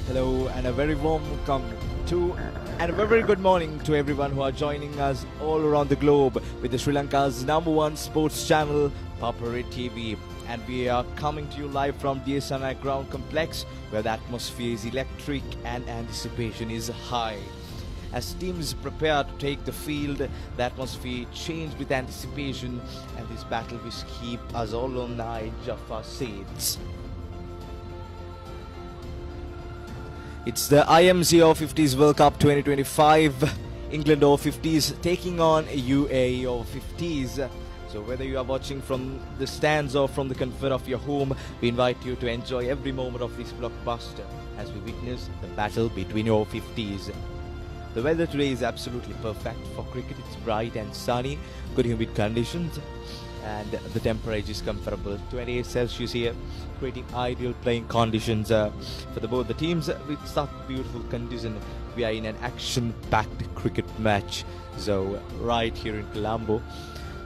Hello and a very warm welcome to and a very good morning to everyone who are joining us all around the globe with the Sri Lanka's #1 sports channel, Papare TV. And we are coming to you live from the Senanayake Ground Complex, where the atmosphere is electric and anticipation is high. As teams prepare to take the field, the atmosphere changed with anticipation, and this battle will keep us all on the edge of our seats. It's the IMC Over-50s World Cup 2025, England Over-50s taking on UAE Over-50s. So whether you are watching from the stands or from the comfort of your home, we invite you to enjoy every moment of this blockbuster as we witness the battle between Over-50s. The weather today is absolutely perfect for cricket. It's bright and sunny, good humid conditions, and the temperature is comfortable, 28 Celsius here, creating ideal playing conditions for both the teams. With such beautiful conditions, we are in an action-packed cricket match. So right here in Colombo,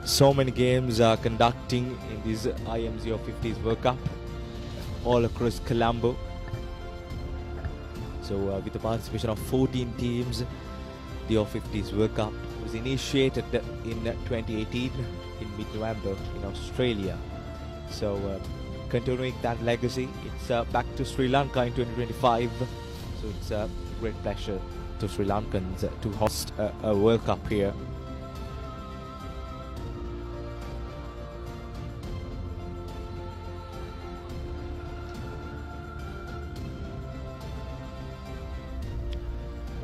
so many games are conducting in this IMC Over-50s World Cup all across Colombo. So with the participation of 14 teams, the Over-50s World Cup was initiated in 2018 in mid-November in Australia. So continuing that legacy, it's back to Sri Lanka in 2025. So it's a great pleasure to Sri Lankans to host a World Cup here.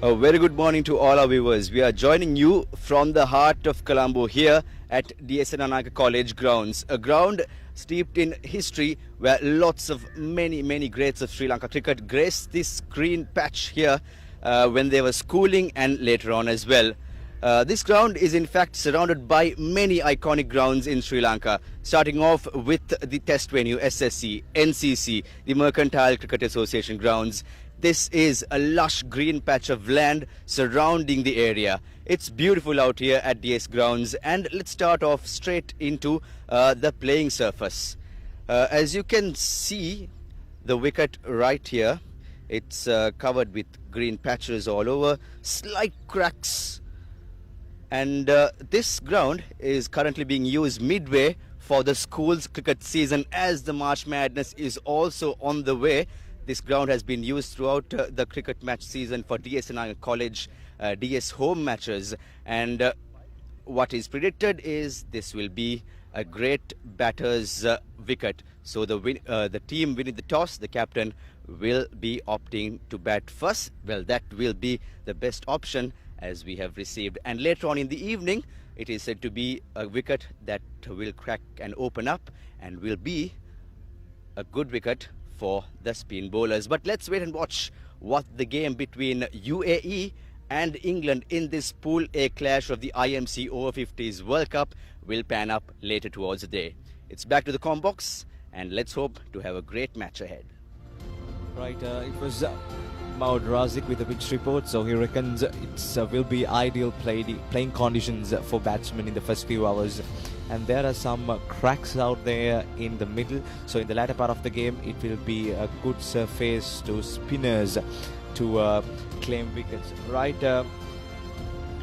A very good morning to all our viewers. We are joining you from the heart of Colombo here at the Senanayake College Grounds, a ground steeped in history where lots of many greats of Sri Lanka cricket graced this green patch here when they were schooling and later on as well. This ground is in fact surrounded by many iconic grounds in Sri Lanka, starting off with the test venue SSC, NCC, the Mercantile Cricket Association grounds. This is a lush green patch of land surrounding the area. It's beautiful out here at DS grounds, and let's start off straight into the playing surface. As you can see, the wicket right here, it's covered with green patches all over, slight cracks, and this ground is currently being used midway for the school's cricket season, as the March Madness is also on the way. This ground has been used throughout the cricket match season for DS Senanayake College DS home matches, and what is predicted is this will be a great batter's wicket. So the team winning the toss, the captain, will be opting to bat first. Well, that will be the best option as we have received. And later on in the evening, it is said to be a wicket that will crack and open up and will be a good wicket for the spin bowlers. But let's wait and watch what the game between UAE and England in this Pool A clash of the IMC Over-50s World Cup will pan up later towards the day. It's back to the comm box, and let's hope to have a great match ahead. Right, it was Maud Razik with a pitch report, so he reckons it will be ideal playing conditions for batsmen in the first few hours. And there are some cracks out there in the middle, so in the latter part of the game it will be a good surface to spinners to claim wickets. Right,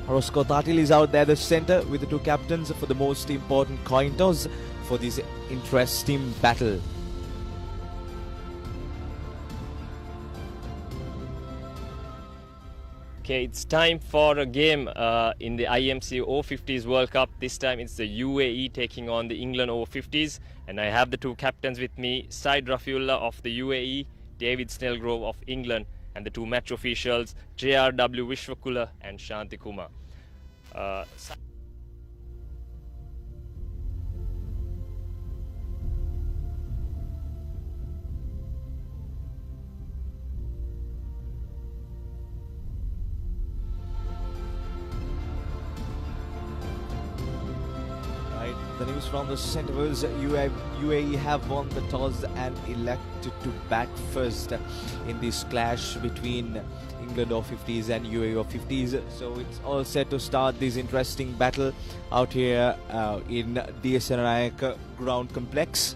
Roscoe Tatil is out there the centre with the two captains for the most important coin toss for this interesting battle. Okay, it's time for a game in the IMC Over-50s World Cup. This time it's the UAE taking on the England Over-50s. And I have the two captains with me, Said Rafiullah of the UAE, David Snellgrove of England, and the two match officials, JRW Vishwakula and Shanti Kumar. The news from the centre was UAE have won the toss and elected to bat first in this clash between England Over-50s and UAE Over-50s. So it's all set to start this interesting battle out here in the Senanayake Ground Complex.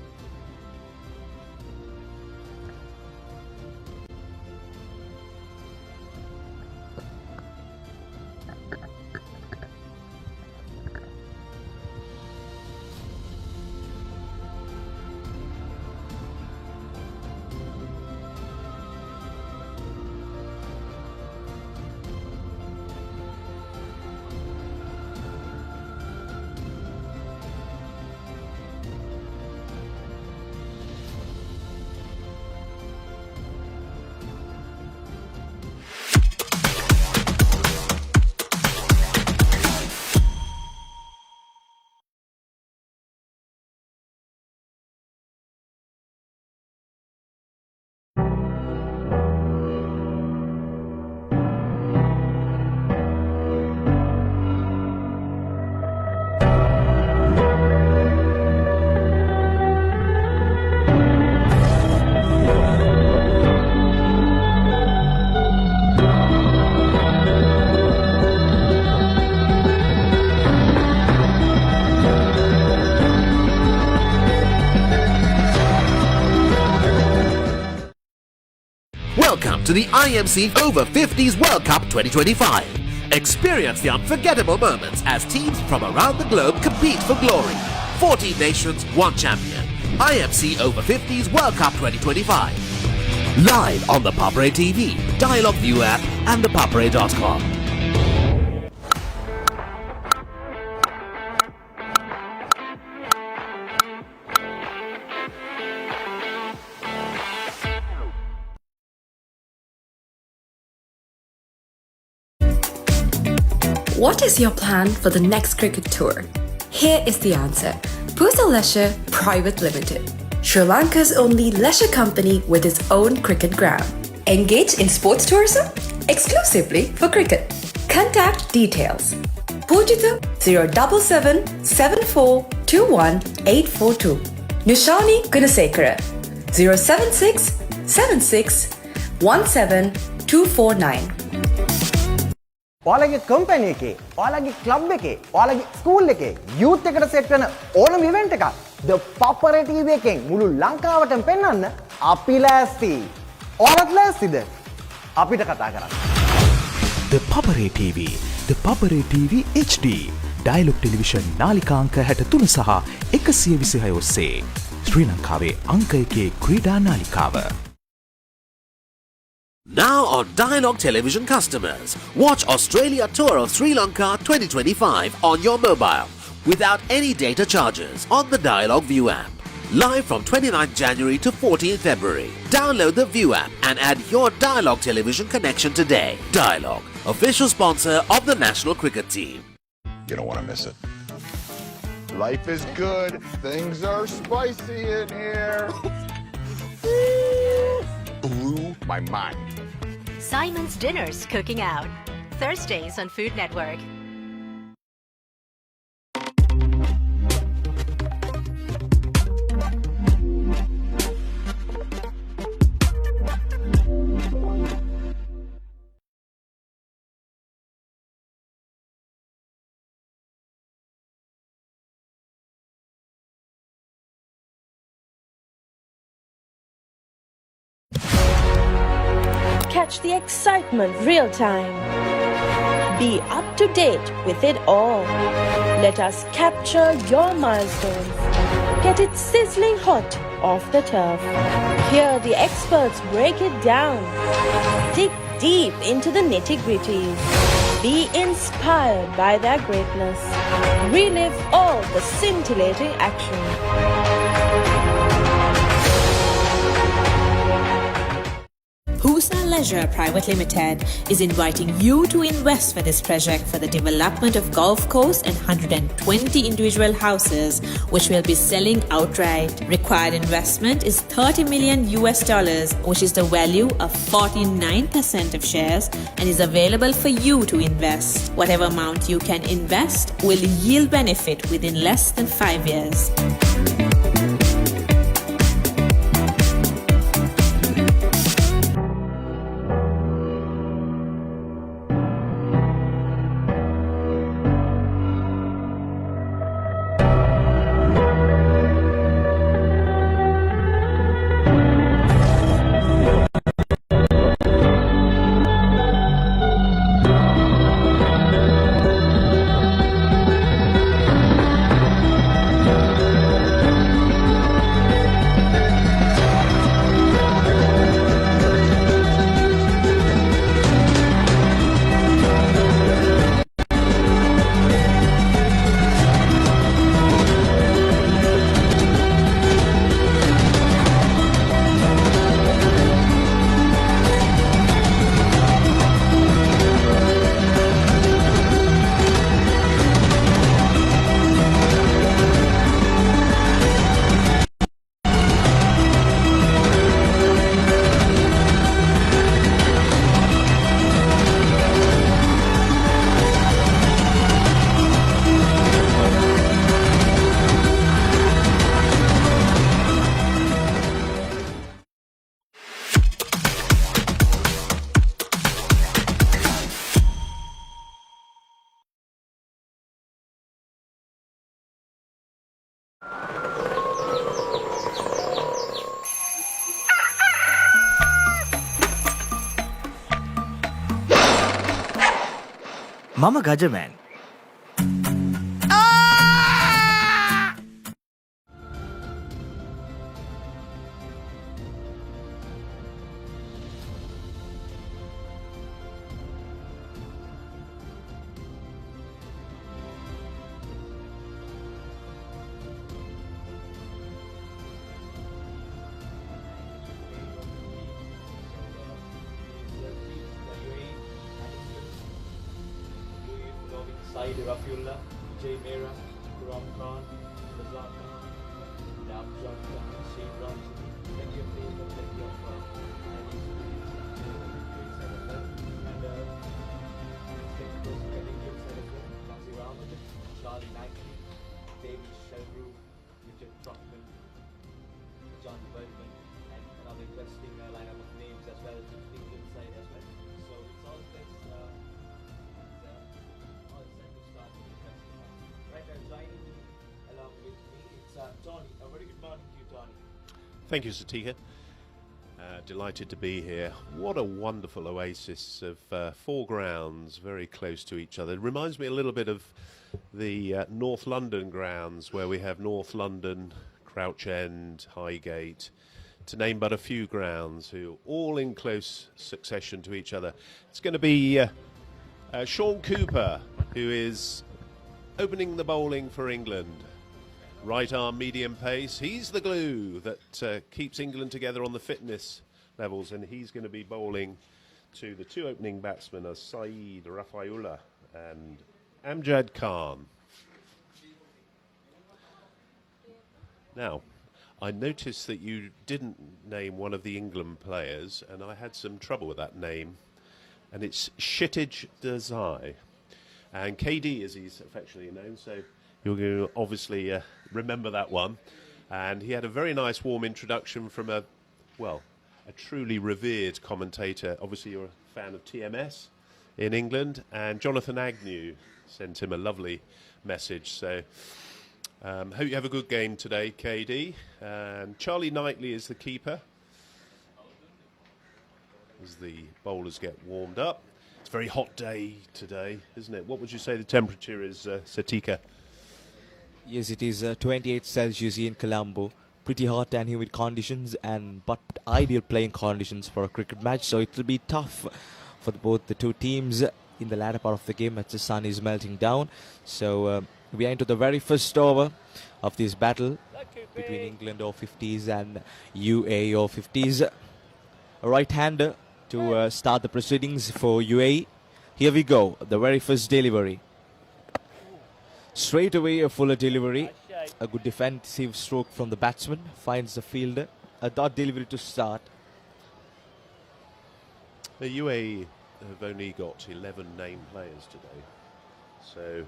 to the IMC Over-50s World Cup 2025. Experience the unforgettable moments as teams from around the globe compete for glory. 14 nations, 1 champion. IMC Over-50s World Cup 2025. Live on the Papare TV, Dialogue View app and thepapare.com. What is your plan for the next cricket tour? Here is the answer. Pusa Leisure Private Limited, Sri Lanka's only leisure company with its own cricket ground. Engage in sports tourism exclusively for cricket. Contact details. Pujita 077 7421 842. Nushani Gunasekara 076 76 17 249. ඔයාලගේ company එකේ, ඔයාලගේ club එකේ, ඔයාලගේ school එකේ youth එකට set වෙන ඕනම event එකක් ද පපරේ ටීවී එකෙන් මුළු ලංකාවටම පෙන්වන්න අපි ලෑස්ති. ඔයාලත් ලෑස්තිද? අපිට කතා කරන්න. The Papare TV, The Papare TV HD, Dialogue Television නාලිකා අංක 63 සහ 126 ඔස්සේ ශ්‍රී ලංකාවේ අංක 1 ක්‍රීඩා නාලිකාව. Now on Dialogue Television customers, watch Australia Tour of Sri Lanka 2025 on your mobile without any data charges on the Dialogue View app. Live from 29th January to 14th February. Download the View app and add your Dialogue Television connection today. Dialogue, official sponsor of the national cricket team. You don't want to miss it. Life is good. Things are spicy in here. Blew my mind. Simon's Dinner's cooking out. Thursdays on Food Network. Catch the excitement real time. Be up to date with it all. Let us capture your milestones. Get it sizzling hot off the turf. Hear the experts break it down. Dig deep into the nitty-gritties. Be inspired by their greatness. Relive all the scintillating action. Pusa Leisure Private Limited is inviting you to invest for this project for the development of Gulf Coast and 120 individual houses, which will be selling outright. Required investment is $30 million, which is the value of 49% of shares, and is available for you to invest. Whatever amount you can invest will yield benefit within less than 5 years. Mama Gajaman. Side Rafiullah, Jay Mera, Kuram Khan, Razak Khan, Damjan Khan, Shane Ramsey, plenty of names and plenty of Charlie Knightley, David Shelbrew, Richard Truckman, John Wellman, and another interesting lineup of names as well, England side as well. So it's all this. Joining me along with me, it's Tony. A very good morning to you, Tony. Thank you, Satika. Delighted to be here. What a wonderful oasis of 4 grounds very close to each other. It reminds me a little bit of the North London grounds, where we have North London, Crouch End, Highgate, to name but a few grounds, who all in close succession to each other. It's going to be Sean Cooper, who is opening the bowling for England. Right arm medium pace. He's the glue that keeps England together on the fitness levels, and he's going to be bowling to the 2 opening batsmen as Saeed Rafiullah and Amjad Khan. Now, I noticed that you didn't name one of the England players, and I had some trouble with that name, and it's Kshitij Desai. And KD, as he's affectionately known, so you're going to obviously remember that one. And he had a very nice warm introduction from a truly revered commentator. Obviously you're a fan of TMS in England, and Jonathan Agnew sent him a lovely message. So hope you have a good game today, KD. And Charlie Knightley is the keeper as the bowlers get warmed up. It's a very hot day today, isn't it? What would you say the temperature is, Satika? Yes, it is 28 Celsius in Colombo. Pretty hot and humid conditions, but ideal playing conditions for a cricket match. So it will be tough for both the two teams in the latter part of the game as the sun is melting down. So we are into the very first over of this battle between England Over-50s and UAE Over-50s. A right-hander to start the proceedings for UAE. Here we go, the very first delivery. Straight away a fuller delivery. A good defensive stroke from the batsman. Finds the fielder. A dot delivery to start. The UAE have only got 11 named players today. So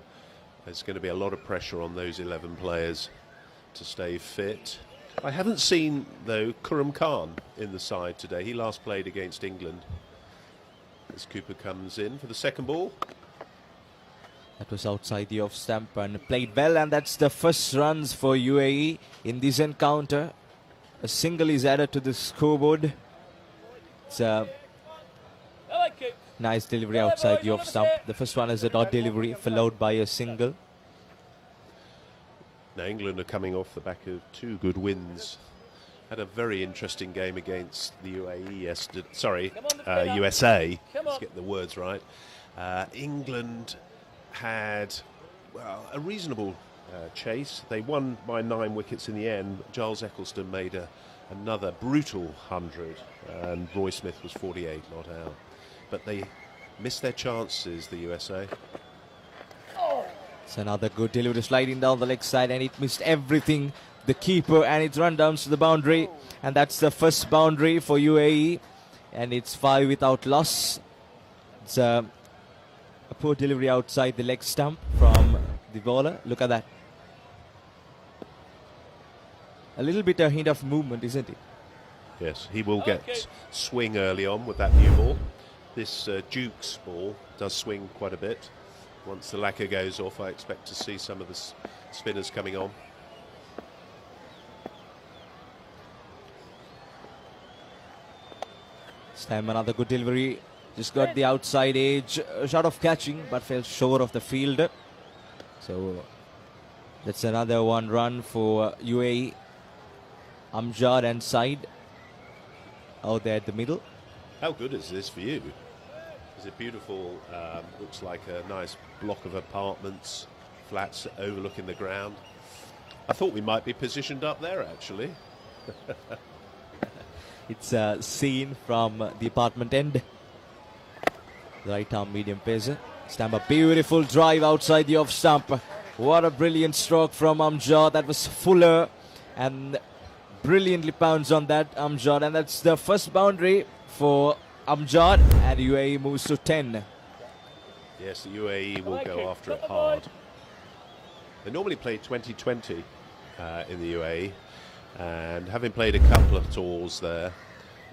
there's going to be a lot of pressure on those 11 players to stay fit. I haven't seen, though, Kuram Khan in the side today. He last played against England. As Cooper comes in for the second ball. That was outside the off stump and played well, and that's the first runs for UAE in this encounter. A single is added to the scoreboard. It's a nice delivery outside the off stump. The first one is a dot delivery followed by a single. Now England are coming off the back of 2 good wins. Had a very interesting game against the UAE yesterday. USA. Let's get the words right. England had a reasonable chase. They won by 9 wickets in the end. Giles Eccleston made another brutal 100, and Roy Smith was 48 not out. But they missed their chances, the USA. It's another good delivery sliding down the leg side, and it missed everything. The keeper, and it run down to the boundary, and that's the first boundary for UAE, and it's 5 without loss. It's a poor delivery outside the leg stump from the bowler. Look at that. A little bit a hint of movement, isn't it? Yes, he will get swing early on with that new ball. This Duke's ball does swing quite a bit. Once the lacquer goes off, I expect to see some of the spinners coming on. This time another good delivery Just got the outside edge, shot of catching, but fell short of the field. So that's another 1 run for UAE. Amjad and Said out there at the middle. How good is this view? It's a beautiful, looks like a nice block of apartments, flats overlooking the ground. I thought we might be positioned up there, actually. It's seen from the apartment end. Right arm medium pacer. Stamp, a beautiful drive outside the off stump. What a brilliant stroke from Amjad. That was Fuller and brilliantly pounced on that Amjad, and that's the first boundary for Amjad, and UAE moves to 10. Yes, the UAE will go after it hard. They normally play 20-20 in the UAE, and having played a couple of tours there,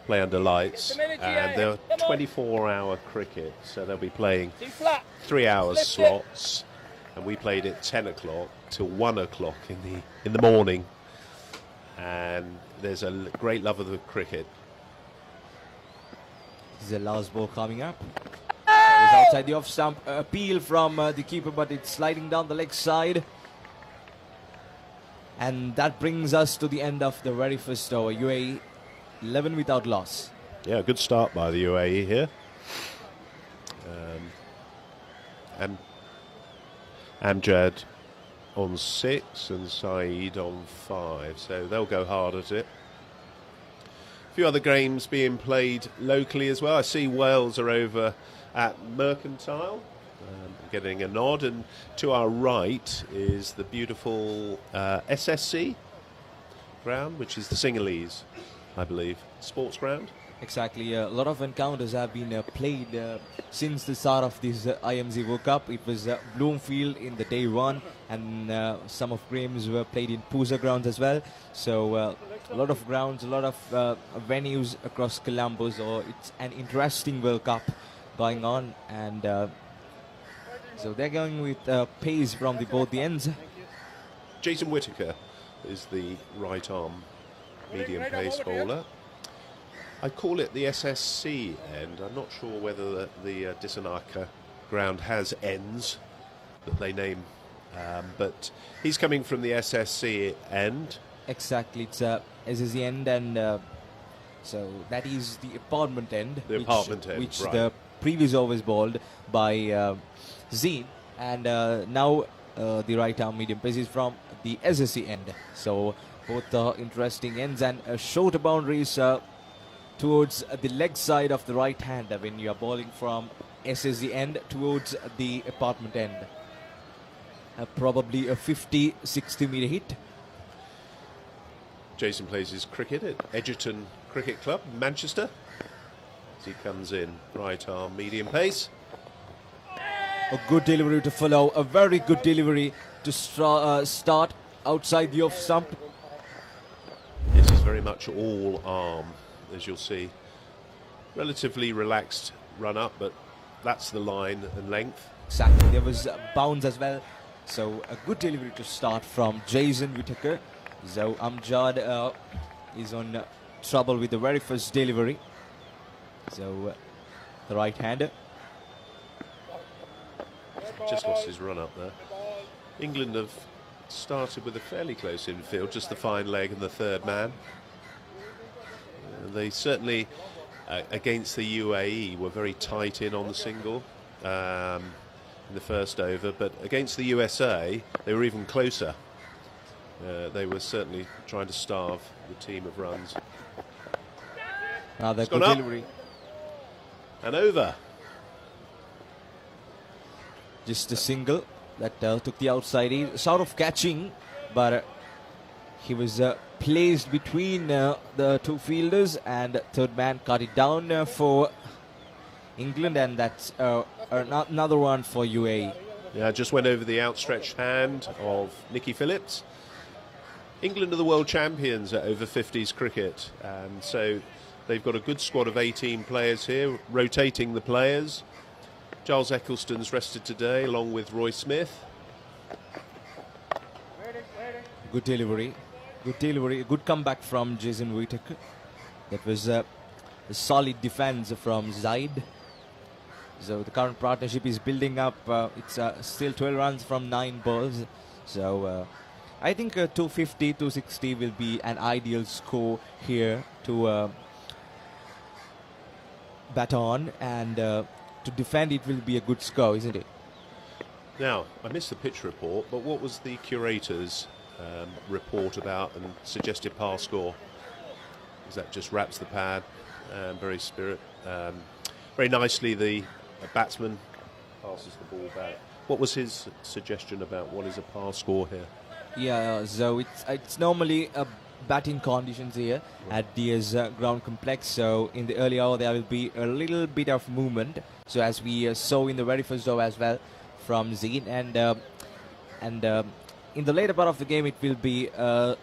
play under lights, and they're 24-hour cricket, so they'll be playing 3 hours slots, and we played at 10 o'clock till 1 o'clock in the morning, and there's a great love of the cricket. This is the last ball coming up. It's outside the off stump. Appeal from the keeper, but it's sliding down the leg side. And that brings us to the end of the very first over. UAE 11 without loss. Yeah, good start by the UAE here. And Amjad on 6 and Saeed on 5, so they'll go hard at it. A few other games being played locally as well. I see Wales are over at Mercantile, getting a nod, and to our right is the beautiful SSC ground, which is the Sinhalese, I believe, sports ground. Exactly. A lot of encounters have been played since the start of this IMC World Cup. It was Bloomfield in the day 1, and some of games were played in Pusa grounds as well. So a lot of grounds, a lot of venues across Colombo. So it's an interesting World Cup going on, and so they're going with pace from both the ends. Jason Whitaker is the right arm medium pace bowler. I call it the SSC end. I'm not sure whether the Senanayake ground has ends that they name, but he's coming from the SSC end. Exactly, it's SSC end, and so that is the apartment end. The apartment end, which right. The previous over was bowled by Zeen, and now the right arm medium pace is from the SSC end. So both are interesting ends, and shorter boundaries towards the leg side of the right hand when you are bowling from SSC end towards the apartment end. Probably a 50-60 meter hit. Jason plays his cricket at Egerton Cricket Club, Manchester. As he comes in, right arm medium pace. A good delivery to follow, a very good delivery to start outside the off stump. This is very much all arm, as you'll see. Relatively relaxed run up, but that's the line and length. Exactly, there was a bounce as well. So a good delivery to start from Jason Whitaker. So Amjad is on trouble with the very first delivery. So the right hander. Just lost his run up there. England have started with a fairly close infield, just the fine leg and the third man. They certainly, against the UAE, were very tight in on the single in the first over, but against the USA, they were even closer. They were certainly trying to starve the team of runs. Another good delivery. And over. Just a single that took the outside edge. Sort of catching, but he was placed between the two fielders, and third man cut it down for England, and that's another one for UAE. Yeah, just went over the outstretched hand of Nicky Phillips. England are the world champions at over-50s cricket, and so they've got a good squad of 18 players here, rotating the players. Giles Eccleston's rested today, along with Roy Smith. Good delivery. Good delivery. Good comeback from Jason Whitaker. That was a solid defense from Zaid. So the current partnership is building up. It's still 12 runs from 9 balls. So I think 250, 260 will be an ideal score here to bat on, and to defend it will be a good score, isn't it? Now, I missed the pitch report, but what was the curator's report about and suggested par score? Is that just wraps the pad, very nicely the batsman passes the ball back. What was his suggestion about what is a par score here? Yeah, so it's normally batting conditions here at DS ground complex. So in the early hour there will be a little bit of movement. So as we saw in the very first over as well from Zeen, and in the later part of the game it will be a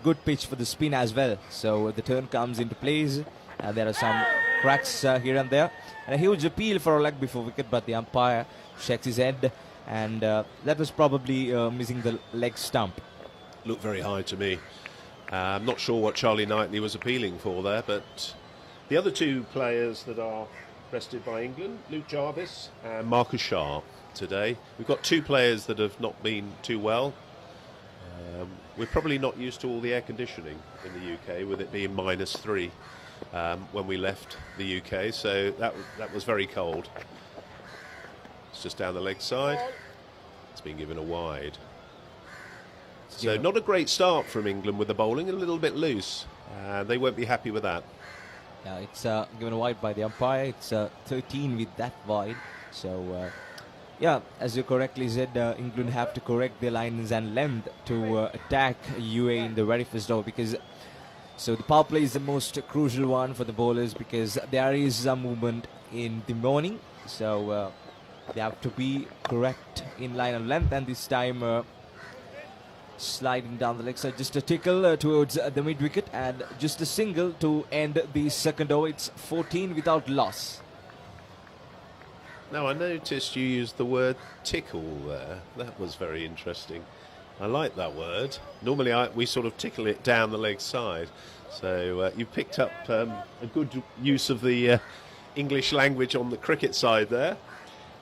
good pitch for the spin as well. So the turn comes into place. There are some cracks here and there, and a huge appeal for a leg before wicket, but the umpire shakes his head, and that was probably missing the leg stump. Looked very high to me. I'm not sure what Charlie Knightley was appealing for there, but the other two players that are rested by England, Luke Jarvis and Marcus Sharp today. We've got two players that have not been too well. We're probably not used to all the air conditioning in the UK, with it being -3 when we left the UK, so that was very cold. It's just down the leg side. It's been given a wide. So not a great start from England with the bowling, a little bit loose. They won't be happy with that. Yeah, it's given a wide by the umpire. It's 13 with that wide. So, yeah, as you correctly said, England have to correct their lines and length to attack UAE in the very first over, because so the power play is the most crucial one for the bowlers, because there is some movement in the morning. So they have to be correct in line and length, and this time sliding down the leg side, just a tickle towards the mid wicket, and just a single to end the second over. It's 14 without loss. Now, I noticed you used the word tickle there. That was very interesting. I like that word. Normally we sort of tickle it down the leg side. So you picked up a good use of the English language on the cricket side there.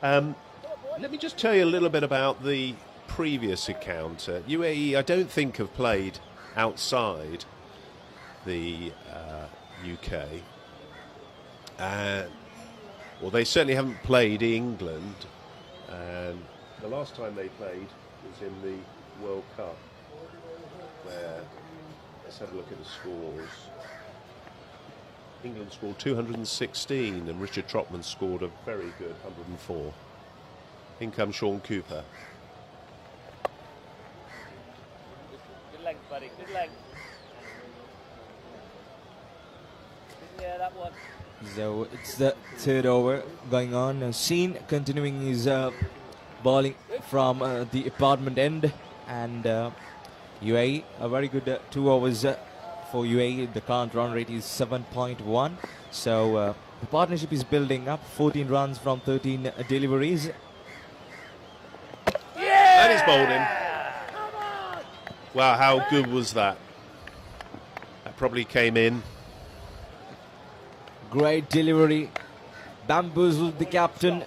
Let me just tell you a little bit about the previous encounter. UAE, I don't think, have played outside the UK. Well, they certainly haven't played England. And the last time they played was in the World Cup, where, let's have a look at the scores. England scored 216 and Richard Trotman scored a very good 104. In comes Sean Cooper. Good legs, buddy, good legs. Yeah, that one. So it's the third over going on. Scene continuing his bowling from the apartment end, and UAE, a very good 2 overs for UAE. The current run rate is 7.1. So the partnership is building up. 14 runs from 13 deliveries. That is bowled in. Wow, how good was that? That probably came in. Great delivery. Bamboozled the captain,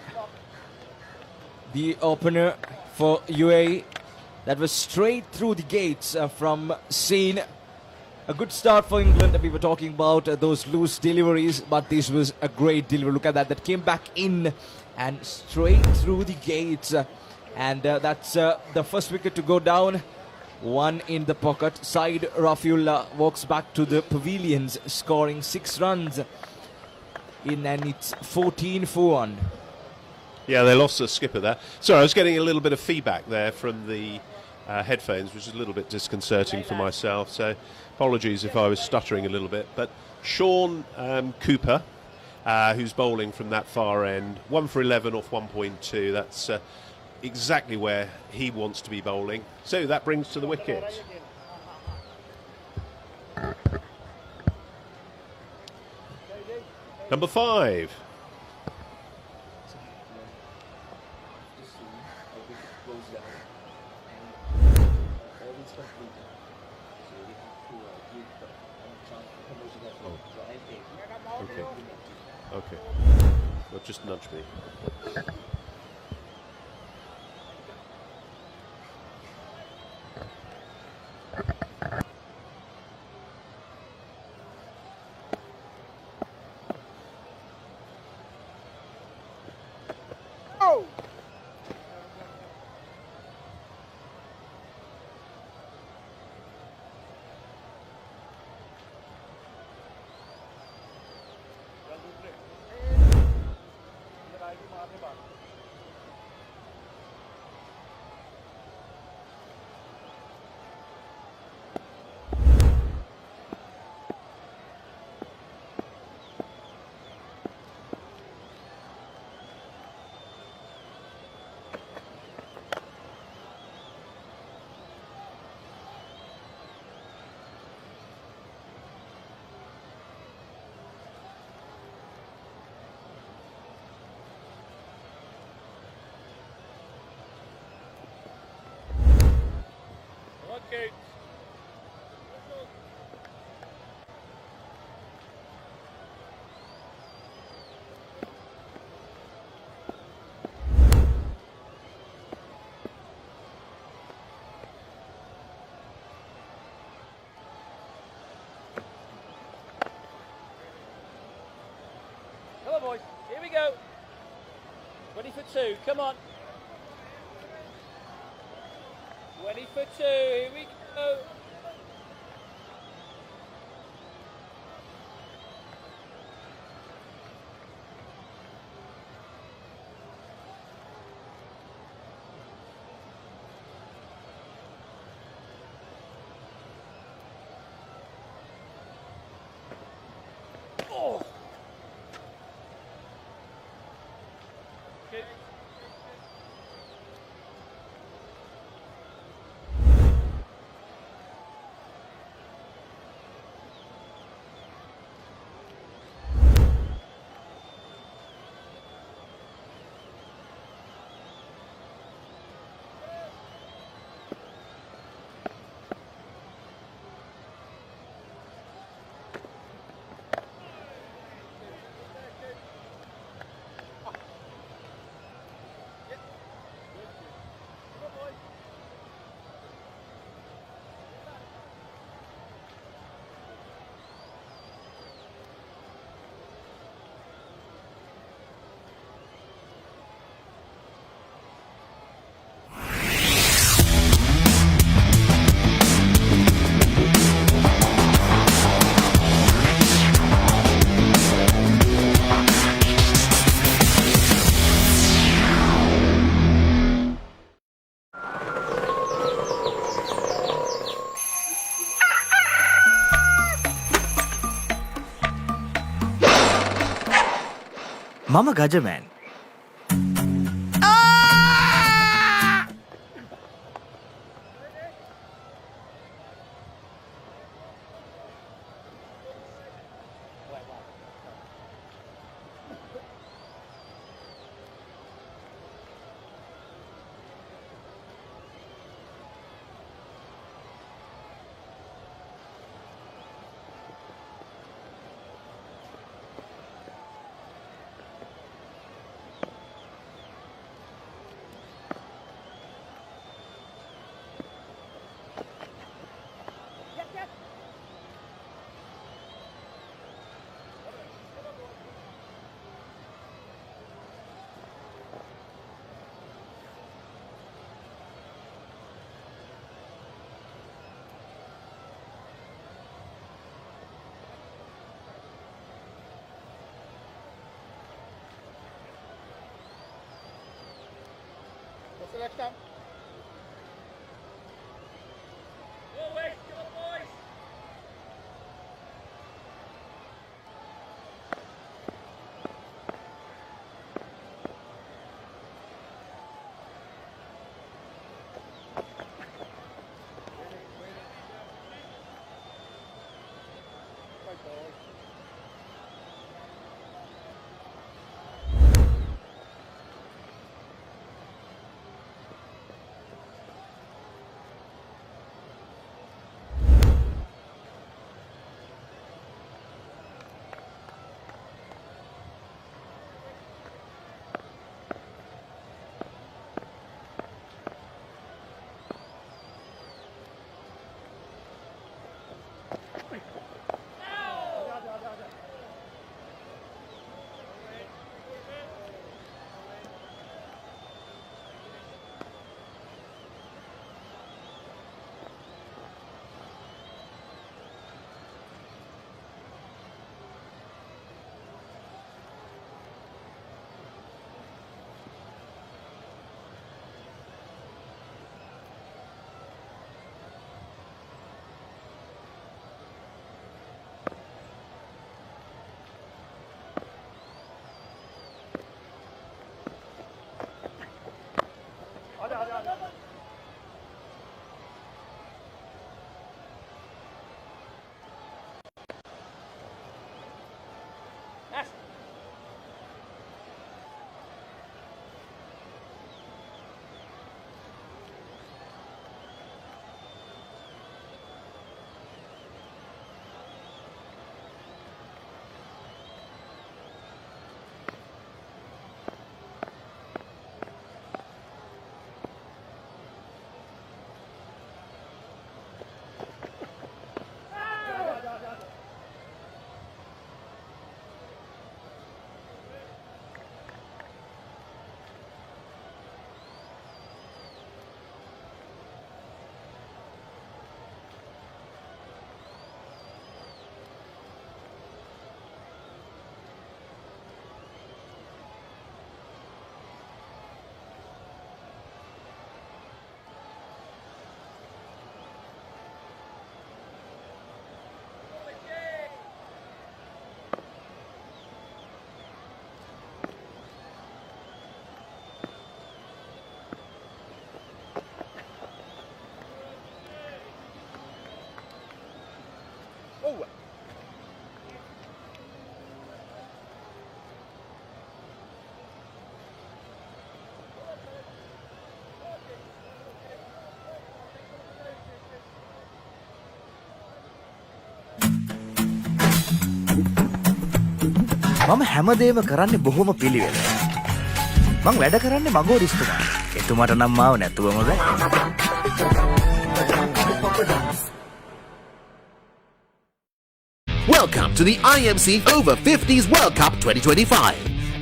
the opener for UAE. That was straight through the gates from Scene. A good start for England. We were talking about those loose deliveries, but this was a great delivery. Look at that. That came back in and straight through the gates. And that's the first wicket to go down. One in the pocket. Said Rafiullah walks back to the pavilions, scoring 6 runs. In, and it's 14-4-1. Yeah, they lost the skipper there. Sorry, I was getting a little bit of feedback there from the headphones, which is a little bit disconcerting for myself. So apologies if I was stuttering a little bit. But Sean Cooper, who's bowling from that far end, 1 for 11 off 1.2. That's exactly where he wants to be bowling. So that brings to the wicket. Number 5. Okay. Or just nudge me. Okay. Come on, boys. Here we go. Ready for two. Come on. 20 for two. Here we go. Oh. Okay. මම Gajaman. What's the next time? Always, come on, boys! මම හැමදේම කරන්නේ බොහොම පිළිවෙල. මං වැඩ කරන්නේ මගෝරිස්තුමා. එතුමාට නම් මාව නැතුවම බෑ. Welcome to the IMC Over-50s World Cup 2025.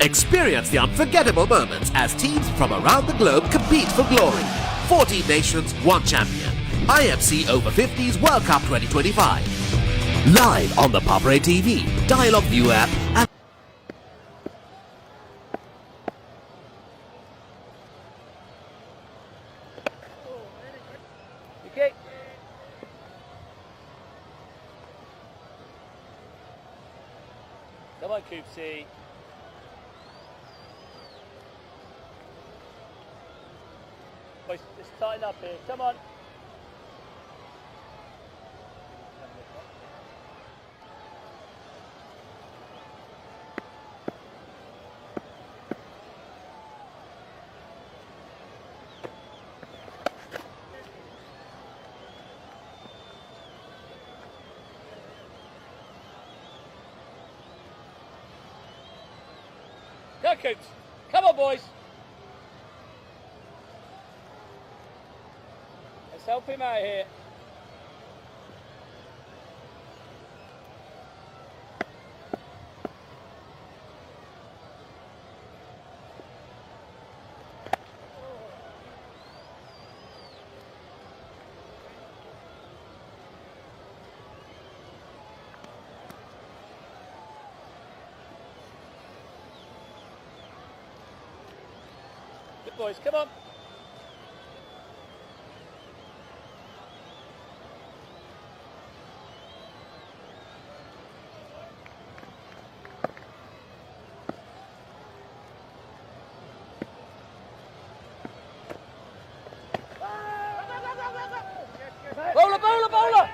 Experience the unforgettable moments as teams from around the globe compete for glory. 14 nations, 1 champion. IMC Over-50s World Cup 2025. Live on the Papare TV, Dialogue View app and Okay. Come on, Coopsy. Boys, just tighten up here. Come on. Go, Coops. Come on, boys. Let's help him out here. Good boys, come on. Bowler, bowler, bowler!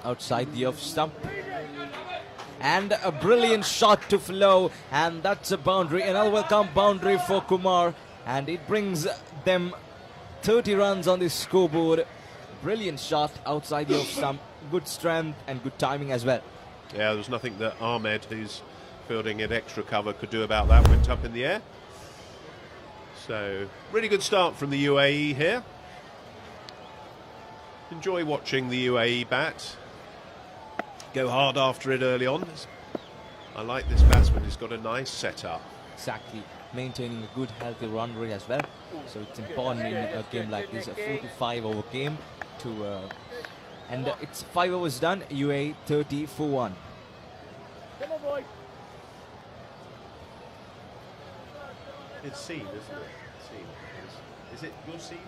Outside the off stump, and a brilliant shot to Flow, and that's a boundary, another welcome boundary for Kumar, and it brings them 30 runs on the scoreboard. Brilliant shot outside the off stump, good strength and good timing as well. Yeah, there was nothing that Ahmed, who's fielding at extra cover, could do about that. Went up in the air. So really good start from the UAE here. Enjoy watching the UAE bat. Go hard after it early on. I like this batsman, he's got a nice setup. Exactly, maintaining a good healthy run rate as well. So it's important in a game like this, a 45 over game to and it's 5 overs done, UAE 30 for 1. Come on, boy. It's seed, isn't it? Seed. Is it your seed?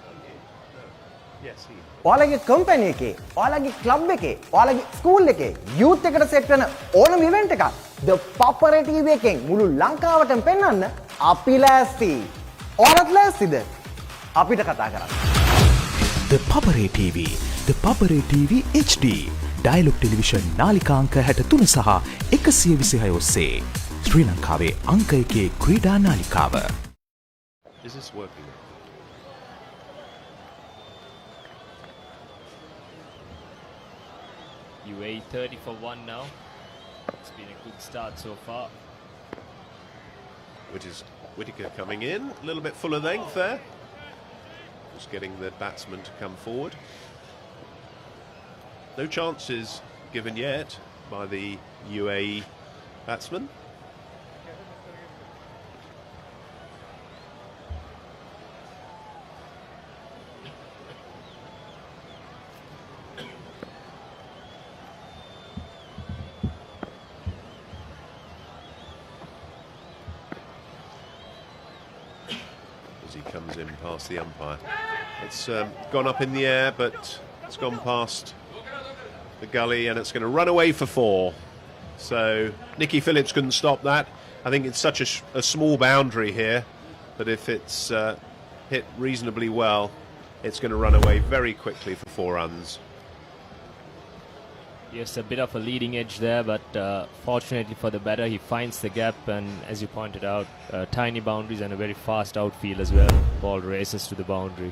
Yes, seed. ඔයාලගේ company එකේ, ඔයාලගේ club එකේ, ඔයාලගේ school එකේ youth එකට set වෙන ඕනම event එකක් The Papare TV එකෙන් මුළු ලංකාවටම පෙන්වන්න අපි ලෑස්ති. ඔයාලත් ලෑස්තිද? අපිට කතා කරන්න. The Papare TV, The Papare TV HD. Dialogue television නාලිකා අංක 63 සහ 126 ඔස්සේ ශ්‍රී ලංකාවේ අංක 1 ක්‍රීඩා නාලිකාව. Is this working? UAE 30 for 1 now. It's been a good start so far. Whittaker coming in, a little bit full of length there. Just getting the batsman to come forward. No chances given yet by the UAE batsman. As he comes in past the umpire. It's gone up in the air, but it's gone past the gully, and it's going to run away for 4. So Nicky Phillips couldn't stop that. I think it's such a small boundary here, but if it's hit reasonably well, it's going to run away very quickly for 4 runs. Yes, a bit of a leading edge there, but fortunately for the batter, he finds the gap, and as you pointed out, tiny boundaries and a very fast outfield as well. Ball races to the boundary.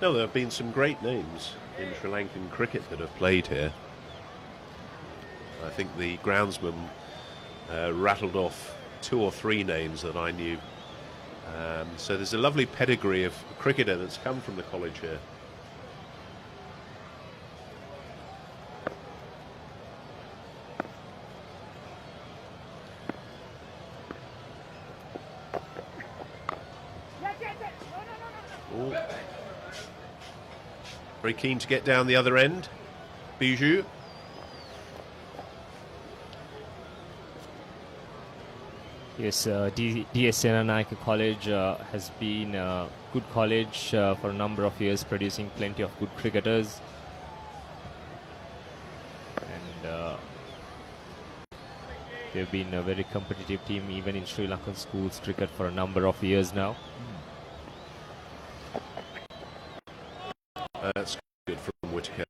No, there have been some great names in Sri Lankan cricket that have played here. I think the groundsman rattled off 2 or 3 names that I knew. So there's a lovely pedigree of cricketer that's come from the college here. Ooh. Very keen to get down the other end. Bijou. Yes, DS Senanayake College has been a good college for a number of years, producing plenty of good cricketers. And they've been a very competitive team even in Sri Lankan schools cricket for a number of years now. That's good from Whittaker.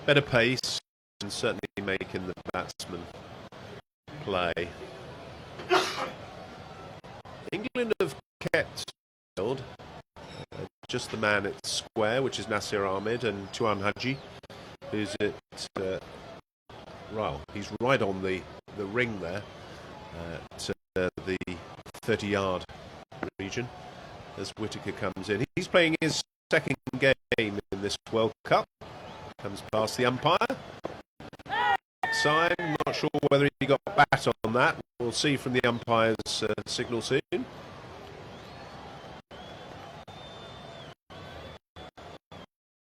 Better pace and certainly making the batsman play. England have kept just the man at square, which is Nasir Ahmed, and Tuan Haji, who's at well, he's right on the ring there at the 30-yard region as Whittaker comes in. He's playing his second game in this World Cup. Comes past the umpire. Sign, not sure whether he got a bat on that. We'll see from the umpire's signal soon.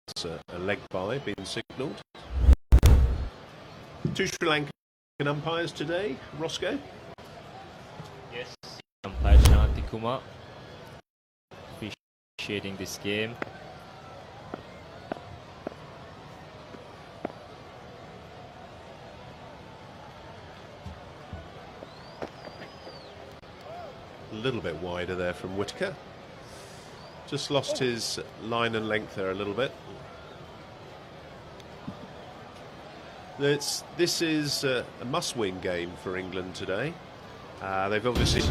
It's a leg by being signalled. 2 Sri Lankan umpires today. Roscoe? Yes. Umpire Shanti Kumar officiating this game. A little bit wider there from Whittaker. Just lost his line and length there a little bit. This is a must-win game for England today. They've obviously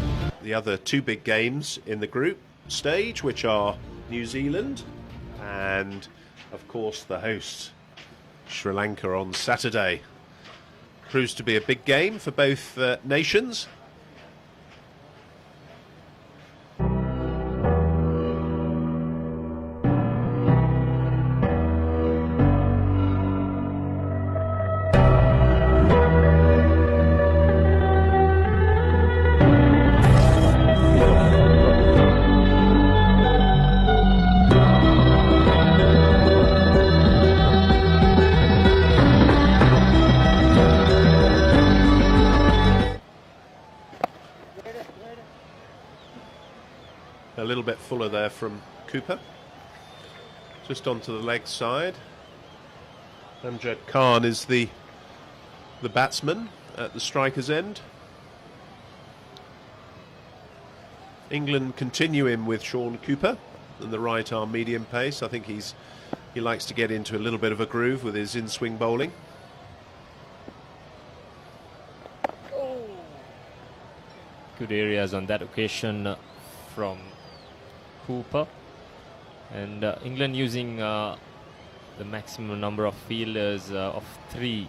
the other 2 big games in the group stage, which are New Zealand and, of course, the host Sri Lanka on Saturday. Proves to be a big game for both nations. A little bit fuller there from Cooper. Just onto the leg side. Amjad Khan is the batsman at the striker's end. England continuing with Sean Cooper and the right arm medium pace. I think he likes to get into a little bit of a groove with his in-swing bowling. Good areas on that occasion from Cooper, and England using the maximum number of fielders of 3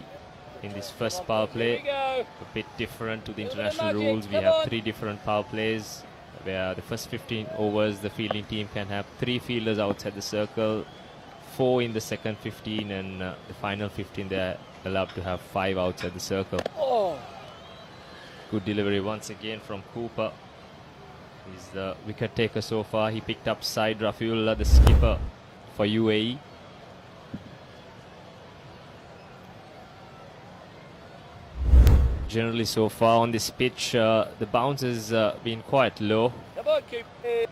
in this first power play. A bit different to the international rules. We have 3 different power plays where the first 15 overs the fielding team can have 3 fielders outside the circle, 4 in the second 15, and the final 15 they're allowed to have 5 outside the circle. Good delivery once again from Cooper. He's the wicket taker so far. He picked up Said Rafiullah, the skipper for UAE. Generally so far on this pitch, the bounce has been quite low. Come on, Cooper.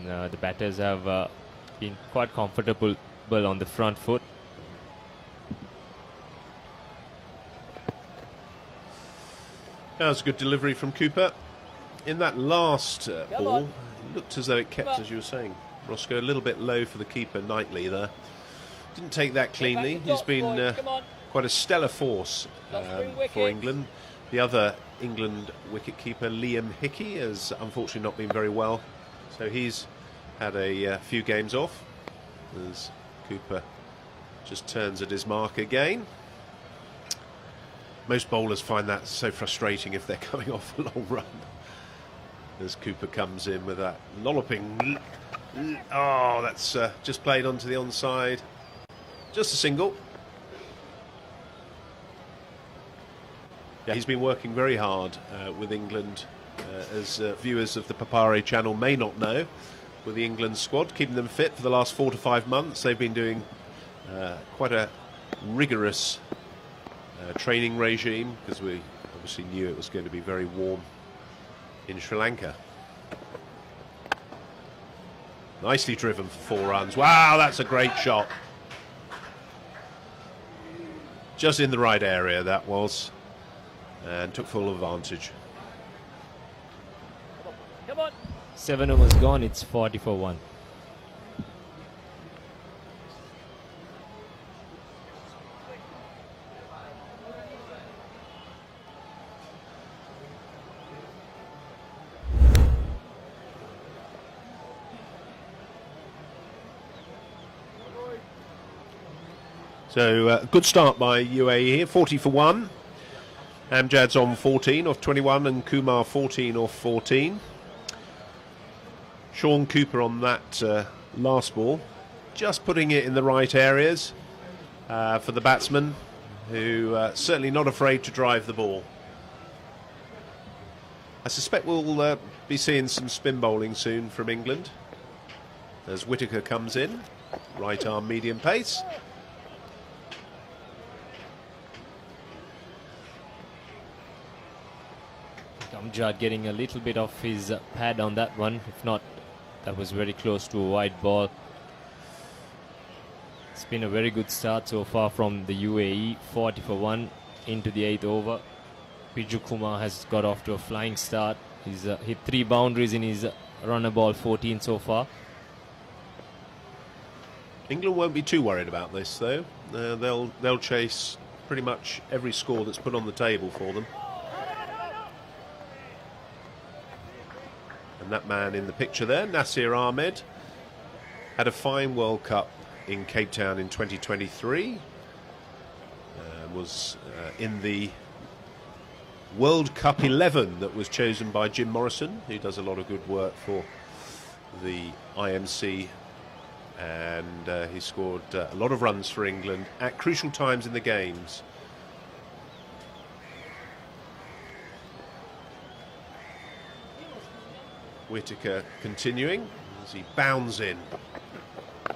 And, the batters have been quite comfortable on the front foot. That was a good delivery from Cooper. In that last ball, it looked as though it kept, as you were saying, Roscoe, a little bit low for the keeper, Knightley there. Didn't take that cleanly. He's been quite a stellar force for England. The other England wicket-keeper, Liam Hickey, has unfortunately not been very well. So he's had a few games off as Cooper just turns at his mark again. Most bowlers find that so frustrating if they're coming off a long run. As Cooper comes in with that lolloping. Oh, that's just played onto the onside. Just a single. Yeah, he's been working very hard with England, as viewers of the Papare channel may not know, with the England squad, keeping them fit for the last 4 to 5 months. They've been doing quite a rigorous training regime, because we obviously knew it was going to be very warm in Sri Lanka. Nicely driven for 4 runs. Wow, that's a great shot. Just in the right area that was, and took full advantage. Come on. 7 overs gone, it's 40 for 1. So good start by UAE here, 40 for 1. Amjad's on 14 off 21 and Kumar 14 off 14. Sean Cooper on that last ball, just putting it in the right areas for the batsman, who certainly not afraid to drive the ball. I suspect we'll be seeing some spin bowling soon from England as Whittaker comes in, right arm medium pace. Amjad getting a little bit off his pad on that one. If not, that was very close to a wide ball. It's been a very good start so far from the UAE. 40 for 1 into the 8th over. Piju Kumar has got off to a flying start. He's hit 3 boundaries in his runner ball 14 so far. England won't be too worried about this though. They'll chase pretty much every score that's put on the table for them. And that man in the picture there, Nasir Ahmed, had a fine World Cup in Cape Town in 2023. Was in the World Cup 11 that was chosen by Jim Morrison, who does a lot of good work for the IMC. And he scored a lot of runs for England at crucial times in the games. Whittaker continuing as he bounds in. A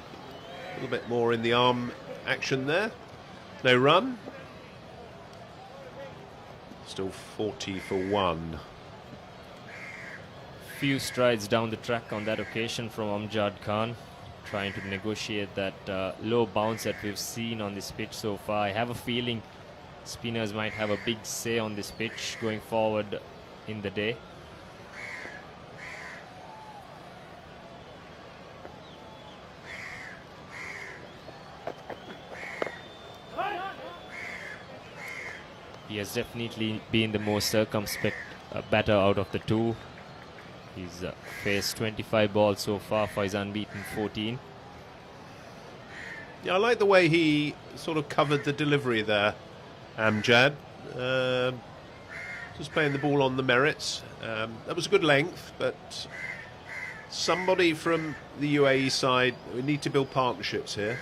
little bit more in the arm action there. No run. Still 40 for 1. Few strides down the track on that occasion from Amjad Khan, trying to negotiate that low bounce that we've seen on this pitch so far. I have a feeling spinners might have a big say on this pitch going forward in the day. He has definitely been the most circumspect batter out of the two. He's faced 25 balls so far for his unbeaten 14. Yeah, I like the way he sort of covered the delivery there, Amjad. Just playing the ball on the merits. That was a good length, but somebody from the UAE side, we need to build partnerships here.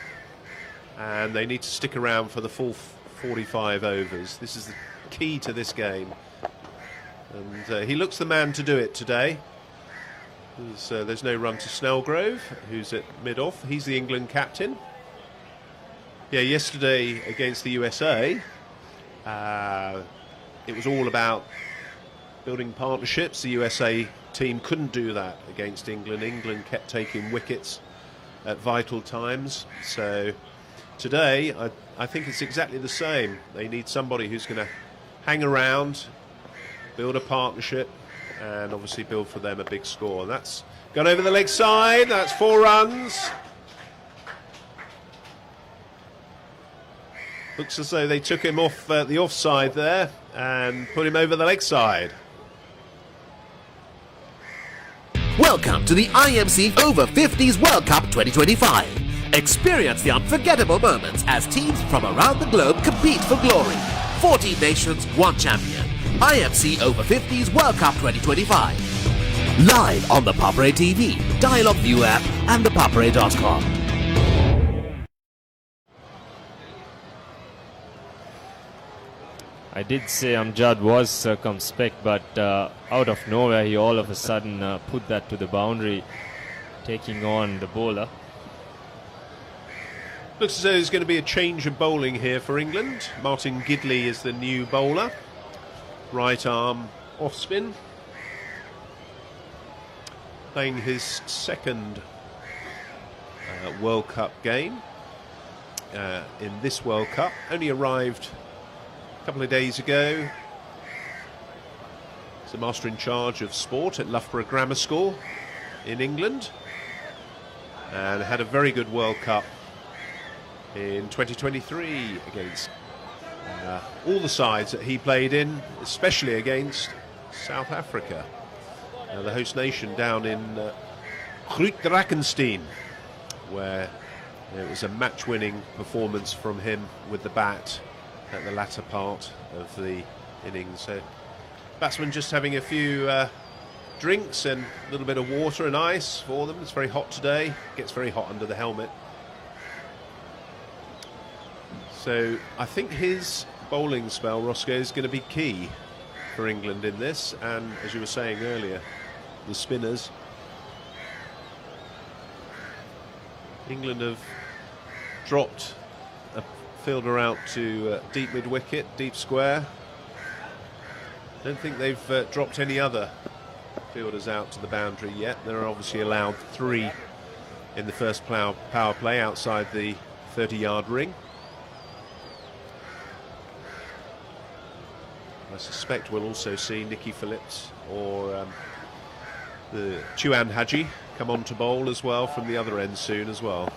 And they need to stick around for the full 45 overs. This is the key to this game. And he looks the man to do it today. There's no run to Snellgrove, who's at mid-off. He's the England captain. Yeah, yesterday against the USA, it was all about building partnerships. The USA team couldn't do that against England. England kept taking wickets at vital times. So today, I think it's exactly the same. They need somebody who's going to hang around, build a partnership, and obviously build for them a big score. And that's gone over the leg side. That's 4 runs. Looks as though they took him off the offside there and put him over the leg side. Welcome to the IMC Over-50s World Cup 2025. Experience the unforgettable moments as teams from around the globe compete for glory. 14 nations, 1 champion. IMC Over-50s World Cup 2025. Live on the Papare TV, Dialog View app and thepapare.com. I did say Amjad was circumspect, but out of nowhere he all of a sudden put that to the boundary, taking on the bowler. Looks as though there's going to be a change of bowling here for England. Martin Gidley is the new bowler. Right arm off spin. Playing his second World Cup game in this World Cup. Only arrived a couple of days ago. He's the master in charge of sport at Loughborough Grammar School in England, and had a very good World Cup in 2023 against all the sides that he played in, especially against South Africa, the host nation down in Groot-Drakenstein, where it was a match-winning performance from him with the bat at the latter part of the innings. So batsmen just having a few drinks and a little bit of water and ice for them. It's very hot today. Gets very hot under the helmet. So I think his bowling spell, Roscoe, is going to be key for England in this. And as you were saying earlier, the spinners. England have dropped a fielder out to deep mid-wicket, deep square. Don't think they've dropped any other fielders out to the boundary yet. They're obviously allowed 3 in the first power play outside the 30-yard ring. I suspect we'll also see Nicky Phillips or the Chuan Haji come on to bowl as well from the other end soon as well.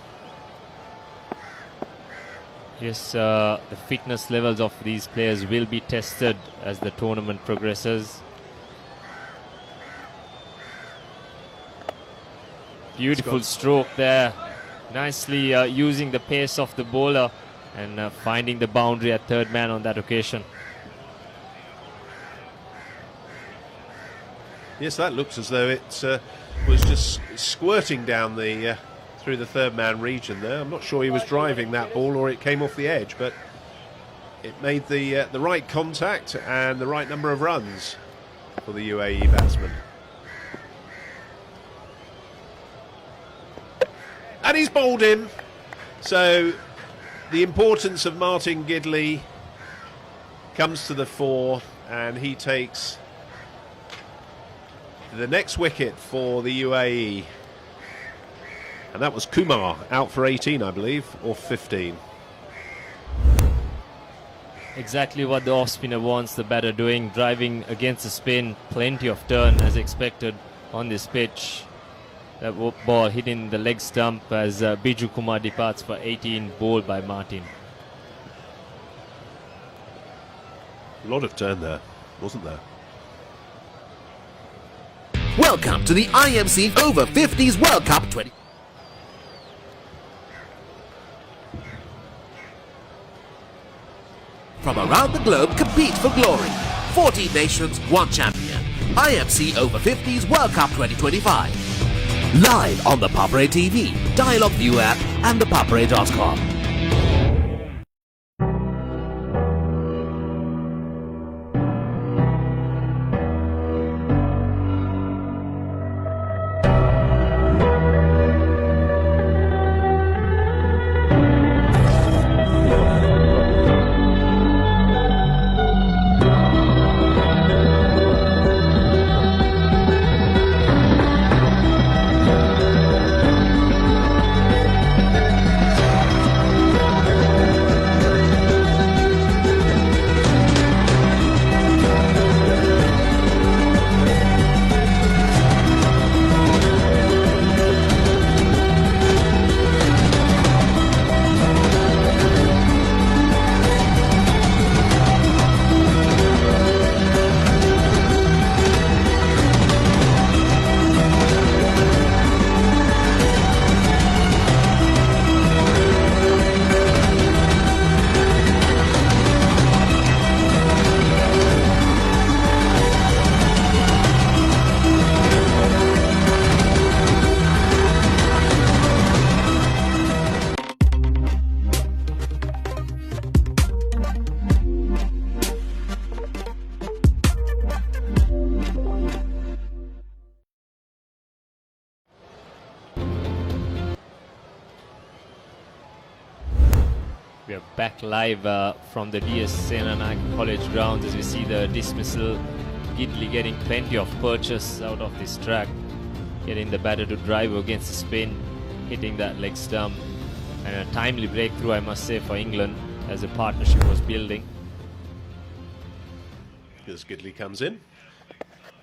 Yes, the fitness levels of these players will be tested as the tournament progresses. Beautiful stroke there, nicely using the pace of the bowler and finding the boundary at third man on that occasion. Yes, that looks as though it was just squirting down the through the third man region there. I'm not sure he was driving that ball or it came off the edge, but it made the right contact and the right number of runs for the UAE batsman. And he's bowled him. So the importance of Martin Gidley comes to the fore, and he takes the next wicket for the UAE. And that was Kumar, out for 18, I believe, or 15. Exactly what the off-spinner wants the batter doing, driving against the spin, plenty of turn as expected on this pitch. That ball hitting the leg stump as Biju Kumar departs for 18, bowled by Martin. A lot of turn there, wasn't there? Welcome to the IMC Over-50s World Cup 20. From around the globe compete for glory. 14 nations, 1 champion. IMC Over-50s World Cup 2025. Live on the Papare TV, Dialog View app and thepapare.com. We are back live from the Senanayake College Grounds as we see the dismissal. Gidley getting plenty of purchase out of this track, getting the batter to drive against the spin, hitting that leg stump, and a timely breakthrough, I must say, for England as the partnership was building. As Gidley comes in,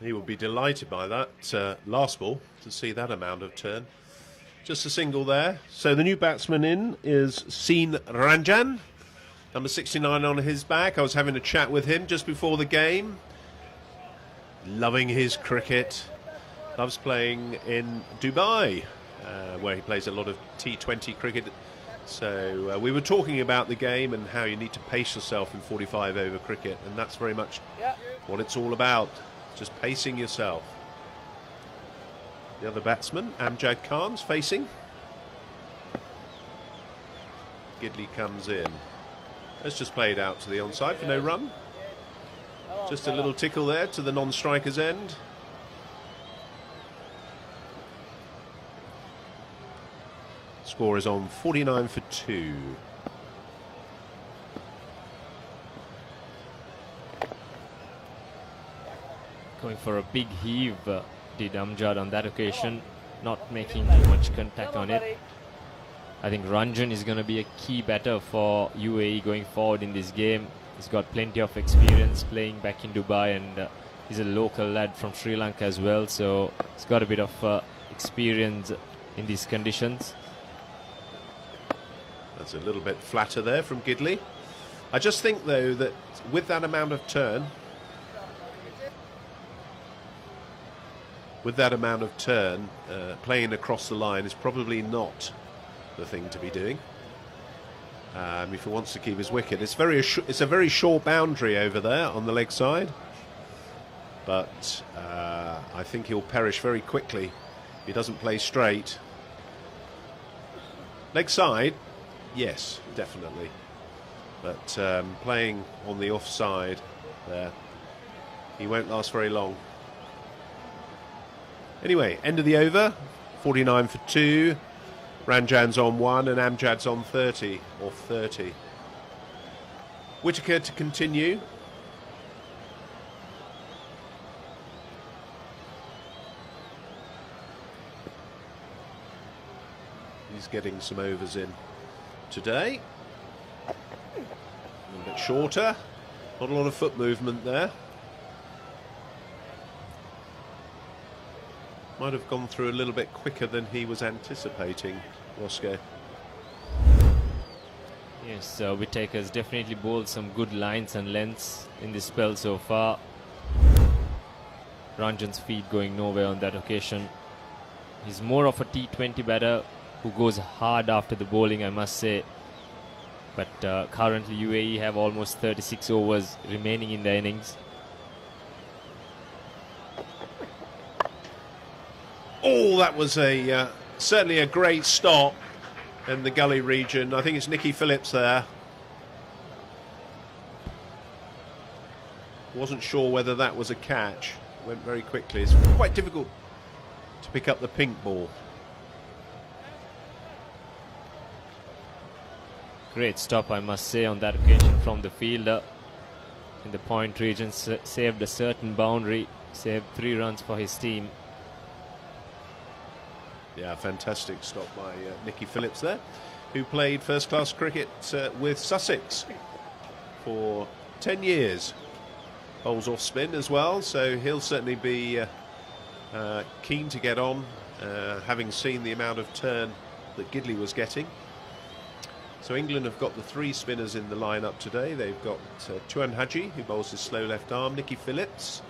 he will be delighted by that last ball to see that amount of turn. Just a single there. So the new batsman in is Senanayake, number 69 on his back. I was having a chat with him just before the game. Loving his cricket. Loves playing in Dubai, where he plays a lot of T20 cricket. So we were talking about the game and how you need to pace yourself in 45 over cricket, and that's very much what it's all about, just pacing yourself. The other batsman, Amjad Khan's facing. Gidley comes in. Let's just play it out to the onside for no run. Just a little tickle there to the non-striker's end. Score is on 49 for 2. Going for a big heave, did Amjad on that occasion, not making too much contact on it. I think Ranjan is going to be a key batter for UAE going forward in this game. He's got plenty of experience playing back in Dubai, and he's a local lad from Sri Lanka as well, so he's got a bit of experience in these conditions. That's a little bit flatter there from Gidley. I just think, though, that with that amount of turn, playing across the line is probably not the thing to be doing. If he wants to keep his wicket, it's a very short boundary over there on the leg side, but I think he'll perish very quickly if he doesn't play straight. Leg side, yes, definitely, but playing on the offside there, he won't last very long. Anyway, end of the over, 49 for 2. Ranjan's on 1 and Amjad's on 30, or 30. Whittaker to continue. He's getting some overs in today. A little bit shorter. Not a lot of foot movement there. Might have gone through a little bit quicker than he was anticipating, Roscoe. Yes, Whittaker's definitely bowled some good lines and lengths in this spell so far. Ranjan's feet going nowhere on that occasion. He's more of a T20 batter who goes hard after the bowling, I must say. But currently UAE have almost 36 overs remaining in the innings. Oh, that was certainly a great stop in the gully region. I think it's Nicky Phillips there. Wasn't sure whether that was a catch. Went very quickly. It's quite difficult to pick up the pink ball. Great stop, I must say, on that occasion from the fielder in the point region. Saved a certain boundary, saved 3 runs for his team. Yeah, fantastic stop by Nicky Phillips there, who played first-class cricket with Sussex for 10 years. Bowls off spin as well, so he'll certainly be keen to get on, having seen the amount of turn that Gidley was getting. So England have got the 3 spinners in the lineup today. They've got Tuan Haji, who bowls his slow left arm, Nicky Phillips,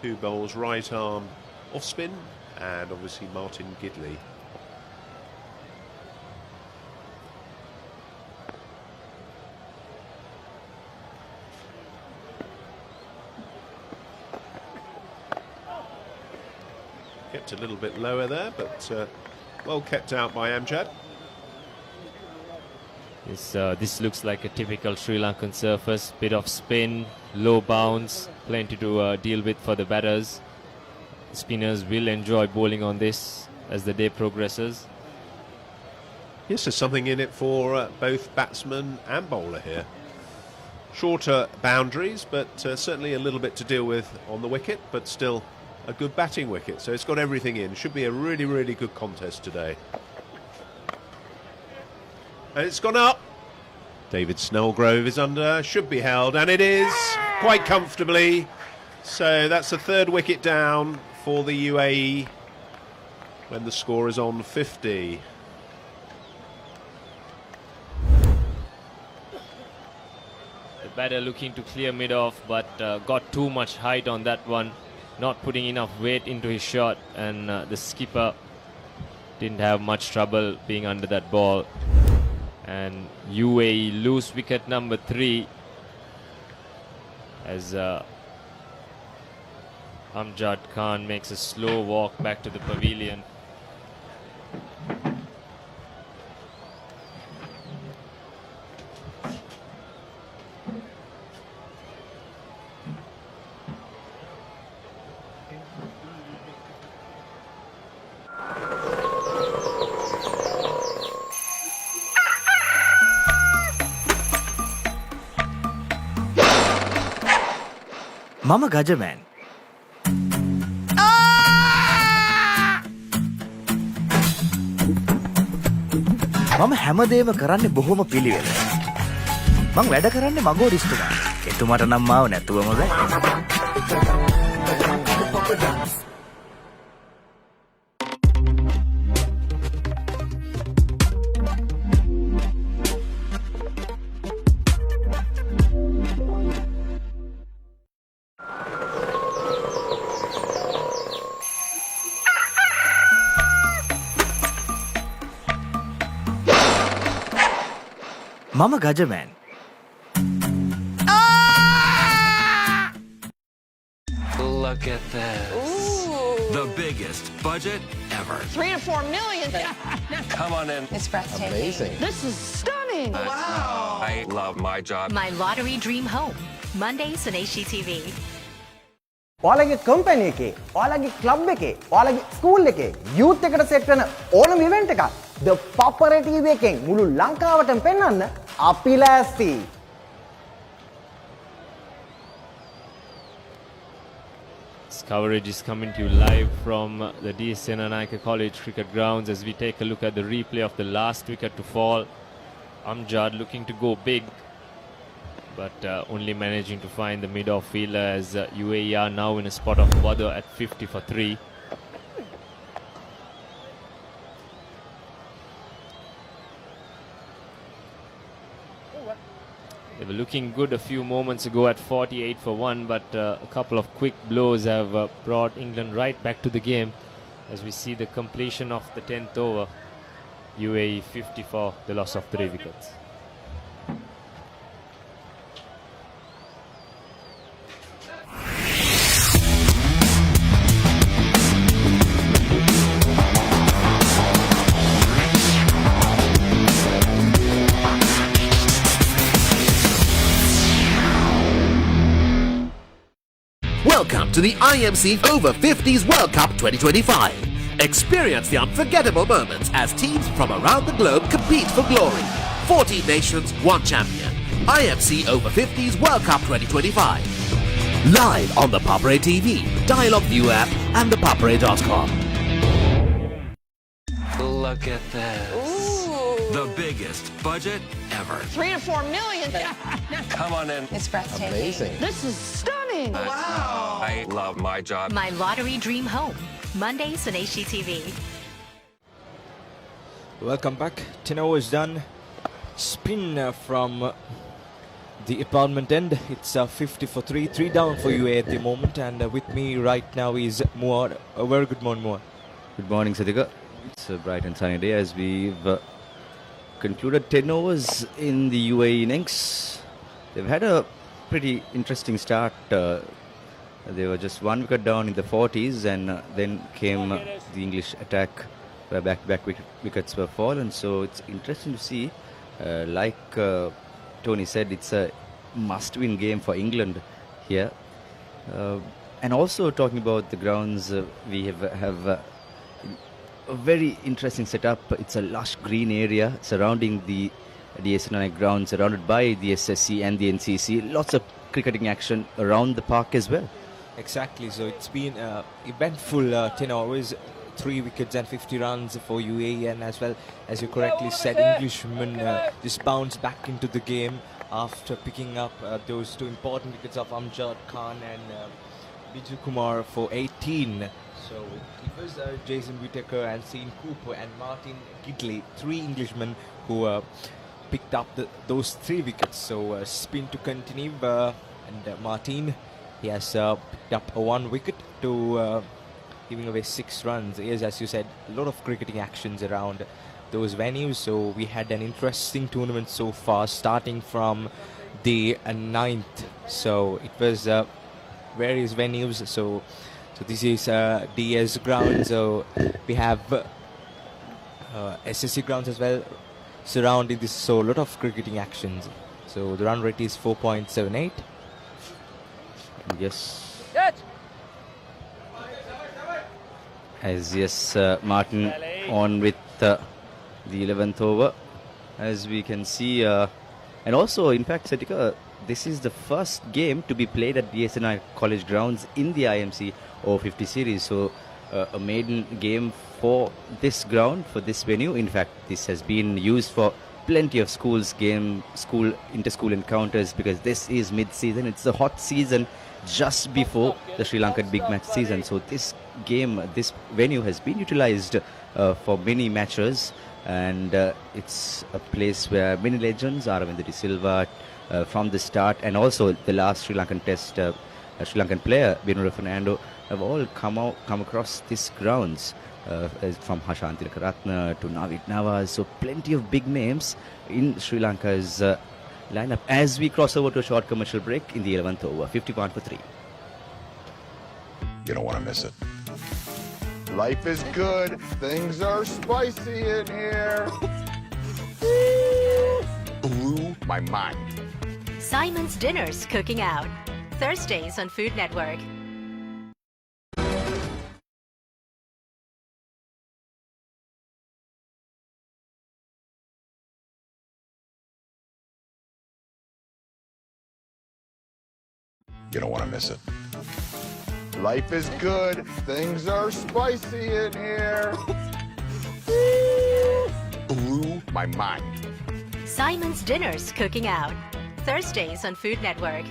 who bowls right arm off spin, and obviously Martin Gidley. Kept a little bit lower there, but well kept out by Amjad. This looks like a typical Sri Lankan surface. Bit of spin, low bounce, plenty to deal with for the batters. Spinners will enjoy bowling on this as the day progresses. Yes, there's something in it for both batsman and bowler here. Shorter boundaries, but certainly a little bit to deal with on the wicket, but still a good batting wicket. So it's got everything in. Should be a really, really good contest today. And it's gone up. David Snellgrove is under, should be held, and it is quite comfortably. So that's the third wicket down for the UAE when the score is on 50. The batter looking to clear mid-off, but got too much height on that one, not putting enough weight into his shot, and the skipper didn't have much trouble being under that ball. And UAE lose wicket number 3 as Amjad Khan makes a slow walk back to the pavilion. මම ගජමෑන්. මම හැමදේම කරන්නේ බොහොම පිළිවෙල. මං වැඩ කරන්නේ මගෝරිස්තුමා. එතුමාට නම් මාව නැතුවම බෑ. මම Gajaman. Look at this. Ooh. The biggest budget ever. 3 to 4 million. Come on in. It's breathtaking. Amazing. This is stunning. Wow. I love my job. My lottery dream home. Mondays on HGTV. ඔයාලගේ company එකේ, ඔයාලගේ club එකේ, ඔයාලගේ school එකේ youth එකට set වෙන ඕනම event එකක් The Papare TV එකෙන් මුළු ලංකාවටම පෙන්වන්න අපි ලෑස්ති. This coverage is coming to you live from the Senanayake College Cricket Grounds as we take a look at the replay of the last wicket to fall. Amjad looking to go big, but only managing to find the mid-off fielder as UAE are now in a spot of bother at 50 for 3. They were looking good a few moments ago at 48 for 1, but a couple of quick blows have brought England right back to the game as we see the completion of the 10th over. UAE 50 for the loss of 3 wickets. Welcome to the IMC Over-50s World Cup 2025. Experience the unforgettable moments as teams from around the globe compete for glory. 14 nations, 1 champion. IMC Over-50s World Cup 2025. Live on the Papare TV, Dialogue View app and thepapare.com. Look at this. Ooh. The biggest budget ever. 3 to 4 million. Come on in. It's breathtaking. Amazing. This is stunning. Wow. I love my job. My lottery dream home. Mondays on HGTV. Welcome back. 10 overs done. Spin from the apartment end. It's 50 for 3. 3 down for UAE at the moment. And with me right now is Muar. A very good morning, Muar. Good morning, Sadika. It's a bright and sunny day as we've concluded 10 overs in the UAE innings. They've had a pretty interesting start. They were just 1 wicket down in the 40s, and then came the English attack where back-to-back wickets were fallen. So it's interesting to see. Like Tony said, it's a must-win game for England here. And also talking about the grounds, we have a very interesting setup. It's a lush green area surrounding the Senanayake ground, surrounded by the SSC and the NCC. Lots of cricketing action around the park as well. Exactly. So it's been eventful 10 hours, 3 wickets and 50 runs for UAE, and as well as you correctly said, Englishmen just bounced back into the game after picking up those 2 important wickets of Amjad Khan and Biju Kumar for 18. So it was Jason Whittaker and Sean Cooper and Martin Gidley, 3 Englishmen who picked up those 3 wickets. So spin to continue, and Martin, he has picked up 1 wicket to giving away 6 runs. Yes, as you said, a lot of cricketing actions around those venues. So we had an interesting tournament so far, starting from the 9th. So it was various venues. So this is DS ground. So we have SSC grounds as well surrounding this. So a lot of cricketing actions. So the run rate is 4.78. Yes. As Martin on with the 11th over, as we can see, and also in fact, Satika, this is the first game to be played at the Senanayake College Grounds in the IMC Over-50 series. So a maiden game for this ground, for this venue. In fact, this has been used for plenty of inter-school encounters, because this is mid-season. It's a hot season just before the Sri Lankan big match season. So this venue has been utilized for many matches, and it's a place where many legends, Aravinda De Silva from the start, and also the last Sri Lankan Test Sri Lankan player Binura Fernando, have all come across these grounds, from Hashanti Karatna to Navid Nawaz. So plenty of big names in Sri Lanka's lineup, as we cross over to a short commercial break in the 11th over. 51 for 3. You don't want to miss it. Life is good. Things are spicy in here. Blew my mind. Simon's Dinners Cooking Out. Thursdays on Food Network. You don't want to miss it. Life is good. Things are spicy in here. Blew my mind. Simon's Dinners Cooking Out. Thursdays on Food Network.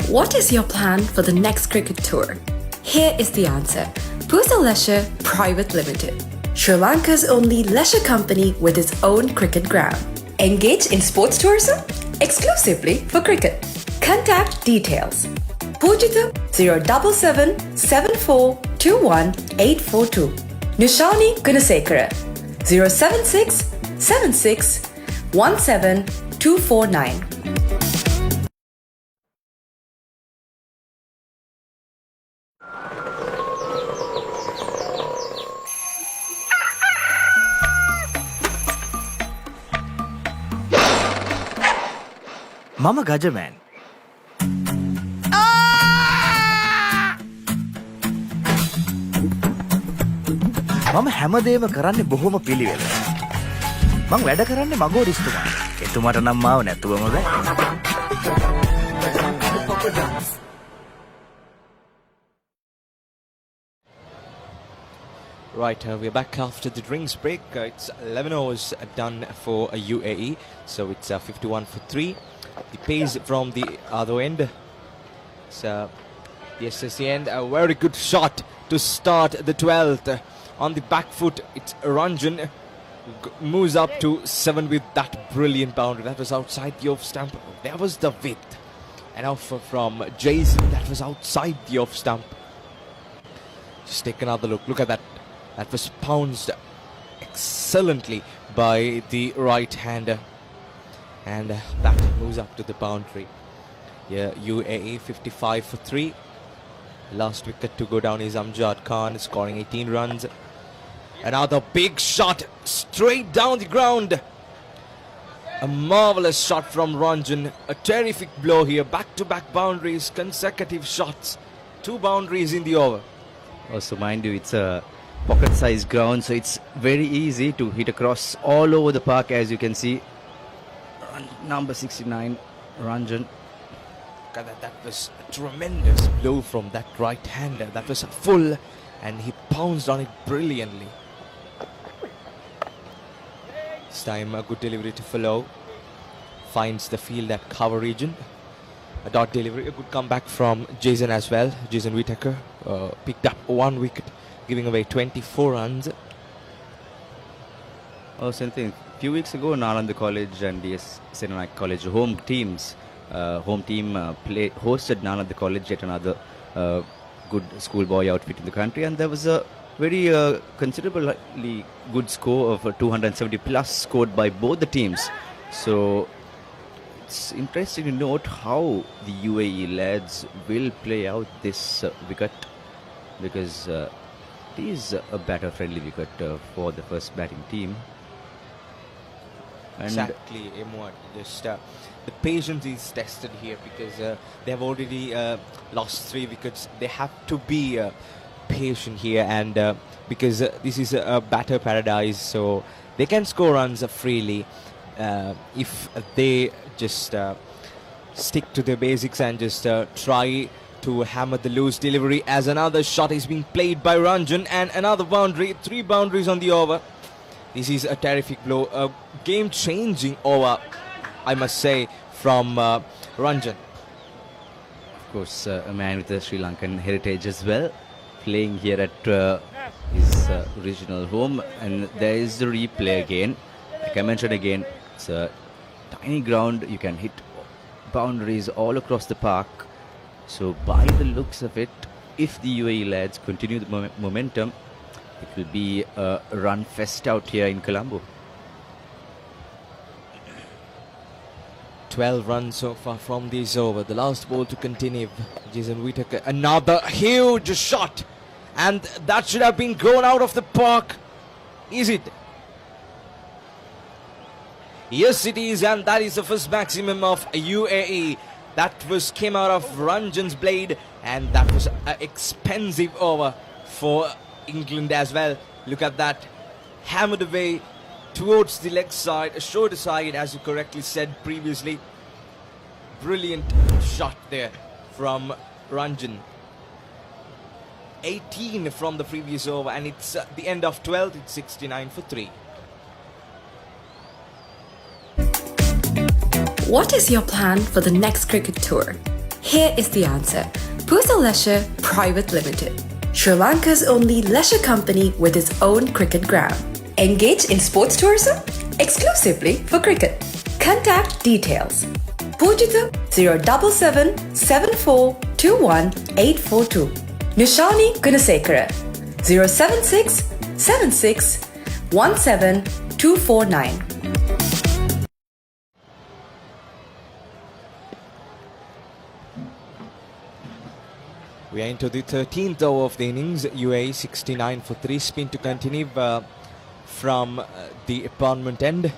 What is your plan for the next cricket tour? Here is the answer. Pusa Leisure Private Limited, Sri Lanka's only leisure company with its own cricket ground. Engage in sports tourism exclusively for cricket. Contact details. Pujita 077 7421 842. Nishani Gunasekara 076 76 17 249. මම ගජමෑන්. මම හැමදේම කරන්නේ බොහොම පිළිවෙල. මං වැඩ කරන්නේ මගෝරිස්තුමාට. එතුමාට නම් මාව නැතුවම බෑ. Right, we're back after the drinks break. It's 11 overs done for UAE, so it's 51 for 3. The pace from the other end. So, yes, at the end, a very good shot to start the 12th. On the back foot, it's Ranjan. Moves up to 7 with that brilliant boundary. That was outside the off stump. There was the width. And off from Jason, that was outside the off stump. Just take another look. Look at that. That was pounced excellently by the right-hander. And that moves up to the boundary. Yeah, UAE 55 for 3. Last wicket to go down is Amjad Khan, scoring 18 runs. Another big shot straight down the ground. A marvelous shot from Ranjan. A terrific blow here. Back-to-back boundaries, consecutive shots. 2 boundaries in the over. Also, mind you, it's a pocket-sized ground, so it's very easy to hit across all over the park, as you can see. Number 69, Ranjan. That was a tremendous blow from that right-hander. That was full, and he pounced on it brilliantly. This time a good delivery to follow. Finds the field at cover region. A dot delivery, a good comeback from Jason as well. Jason Whittaker picked up 1 wicket, giving away 24 runs. Oh, same thing. A few weeks ago, Nalanda College and Senanayake College home team hosted Nalanda College, yet another good schoolboy outfit in the country, and there was a very considerably good score of 270 plus scored by both the teams. So it's interesting to note how the UAE lads will play out this wicket, because it is a batter-friendly wicket for the first batting team. And exactly, Emwad. Just the patience is tested here, because they have already lost 3 wickets. They have to be patient here, and because this is a batter paradise, so they can score runs freely if they just stick to their basics and just try to hammer the loose delivery. As another shot is being played by Ranjan, and another boundary. 3 boundaries on the over. This is a terrific blow, a game-changing over, I must say, from Ranjan. Of course, a man with a Sri Lankan heritage as well, playing here at his original home. And there is the replay again. Like I mentioned again, it's a tiny ground. You can hit boundaries all across the park. So by the looks of it, if the UAE lads continue the momentum, it will be a run fest out here in Colombo. 12 runs so far from this over. The last ball to continue. Jason Whittaker, another huge shot, and that should have been gone out of the park. Is it? Yes, it is, and that is the first maximum of UAE. That came out of Ranjan's blade, and that was an expensive over for England as well. Look at that, hammered away towards the leg side, shoulder side, as you correctly said previously. Brilliant shot there from Ranjan. 18 from the previous over, and it's the end of 12th. It's 69 for 3. What is your plan for the next cricket tour? Here is the answer. Pusa Leisure Private Limited, Sri Lanka's only leisure company with its own cricket ground. Engage in sports tourism exclusively for cricket. Contact details. Pujita 077 74 21 842. Nishani Gunasekara 076 76 17 249. We are into the 13th over of the innings. UAE 69 for 3. Spin to continue from the opponent end.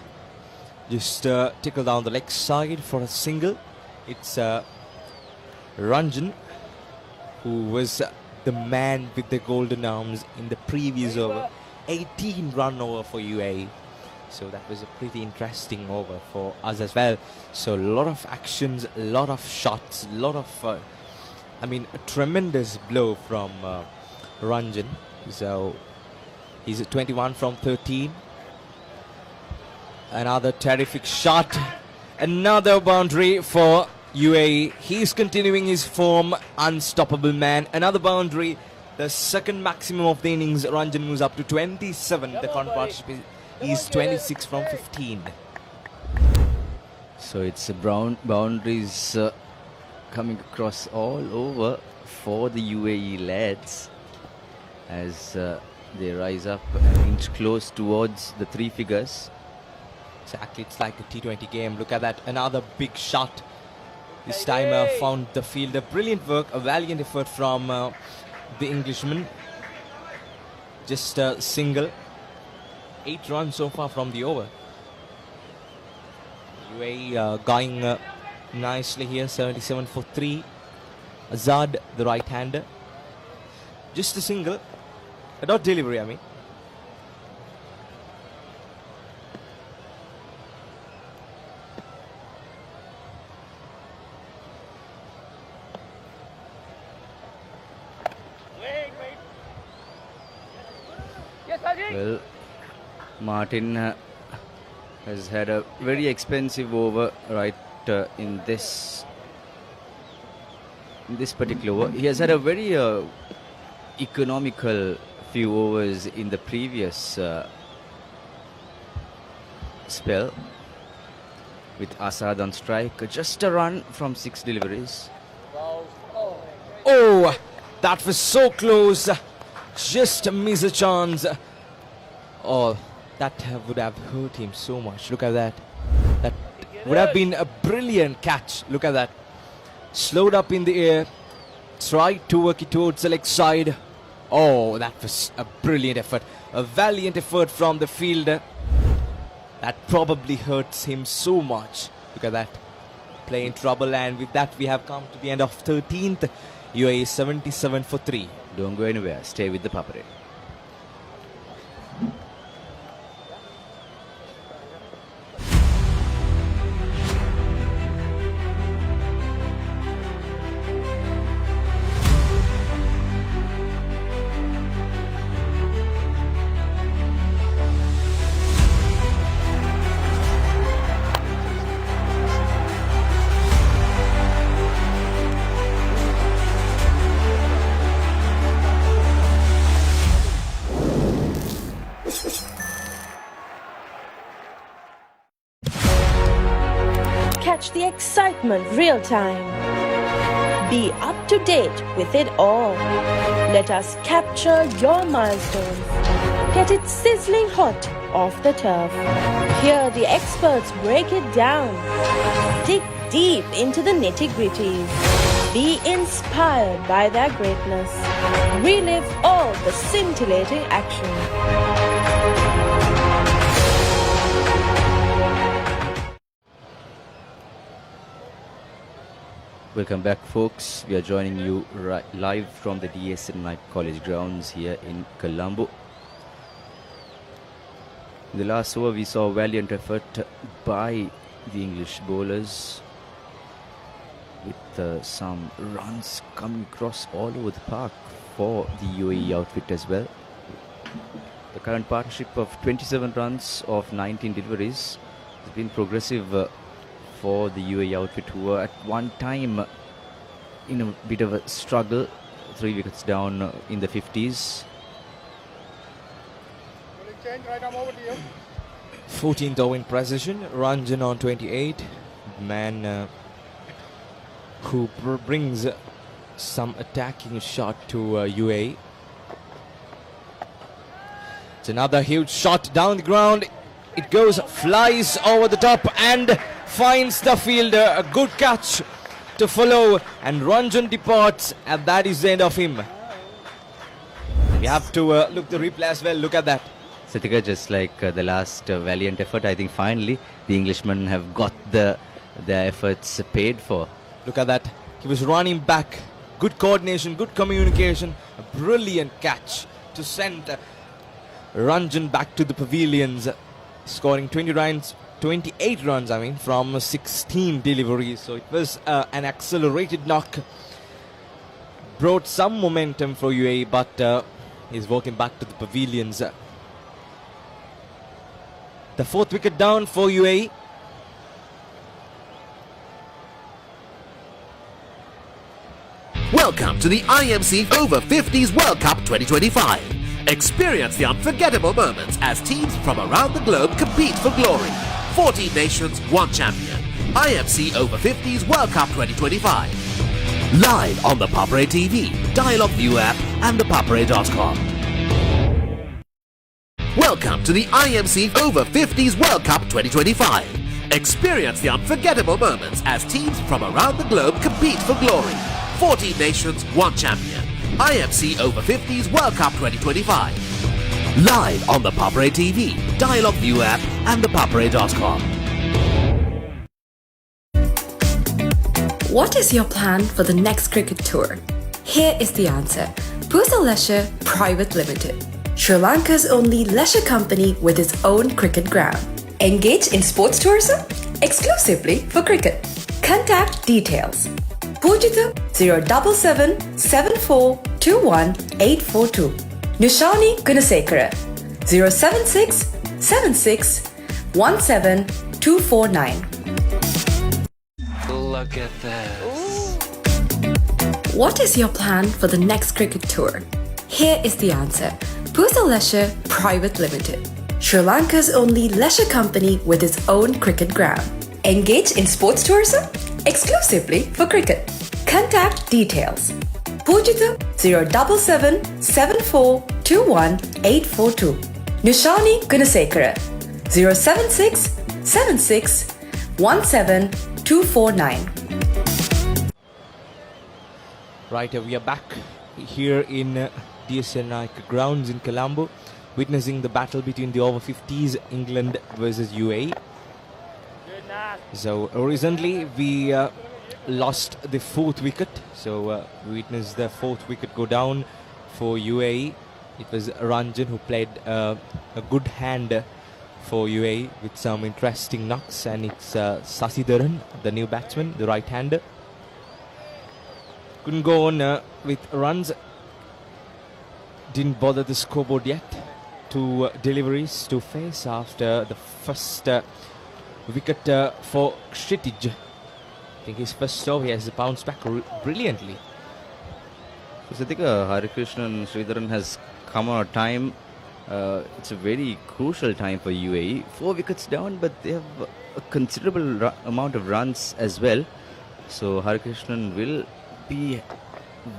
Just tickle down the leg side for a single. It's Ranjan, who was the man with the golden arms in the previous over. 18-run over for UAE. So that was a pretty interesting over for us as well. So a lot of actions, a lot of shots, a lot of, a tremendous blow from Ranjan. So he's at 21 from 13. Another terrific shot. Another boundary for UAE. He's continuing his form. Unstoppable man. Another boundary. The second maximum of the innings. Ranjan moves up to 27. The current partnership is 26 from 15. So it's boundaries coming across all over for the UAE lads as they rise up and inch close towards the three figures. Exactly, it's like a T20 game. Look at that, another big shot. This time found the fielder. Brilliant work, a valiant effort from the Englishman. Just a single. 8 runs so far from the over. UAE going nicely here, 77 for 3. Azad, the right-hander. Just a single. A dot delivery, I mean. Well, Martin has had a very expensive over right in this particular over. He has had a very economical few overs in the previous spell with Asad on strike. Just a run from 6 deliveries. Oh, that was so close. Just miss a chance. Oh, that would have hurt him so much. Look at that. That would have been a brilliant catch. Look at that. Slowed up in the air. Tried to work it towards the leg side. Oh, that was a brilliant effort. A valiant effort from the fielder. That probably hurts him so much. Look at that. Play in trouble, and with that we have come to the end of 13th. UAE 77 for 3. Don't go anywhere. Stay with the Papare. Catch the excitement real time. Be up to date with it all. Let us capture your milestones. Get it sizzling hot off the turf. Hear the experts break it down. Dig deep into the nitty-gritties. Be inspired by their greatness. Relive all the scintillating action. Welcome back, folks. We are joining you live from the Senanayake College Grounds here in Colombo. In the last over, we saw a valiant effort by the English bowlers with some runs coming across all over the park for the UAE outfit as well. The current partnership of 27 runs of 19 deliveries has been progressive for the UAE outfit, who were at one time in a bit of a struggle, 3 wickets down in the 50s. 14th over in precision. Ranjan on 28. Man who brings some attacking shot to UAE. It's another huge shot down the ground. It goes, flies over the top and finds the fielder. A good catch to follow, and Ranjan departs, and that is the end of him. You have to look the replay as well. Look at that. Satika, just like the last valiant effort, I think finally the Englishmen have got their efforts paid for. Look at that. He was running back. Good coordination, good communication. A brilliant catch to send Ranjan back to the pavilions, scoring 28 runs from 16 deliveries. So it was an accelerated knock. Brought some momentum for UAE, but he's walking back to the pavilions. The fourth wicket down for UAE. Welcome to the IMC Over-50s World Cup 2025. Experience the unforgettable moments as teams from around the globe compete for glory. 14 nations, 1 champion. IMC Over-50s World Cup 2025. Live on the Papare TV, Dialog View app and thepapare.com. Welcome to the IMC Over-50s World Cup 2025. Experience the unforgettable moments as teams from around the globe compete for glory. 14 nations, 1 champion. IMC Over-50s World Cup 2025. Live on the Papare TV, Dialog View app and thepapare.com. What is your plan for the next cricket tour? Here is the answer. Pusa Leisure Private Limited, Sri Lanka's only leisure company with its own cricket ground. Engage in sports tourism exclusively for cricket. Contact details. Pujita 077 7421 842. Nishani Gunasekara 076 76 17 249. Look at this. What is your plan for the next cricket tour? Here is the answer. Pusa Leisure Private Limited, Sri Lanka's only leisure company with its own cricket ground. Engage in sports tourism exclusively for cricket. Contact details. Pujita 077 7421 842. Nishani Gunasekara 076 76 17 249. Right, we are back here in Senanayake Grounds in Colombo, witnessing the battle between the Over-50s, England versus UAE. So recently we lost the fourth wicket, so we witnessed the fourth wicket go down for UAE. It was Ranjan who played a good hand for UAE with some interesting knocks, and it's Sasidharan, the new batsman, the right-hander. Couldn't go on with runs. Didn't bother the scoreboard yet. 2 deliveries to face after the first wicket for Kshitij. I think his first over, he has bounced back brilliantly. So I think Harikrishnan Sridharan has come on a time. It's a very crucial time for UAE. 4 wickets down, but they have a considerable amount of runs as well. So Harikrishnan will be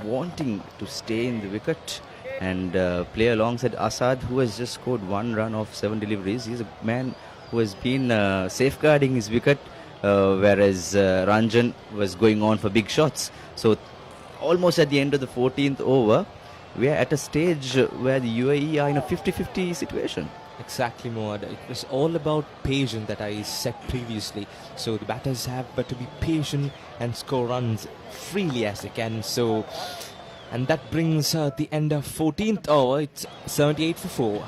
wanting to stay in the wicket and play alongside Asad, who has just scored 1 run off 7 deliveries. He's a man who has been safeguarding his wicket, whereas Ranjan was going on for big shots. So almost at the end of the 14th over, we are at a stage where the UAE are in a 50-50 situation. Exactly, Moad. It was all about patience that I said previously. So the batters have to be patient and score runs freely as they can. So, and that brings the end of 14th over. It's 78 for 4.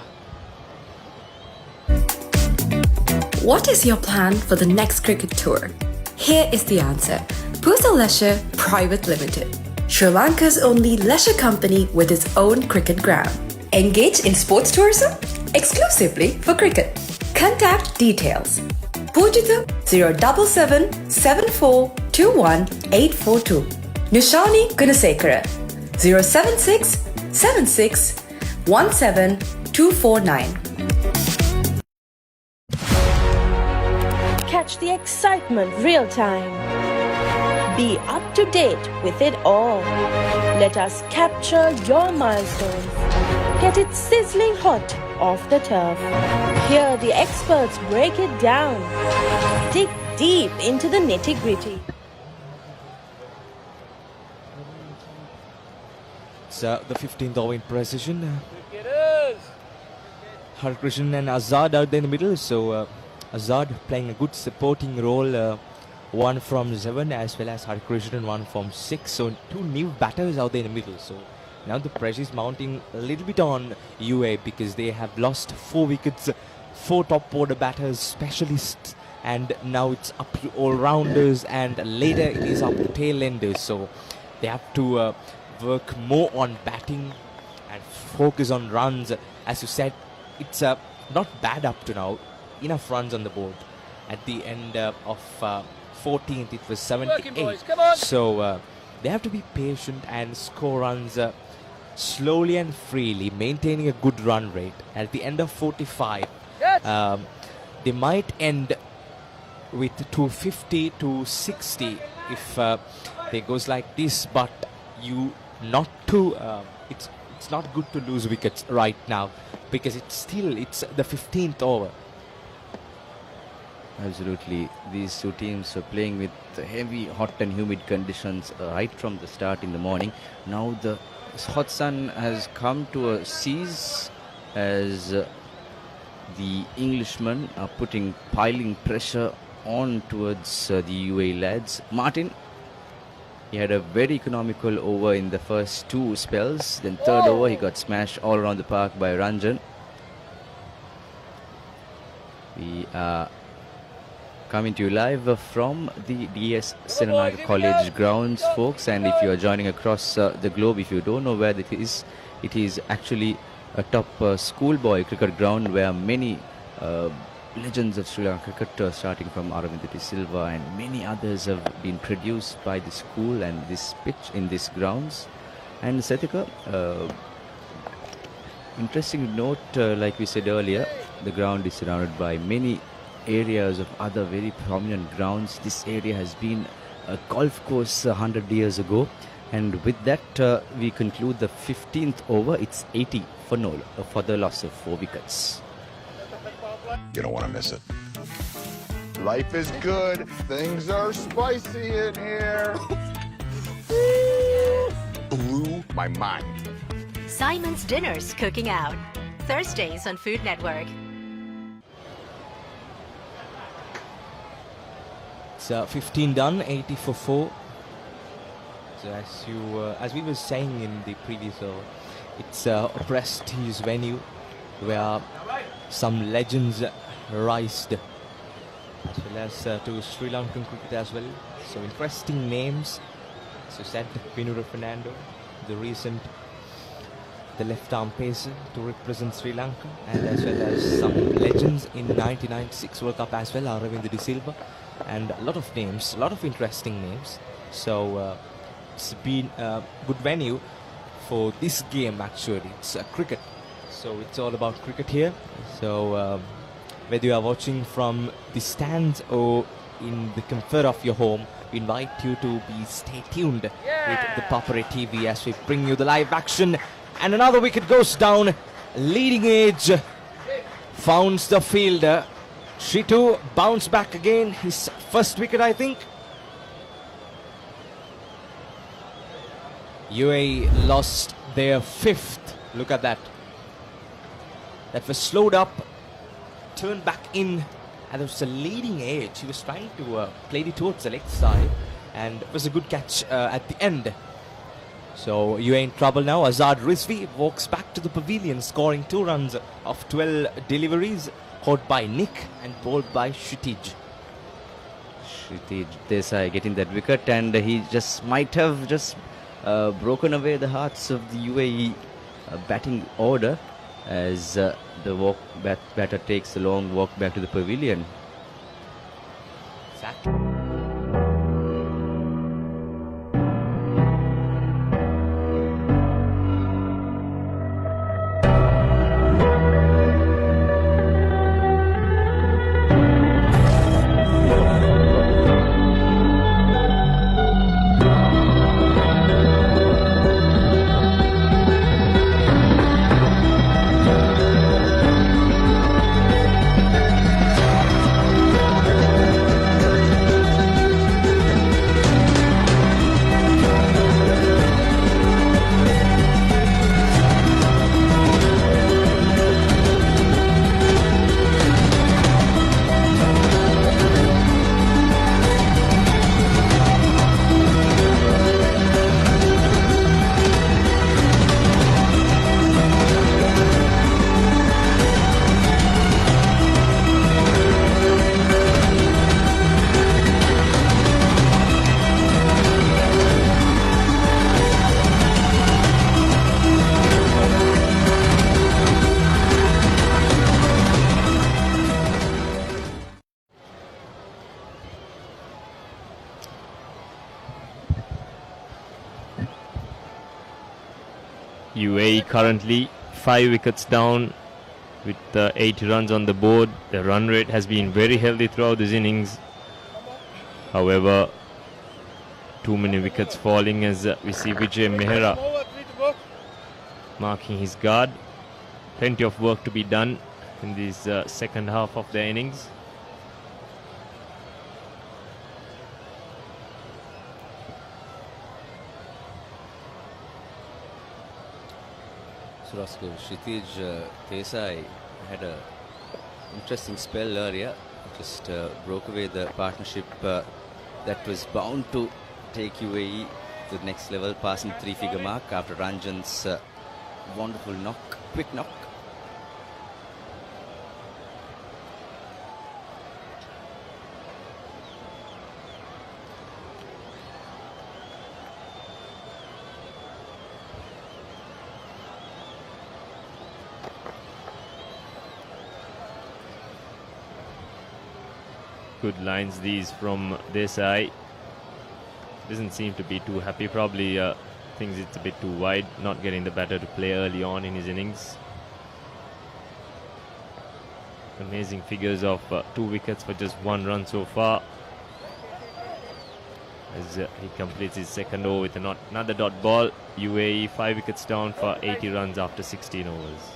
What is your plan for the next cricket tour? Here is the answer. Pusa Leisure Private Limited, Sri Lanka's only leisure company with its own cricket ground. Engage in sports tourism exclusively for cricket. Contact details. Pujita 077 7421 842. Nishani Gunasekara 076 76 17 249. Catch the excitement real time. Be up to date with it all. Let us capture your milestones. Get it sizzling hot off the turf. Hear the experts break it down. Dig deep into the nitty-gritty. It's the 15th over in precision. Harikrishnan and Azad out there in the middle. So Azad playing a good supporting role. 1 from 7 as well as Harikrishnan 1 from 6. So 2 new batters out there in the middle. So Now the pressure is mounting a little bit on UAE because they have lost 4 wickets, 4 top order batters, specialists, and now it's up to all-rounders, and later it is up to tail-enders. So they have to work more on batting and focus on runs. As you said, it's not bad up to now. Enough runs on the board. At the end of 14th, it was 78. So they have to be patient and score runs slowly and freely, maintaining a good run rate. At the end of 45, they might end with 250 to 60 if they goes like this, but it's not good to lose wickets right now because it's the 15th over. Absolutely. These two teams are playing with heavy, hot and humid conditions right from the start in the morning. Now the hot sun has come to a cease as the Englishmen are piling pressure on towards the UAE lads. Martin, he had a very economical over in the first 2 spells. Then third over, he got smashed all around the park by Ranjan. We are coming to you live from the Senanayake College Grounds, folks. And if you are joining across the globe, if you don't know where it is actually a top schoolboy cricket ground where many legends of Sri Lanka cricket, starting from Aravinda De Silva and many others, have been produced by the school and this pitch in these grounds. And Satika, interesting note, like we said earlier, the ground is surrounded by many areas of other very prominent grounds. This area has been a golf course 100 years ago, and with that we conclude the 15th over. It's 80 for the loss of 4 wickets. You don't want to miss it. Life is good. Things are spicy in here. Blew my mind. Simon's Dinners Cooking Out. Thursdays on Food Network. It's 15 done, 80 for 4. So as we were saying in the previous over, it's a prestige venue where some legends rised, as well as to Sri Lankan cricket as well. So interesting names. So said Vinura Fernando, the left arm pacer to represent Sri Lanka, and as well as some legends in 1996 World Cup as well, Aravinda De Silva, and a lot of names, a lot of interesting names. So it's been a good venue for this game. Actually, it's cricket, so it's all about cricket here. So whether you are watching from the stands or in the comfort of your home, we invite you to stay tuned with the Papare TV as we bring you the live action. And another wicket goes down. Leading edge founds the fielder. Shitu bounced back again. His first wicket, I think. UAE lost their 5th. Look at that. That was slowed up, turned back in, and it was a leading edge. He was trying to play it towards the leg side, and it was a good catch at the end. So you are in trouble now. Azad Rizvi walks back to the pavilion, scoring 2 runs of 12 deliveries, caught by Nick and bowled by Kshitij. Kshitij Desai getting that wicket, and he just might have just broken away the hearts of the UAE batting order as the batter takes a long walk back to the pavilion. Exactly. UAE currently 5 wickets down with 80 runs on the board. The run rate has been very healthy throughout this innings. However, too many wickets falling as we see Vijay Mehra marking his guard. Plenty of work to be done in this second half of the innings. Kshitij Desai had an interesting spell earlier. Just broke away the partnership that was bound to take UAE to the next level, passing the 3-figure mark after Ranjan's wonderful knock, quick knock. Good lines these from Desai. Doesn't seem to be too happy. Probably thinks it's a bit too wide, not getting the batter to play early on in his innings. Amazing figures of 2 wickets for just 1 run so far. As he completes his second over with another dot ball. UAE 5 wickets down for 80 runs after 16 overs.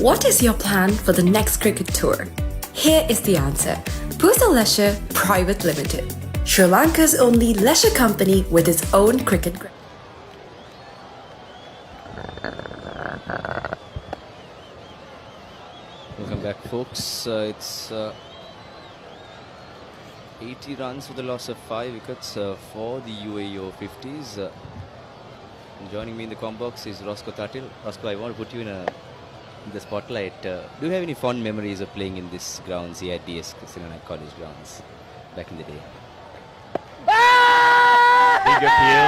What is your plan for the next cricket tour? Here is the answer. Pusa Leisure Private Limited, Sri Lanka's only leisure company with its own cricket ground. Welcome back, folks. It's 80 runs for the loss of 5 wickets for the UAE Over-50s. Joining me in the comm box is Roscoe Tatil. Roscoe, I want to put you in the spotlight. Do you have any fond memories of playing in this grounds here at Senanayake College Grounds back in the day? Big appeal.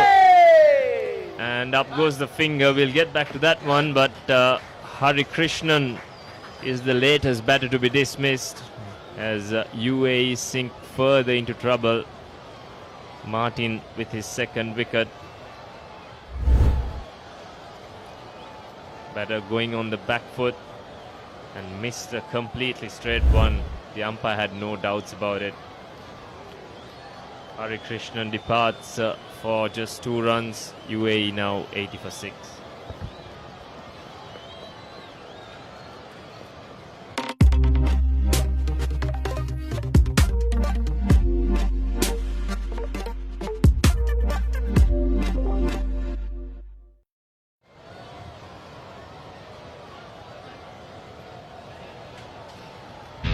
And up goes the finger. We'll get back to that one, but Hari Krishnan is the latest batter to be dismissed as UAE sink further into trouble. Martin with his second wicket. Batter going on the back foot and missed a completely straight one. The umpire had no doubts about it. Hari Krishnan departs for just 2 runs. UAE now 80 for 6.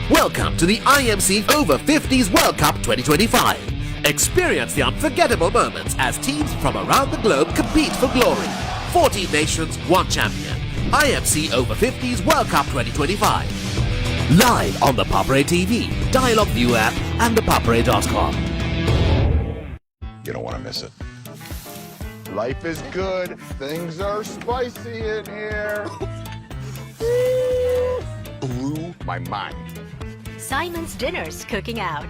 Welcome to the IMC Over-50s World Cup 2025. Experience the unforgettable moments as teams from around the globe compete for glory. 14 nations, 1 champion. IMC Over-50s World Cup 2025. Live on the Papare TV, Dialogue View app and thepapare.com. You don't want to miss it. Life is good. Things are spicy in here. Blew my mind. Simon's Dinners Cooking Out.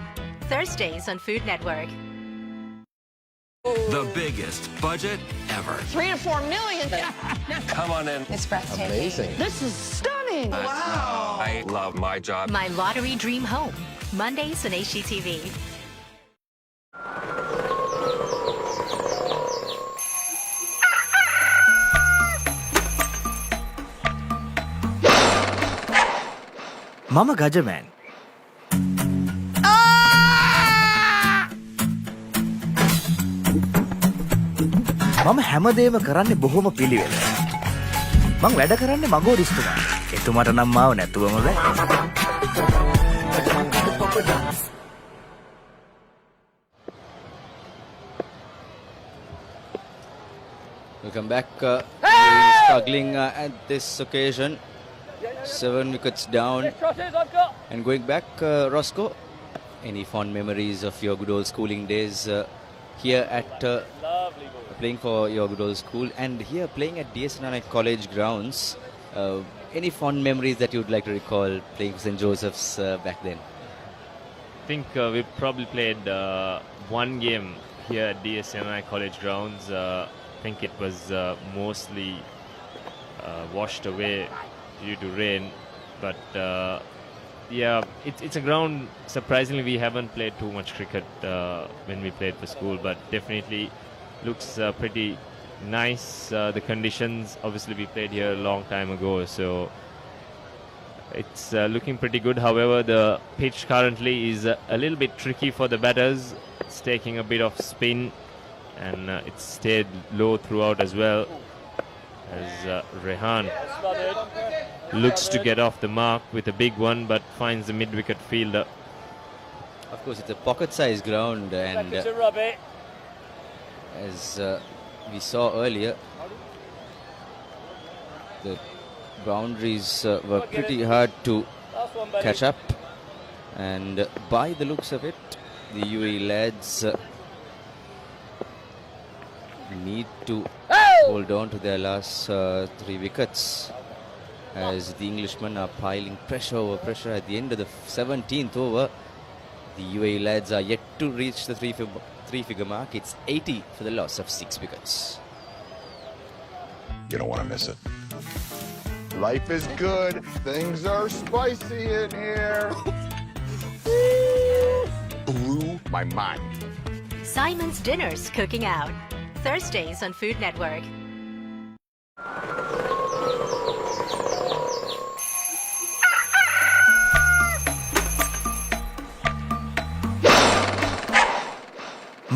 Thursdays on Food Network. The biggest budget ever. 3 to 4 million. Come on in. It's breathtaking. Amazing. This is stunning. Wow. I love my job. My Lottery Dream Home. Mondays on HGTV. Mama Gajaman. මම හැමදේම කරන්නේ බොහොම පිළිවෙල. මං වැඩ කරන්නේ මගෝරිස්තුමා. එතුමාට නම් මාව නැතුවම බෑ. Welcome back. Struggling at this occasion. 7 wickets down. And going back, Roscoe, any fond memories of your good old schooling days here at playing for your good old school and here playing at Senanayake College Grounds? Any fond memories that you'd like to recall playing for St. Joseph's back then? I think we probably played one game here at Senanayake College Grounds. I think it was mostly washed away due to rain, but yeah, it's a ground. Surprisingly, we haven't played too much cricket when we played for school, but definitely looks pretty nice. The conditions, obviously we played here a long time ago, so it's looking pretty good. However, the pitch currently is a little bit tricky for the batters. It's taking a bit of spin, and it's stayed low throughout as well, as Rehan looks to get off the mark with a big one, but finds the mid-wicket fielder. Of course, it's a pocket-sized ground, and as we saw earlier, the boundaries were pretty hard to catch up, and by the looks of it, the UAE lads need to hold on to their last 3 wickets, as the Englishmen are piling pressure over pressure at the end of the 17th over. The UAE lads are yet to reach the three-figure mark. It's 80 for the loss of 6 wickets. You don't want to miss it. Life is good. Things are spicy in here. Blew my mind. Simon's Dinners Cooking Out. Thursdays on Food Network.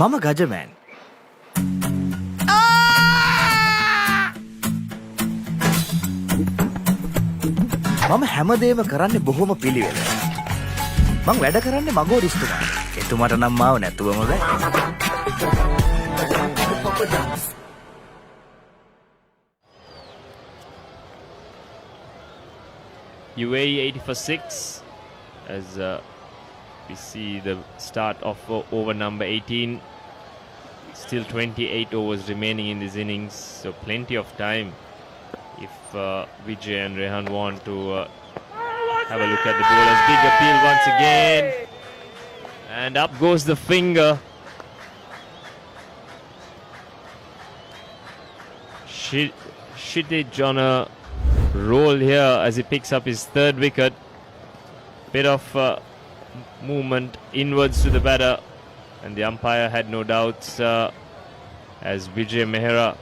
මම ගජමෑන්. මම හැමදේම කරන්නේ බොහොම පිළිවෙල. මං වැඩ කරන්නේ මගෝරිස්තුමාට. එතුමාට නම් මාව නැතුවම බෑ. UAE 80 for 6 as we see the start of over number 18. Still 28 overs remaining in this innings, so plenty of time if Vijay and Rehan want to have a look at the bowlers. Big appeal once again, and up goes the finger. Shittage on a roll here as he picks up his 3rd wicket. Bit of movement inwards to the batter, and the umpire had no doubts as Vijay Mehra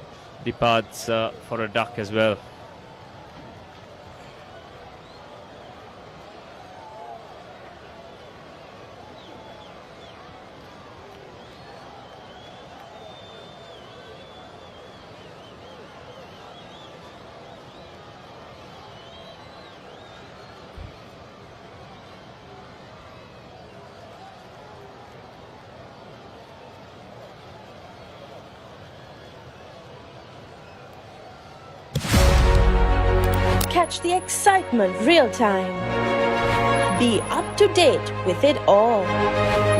departs for a duck as well. Catch the excitement real time. Be up to date with it all.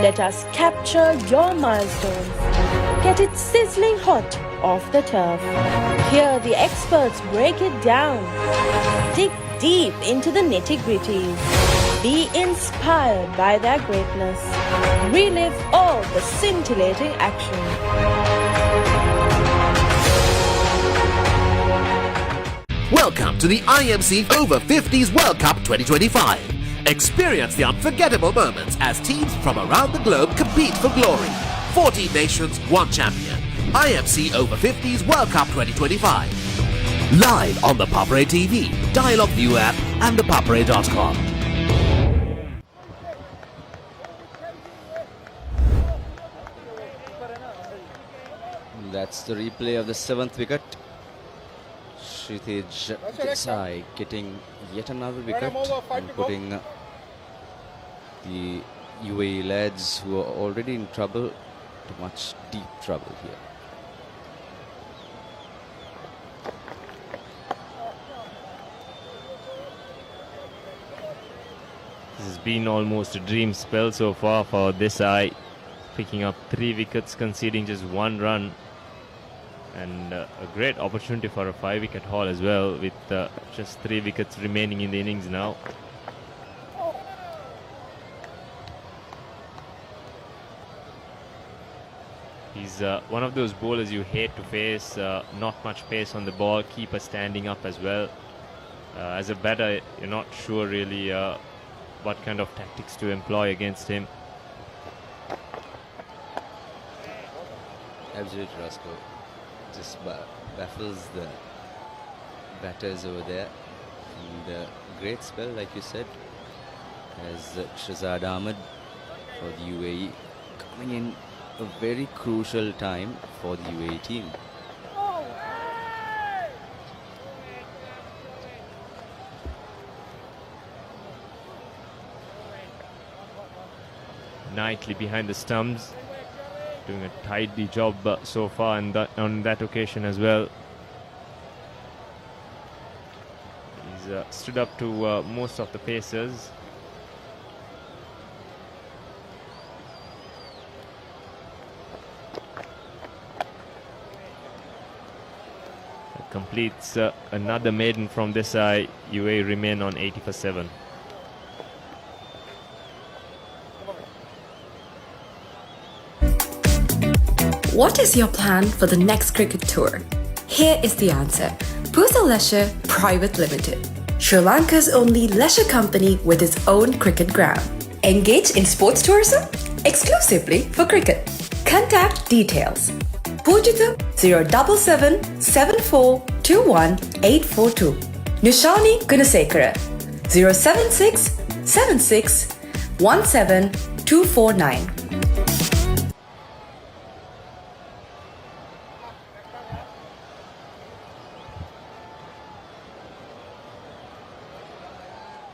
Let us capture your milestones. Get it sizzling hot off the turf. Hear the experts break it down. Dig deep into the nitty-gritties. Be inspired by their greatness. Relive all the scintillating action. Welcome to the IMC Over-50s World Cup 2025. Experience the unforgettable moments as teams from around the globe compete for glory. 14 nations, 1 champion. IMC Over-50s World Cup 2025. Live on the Papare TV, Dialogue View app and thepapare.com. That's the replay of the 7th wicket. Kshitij getting yet another wicket and putting the UAE lads who are already in trouble to much deep trouble here. This has been almost a dream spell so far for this eye, picking up 3 wickets, conceding just 1 run, and a great opportunity for a 5-wicket haul as well, with just 3 wickets remaining in the innings now. He's one of those bowlers you hate to face, not much pace on the ball, keeper standing up as well. As a batter, you're not sure really what kind of tactics to employ against him. Absolute Roscoe just baffles the batters over there. And great spell, like you said, as Shazad Ahmed for the UAE, coming in a very crucial time for the UAE team. Nicely behind the stumps, doing a tidy job so far, and on that occasion as well. He's stood up to most of the pacers. Completes another maiden from this eye. UAE remain on 80 for 7. What is your plan for the next cricket tour? Here is the answer. Pusa Leisure Private Limited, Sri Lanka's only leisure company with its own cricket ground. Engage in sports tourism exclusively for cricket. Contact details. Pujita 077 74 21 842. Nushani Gunasekara 076 76 17 249.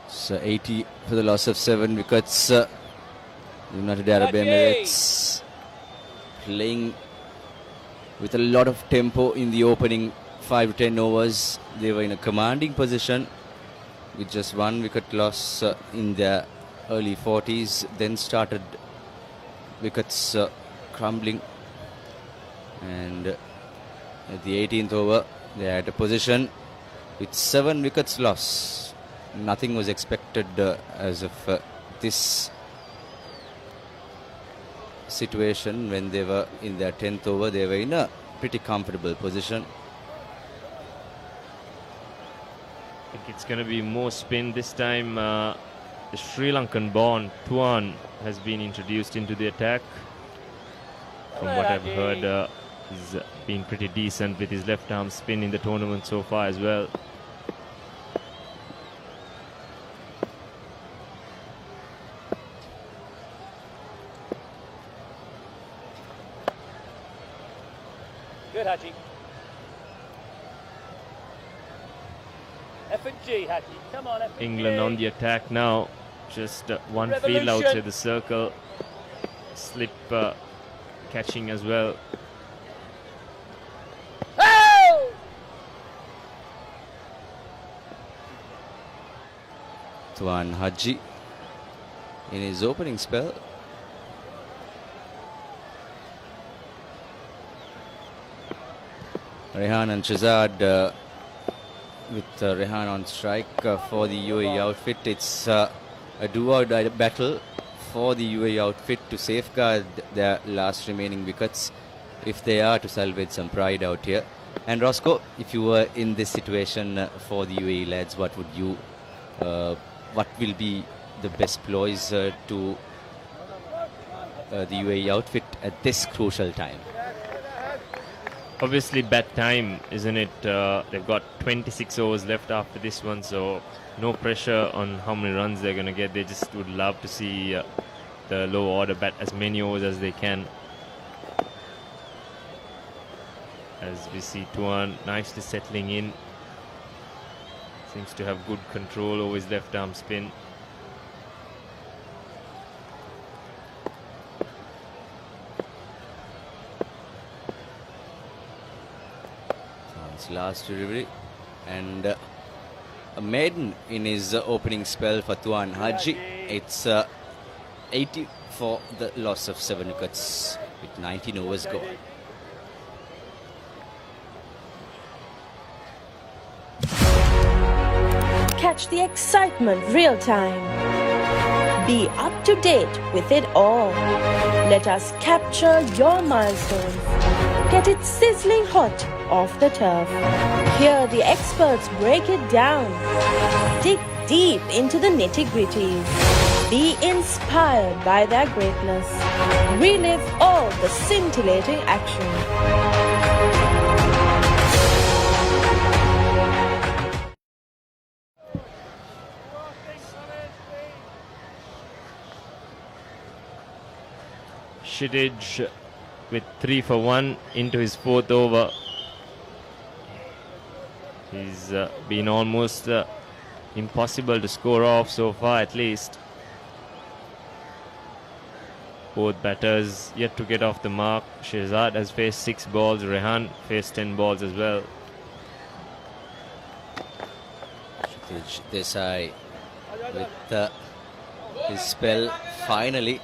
So 80 for the loss of 7 wickets. United Arab Emirates playing with a lot of tempo in the opening 5 to 10 overs. They were in a commanding position with just 1 wicket loss in their early 40s. Then started wickets crumbling, and at the 18th over they had a position with 7 wickets lost. Nothing was expected as of this situation. When they were in their 10th over, they were in a pretty comfortable position. I think it's going to be more spin this time. The Sri Lankan born Tuan has been introduced into the attack. From what I've heard, he's been pretty decent with his left arm spin in the tournament so far as well. Good, Haji. F and G, Haji. Come on, F and G. England on the attack now. Just one field outside the circle. Slip catching as well. Oh! Tuan Haji in his opening spell. Rehan and Shazad with Rehan on strike for the UAE outfit. It's a do-or-die battle for the UAE outfit to safeguard their last remaining wickets if they are to salvage some pride out here. And Roscoe, if you were in this situation for the UAE lads, what would you, what will be the best ploys to the UAE outfit at this crucial time? Obviously bad time, isn't it? They've got 26 overs left after this one, so no pressure on how many runs they're going to get. They just would love to see the low order bat as many overs as they can. As we see Tuan nicely settling in. Seems to have good control over his left arm spin. It's last delivery. And a maiden in his opening spell for Tuan Haji. It's 80 for the loss of 7 wickets with 19 overs gone. Catch the excitement real time. Be up to date with it all. Let us capture your milestones. Get it sizzling hot off the turf. Hear the experts break it down. Dig deep into the nitty-gritties. Be inspired by their greatness. Relive all the scintillating action. Shittage with 3 for 1 into his 4th over. He's been almost impossible to score off so far, at least. Both batters yet to get off the mark. Shehzad has faced 6 balls. Rehan faced 10 balls as well. Shittage Desai with his spell finally.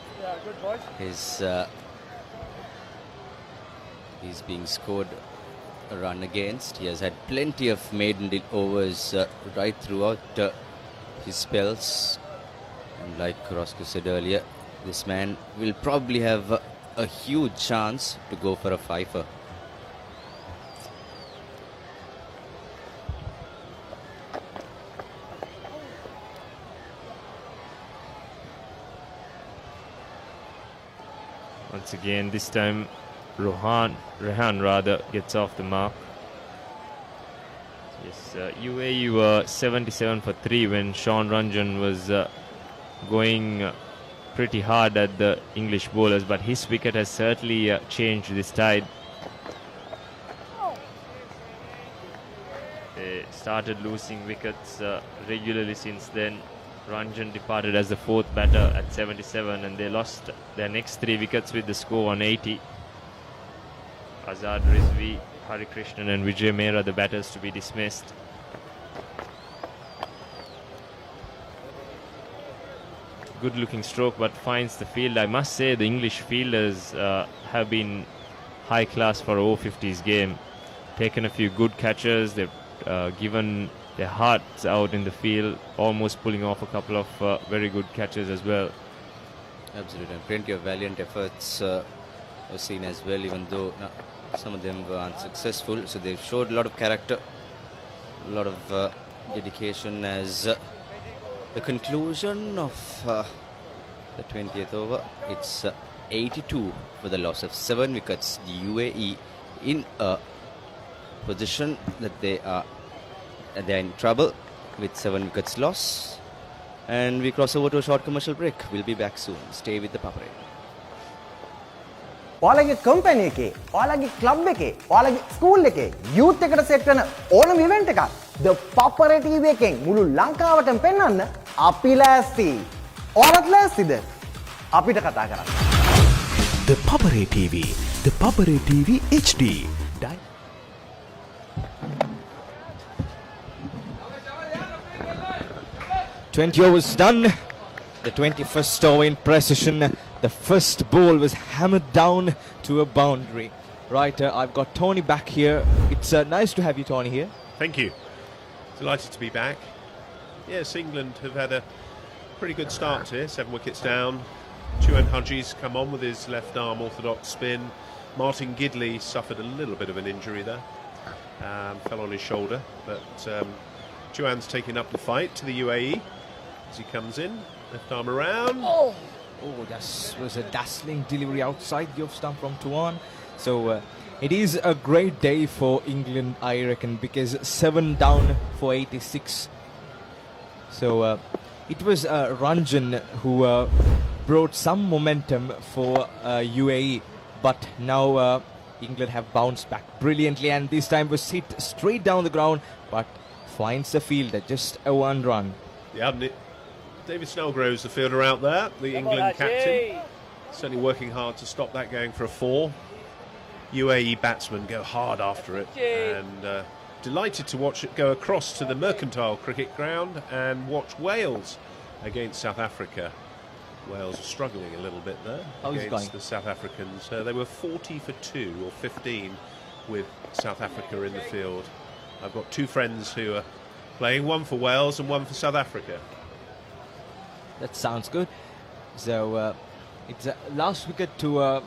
He's being scored a run against. He has had plenty of maiden overs right throughout his spells. And like Roscoe said earlier, this man will probably have a huge chance to go for a fifer. Once again, this time Rehan gets off the mark. Yes, UAE were 77 for 3 when Sean Ranjan was going pretty hard at the English bowlers, but his wicket has certainly changed this tide. They started losing wickets regularly since then. Ranjan departed as the 4th batter at 77, and they lost their next 3 wickets with the score 180. Azad Rizvi, Hari Krishnan and Vijay Mehra the batters to be dismissed. Good looking stroke, but finds the field. I must say the English fielders have been high class for over-50s game. Taken a few good catches. They've given their hearts out in the field, almost pulling off a couple of very good catches as well. Absolutely, and plenty of valiant efforts were seen as well, even though some of them were unsuccessful. So they've showed a lot of character, a lot of dedication as the conclusion of the 20th over. It's 82 for the loss of 7 wickets. The UAE in a position that they're in trouble with 7 wickets loss. And we cross over to a short commercial break. We'll be back soon. Stay with the Papare. ඔයාලගේ company එකේ, ඔයාලගේ club එකේ, ඔයාලගේ school එකේ youth එකට set වෙන ඕනම event එකක් The Papare TV එකෙන් මුළු ලංකාවටම පෙන්වන්න අපි ලෑස්ති. ඔයාලත් ලෑස්තිද? අපිට කතා කරන්න. The Papare TV. The Papare TV HD. 20 overs done. The 21st over in precision. The first ball was hammered down to a boundary. Right, I've got Tony back here. It's nice to have you, Tony, here. Thank you. Delighted to be back. Yes, England have had a pretty good start here. 7 wickets down. Tuan Haji's come on with his left arm orthodox spin. Martin Gidley suffered a little bit of an injury there. Fell on his shoulder. But Tuan's taking up the fight to the UAE as he comes in. Left arm around. Oh, that was a dazzling delivery outside the off stump from Tuan. So it is a great day for England, I reckon, because 7 down for 86. So it was Ranjan who brought some momentum for UAE, but now England have bounced back brilliantly, and this time was hit straight down the ground, but finds the fielder, just a 1 run. Yeah, David Snellgrove's the fielder out there, the England captain. Certainly working hard to stop that going for a 4. UAE batsmen go hard after it, and delighted to watch it go across to the Mercantile Cricket Ground and watch Wales against South Africa. Wales are struggling a little bit there against the South Africans. They were 40 for 2 or 15 with South Africa in the field. I've got two friends who are playing, one for Wales and one for South Africa. That sounds good. So it's last wicket to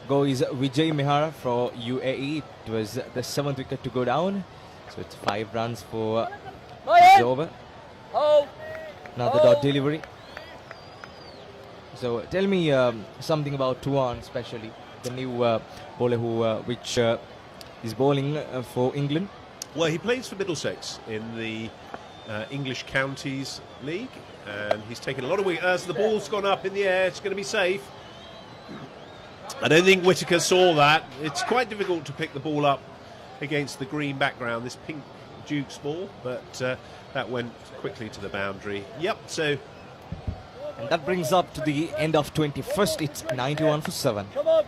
go is Vijay Mehara for UAE. It was the 7th wicket to go down. So it's 5 runs for the over. Another dot delivery. So tell me something about Tuan, especially the new bowler which is bowling for England. Well, he plays for Middlesex in the English Counties League, and he's taken a lot of wickets. As the ball's gone up in the air, it's going to be safe. I don't think Whittaker saw that. It's quite difficult to pick the ball up against the green background, this pink Duke's ball, but that went quickly to the boundary. Yep, so... And that brings up to the end of 21st. It's 91 for 7. Come on.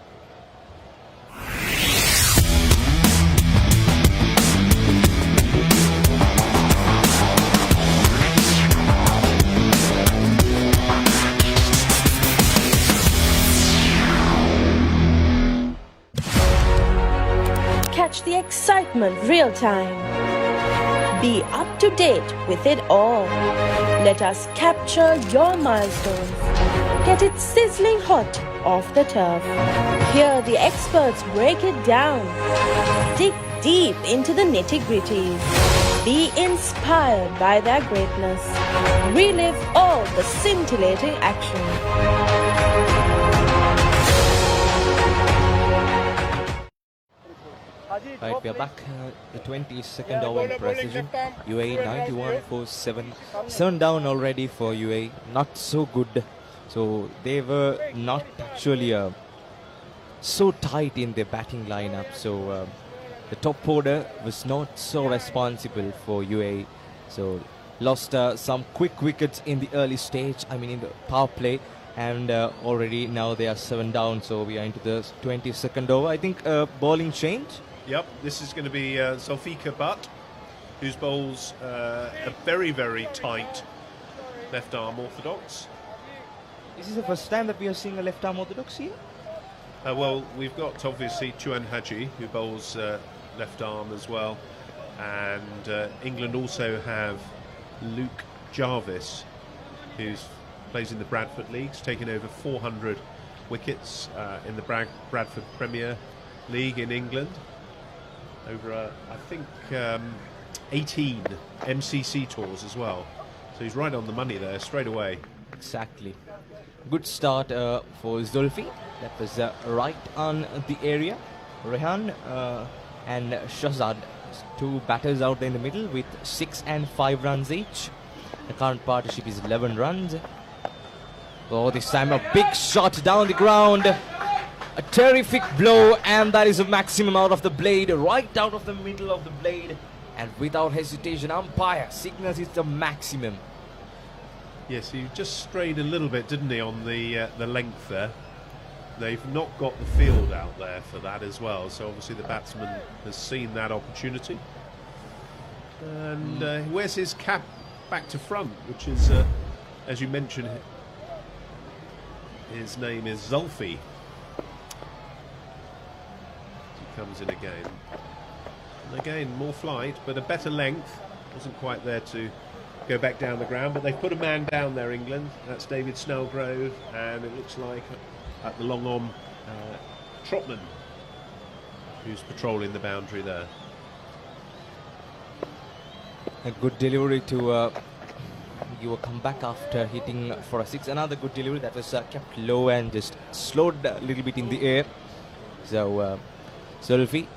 Catch the excitement real time. Be up to date with it all. Let us capture your milestones. Get it sizzling hot off the turf. Hear the experts break it down. Dig deep into the nitty-gritties. Be inspired by their greatness. Relive all the scintillating action. Right, we are back. The 22nd over in precision. UAE 91 for 7. 7 down already for UAE. Not so good. So they were not actually so tight in their batting lineup. So the top order was not so responsible for UAE. So lost some quick wickets in the early stage. I mean in the power play. And already now they are 7 down. So we are into the 22nd over. I think bowling change. Yep, this is going to be Zulfikar Butt, whose bowls a very, very tight left arm orthodox. Is this the first time that we are seeing a left arm orthodox here? Well, we've got obviously Chuan Haji, who bowls left arm as well. And England also have Luke Jarvis, who plays in the Bradford Leagues, taking over 400 wickets in the Bradford Premier League in England. Over, I think, 18 MCC tours as well. So he's right on the money there, straight away. Exactly. Good start for Zulfi. That was right on the area. Rehan and Shahzad, 2 batters out there in the middle with 6 and 5 runs each. The current partnership is 11 runs. Oh, this time a big shot down the ground. A terrific blow, and that is a maximum out of the blade, right out of the middle of the blade, and without hesitation, umpire signals it's the maximum. Yes, he just strayed a little bit, didn't he, on the length there. They've not got the field out there for that as well, so obviously the batsman has seen that opportunity. And where's his cap back to front, which is, as you mentioned, his name is Zulfi. Comes in again, and again more flight, but a better length. Wasn't quite there to go back down the ground, but they've put a man down there, England. That's David Snellgrove, and it looks like at the long on Trotman, who's patrolling the boundary there. A good delivery to give a comeback after hitting for a 6. Another good delivery that was kept low and just slowed a little bit in the air. So Zulfi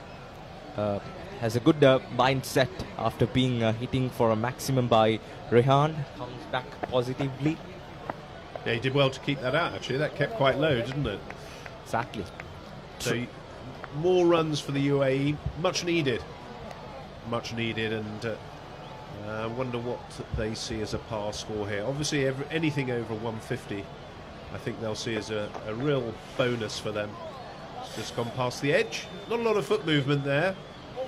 has a good mindset after being hitting for a maximum by Rehan. Comes back positively. Yeah, he did well to keep that out, actually. That kept quite low, didn't it? Exactly. So more runs for the UAE. Much needed. Much needed, and I wonder what they see as a par score here. Obviously, anything over 150, I think they'll see as a real bonus for them. Just gone past the edge. Not a lot of foot movement there.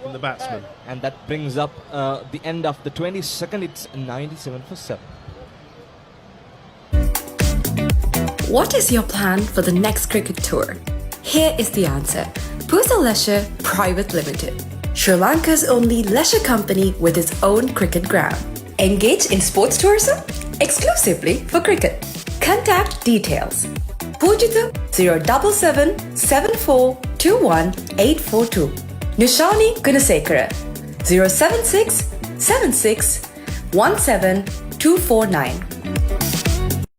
from the batsman. And that brings up the end of the 22nd. It's 97 for 7. What is your plan for the next cricket tour? Here is the answer. Pusa Leisure Private Limited, Sri Lanka's only leisure company with its own cricket ground. Engage in sports tourism exclusively for cricket. Contact details. Pujita 077 7421 842. Nishani Gunasekara 076 76 17 249.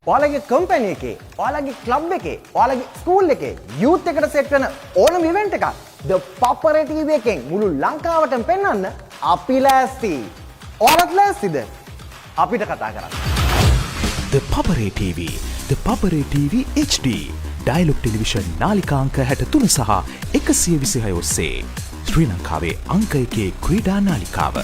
ඔයාලගේ company එකේ, ඔයාලගේ club එකේ, ඔයාලගේ school එකේ youth එකට set වෙන ඕනම event එකක් ද පපරේ ටීවී එකෙන් මුළු ලංකාවටම පෙන්වන්න අපි ලෑස්ති. ඔයාලත් ලෑස්තිද? අපිට කතා කරන්න. The Papare TV, The Papare TV HD. Dialog television නාලිකාංක 63 සහ 126 ඔස්සේ ශ්‍රී ලංකාවේ අංක 1 ක්‍රීඩා නාලිකාව.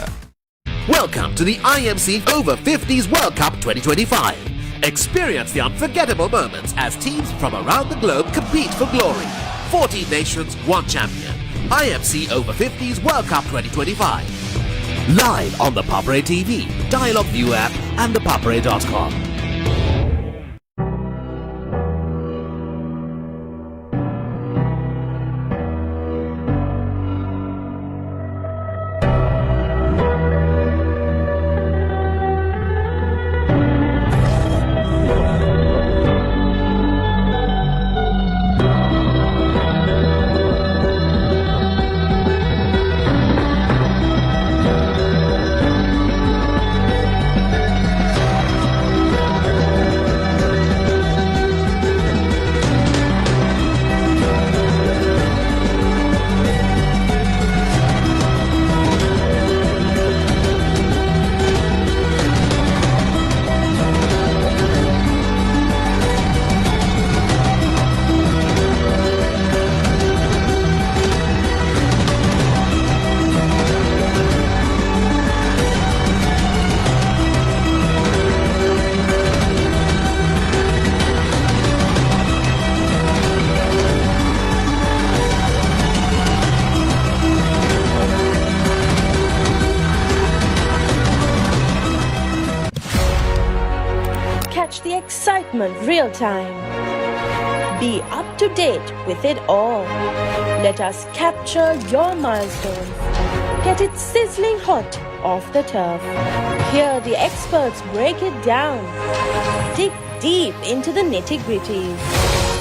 Welcome to the IMC Over-50s World Cup 2025. Experience the unforgettable moments as teams from around the globe compete for glory. 14 nations, 1 champion. IMC Over-50s World Cup 2025. Live on the Papare TV, Dialog View app and thepapare.com. The excitement real time. Be up to date with it all. Let us capture your milestones. Get it sizzling hot off the turf. Hear the experts break it down. Dig deep into the nitty-gritties.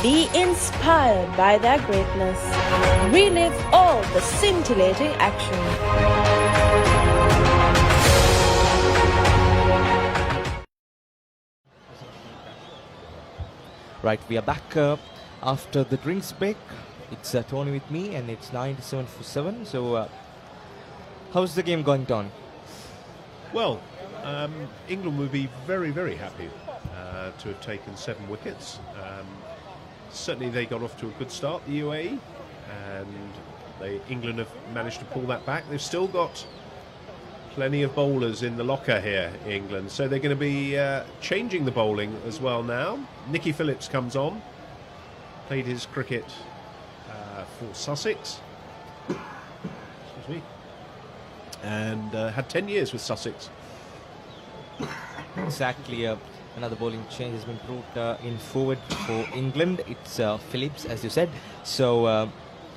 Be inspired by their greatness. Relive all the scintillating action. Right, we are back after the drinks break. It's Tony with me, and it's 97 for 7. So, how's the game going, Don? Well, England would be very, very happy to have taken 7 wickets. Certainly they got off to a good start, the UAE, and England have managed to pull that back. They've still got plenty of bowlers in the locker here, England, so they're going to be changing the bowling as well now. Nicky Phillips comes on, played his cricket for Sussex, excuse me, and had 10 years with Sussex. Exactly, another bowling change has been brought in forward for England. It's Phillips, as you said. So,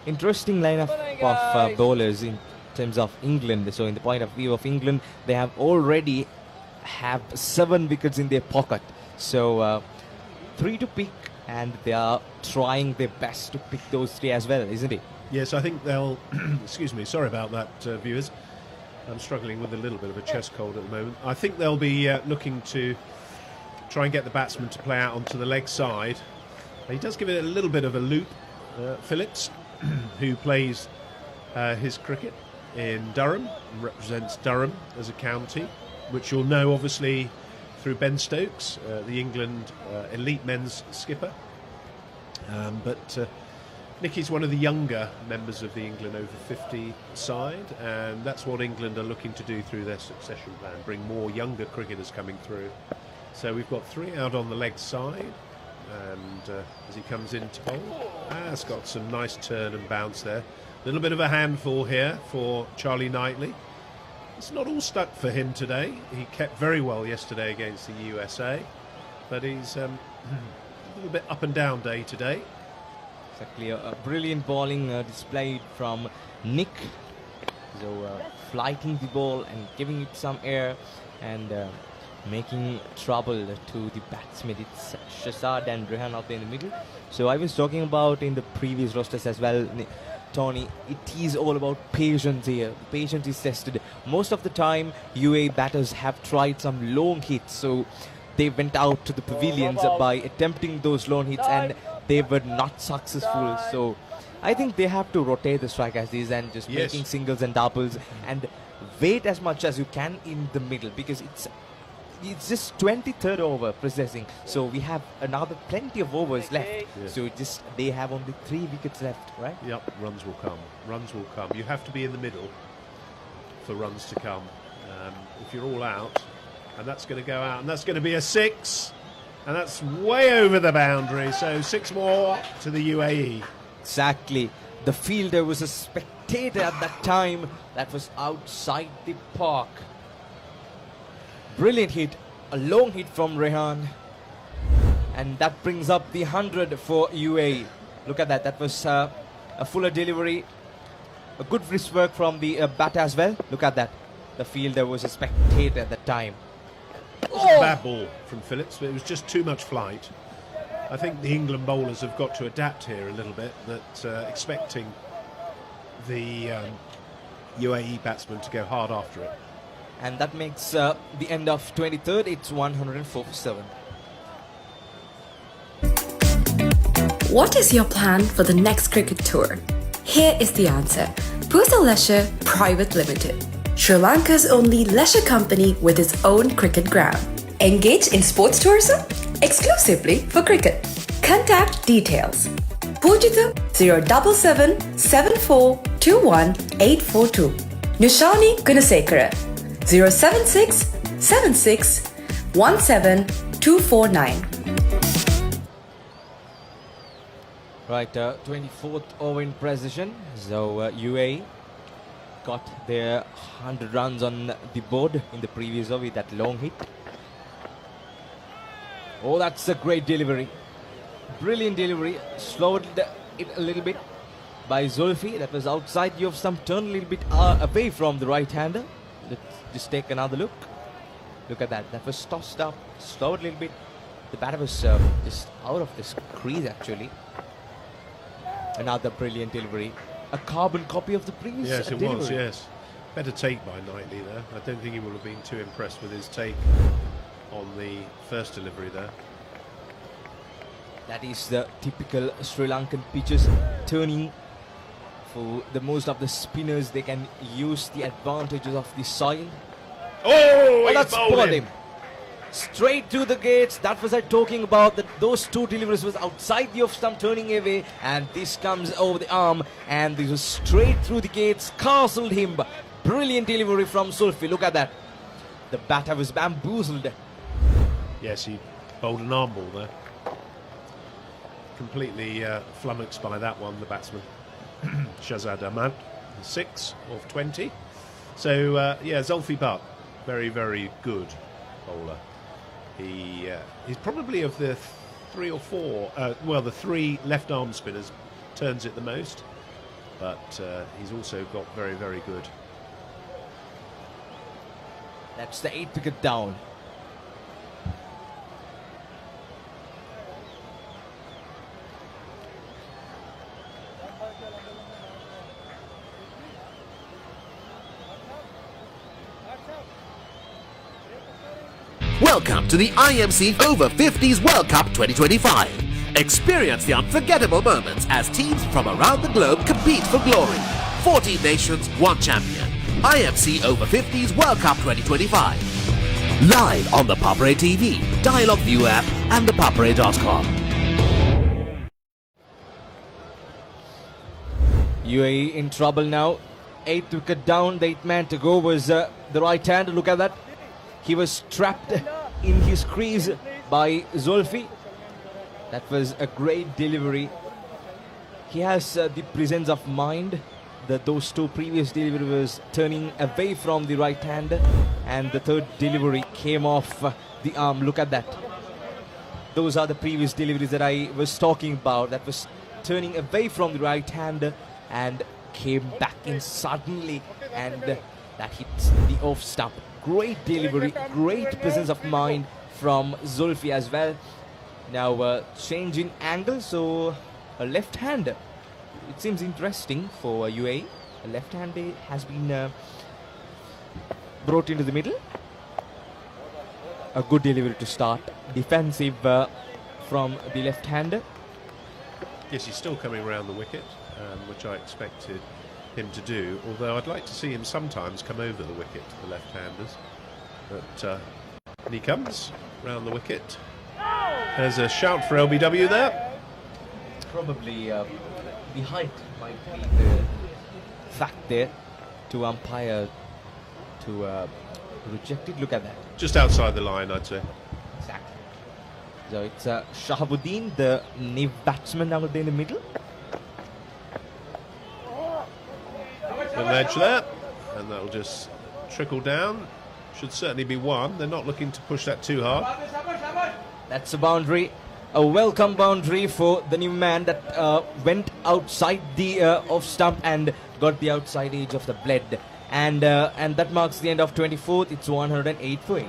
interesting lineup of bowlers in terms of England. So in the point of view of England, they have already have 7 wickets in their pocket. So 3 to pick, and they are trying their best to pick those 3 as well, isn't it? Yes, I think they'll excuse me, sorry about that, viewers. I'm struggling with a little bit of a chest cold at the moment. I think they'll be looking to try and get the batsman to play out onto the leg side. He does give it a little bit of a loop, Phillips, who plays his cricket in Durham, and represents Durham as a county, which you'll know obviously through Ben Stokes, the England elite men's skipper. But Nicky's one of the younger members of the England Over-50 side, and that's what England are looking to do through their succession plan, bring more younger cricketers coming through. So we've got 3 out on the leg side, and as he comes in to bowl, has got some nice turn and bounce there. Little bit of a handful here for Charlie Knightley. It's not all stuck for him today. He kept very well yesterday against the USA, but he's a little bit up and down day today. Exactly, a brilliant bowling displayed from Nick. So flighting the ball and giving it some air and making trouble to the batsmen. It's Shazad and Rehan out there in the middle. So I was talking about in the previous rosters as well, Tony, it is all about patience here. Patience is tested. Most of the time, UAE batters have tried some long hits. So they went out to the pavilions by attempting those long hits and they were not successful. So I think they have to rotate the strike as is and just making singles and doubles and wait as much as you can in the middle, because it's just 23rd over processing, so we have another plenty of overs left. So just they have only 3 wickets left, right? Yep, runs will come. Runs will come. You have to be in the middle for runs to come. If you're all out, and that's going to go out, and that's going to be a 6, and that's way over the boundary. So 6 more to the UAE. Exactly. The fielder was a spectator at that time. That was outside the park. Brilliant hit, a long hit from Rehan, and that brings up the 100 for UAE. Look at that, that was a fuller delivery, a good wrist work from the bat as well. Look at that, the fielder was a spectator at that time. It was a bad ball from Phillips, but it was just too much flight. I think the England bowlers have got to adapt here a little bit, that expecting the UAE batsman to go hard after it. And that makes the end of 23rd, it's 104 for 7. What is your plan for the next cricket tour? Here is the answer. Pusa Leisure Private Limited, Sri Lanka's only leisure company with its own cricket ground. Engage in sports tourism exclusively for cricket. Contact details. Pujitha 077 74 21 842. Nushani Gunasekara 076 76 17 249. Right, 24th over in precision. So UAE got their 100 runs on the board in the previous over with that long hit. Oh, that's a great delivery. Brilliant delivery. Slowed it a little bit by Zulfi. That was outside the off stump, turned a little bit away from the right-hander. Let's just take another look. Look at that. That was tossed up, slowed a little bit. The batter was just out of this crease actually. Another brilliant delivery. A carbon copy of the previous delivery. Yes, it was, yes. Better take by Knightley there. I don't think he would have been too impressed with his take on the first delivery there. That is the typical Sri Lankan pitches, turning for the most of the spinners. They can use the advantages of the soil. Oh, that's bowled him. Straight through the gates. That was I talking about. That those 2 deliveries was outside the off stump, turning away, and this comes over the arm, and this was straight through the gates, castled him. Brilliant delivery from Sulfi. Look at that. The batter was bamboozled. Yes, he bowled an arm ball there. Completely flummoxed by that one, the batsman. Shazad Ahmad, 6 of 20. So, yeah, Zulfi Butt, very, very good bowler. He's probably of the 3 or 4, the 3 left-arm spinners, turns it the most. But he's also got very, very good. That's the 8th wicket down. Welcome to the IMC Over-50s World Cup 2025. Experience the unforgettable moments as teams from around the globe compete for glory. 14 nations, 1 champion. IMC Over-50s World Cup 2025. Live on the Papare TV, Dialog View app and thepapare.com. UAE in trouble now. 8th wicket down, the 8th man to go was the right hander. Look at that. He was trapped in his crease by Zulfi. That was a great delivery. He has the presence of mind, those two previous deliveries turning away from the right hand, and the third delivery came off the arm. Look at that. Those are the previous deliveries that I was talking about, that was turning away from the right hand and came back in suddenly, and that hits the off stump. Great delivery, great presence of mind from Zulfi as well. Now change in angle, so a left hand. It seems interesting for UAE. A left hand has been brought into the middle. A good delivery to start. Defensive from the left hander. Yes, he's still coming around the wicket, which I expected him to do, although I'd like to see him sometimes come over the wicket, the left-handers. But and he comes round the wicket. There's a shout for LBW there. Probably the height might be the fact there to umpire to reject it. Look at that. Just outside the line, I'd say. Exactly. So it's Shahabuddin, the new batsman, out there in the middle. Little edge there, and that'll just trickle down. Should certainly be one. They're not looking to push that too hard. That's a boundary, a welcome boundary for the new man that went outside the off stump and got the outside edge of the blade, and that marks the end of 24th. It's 108 for 8.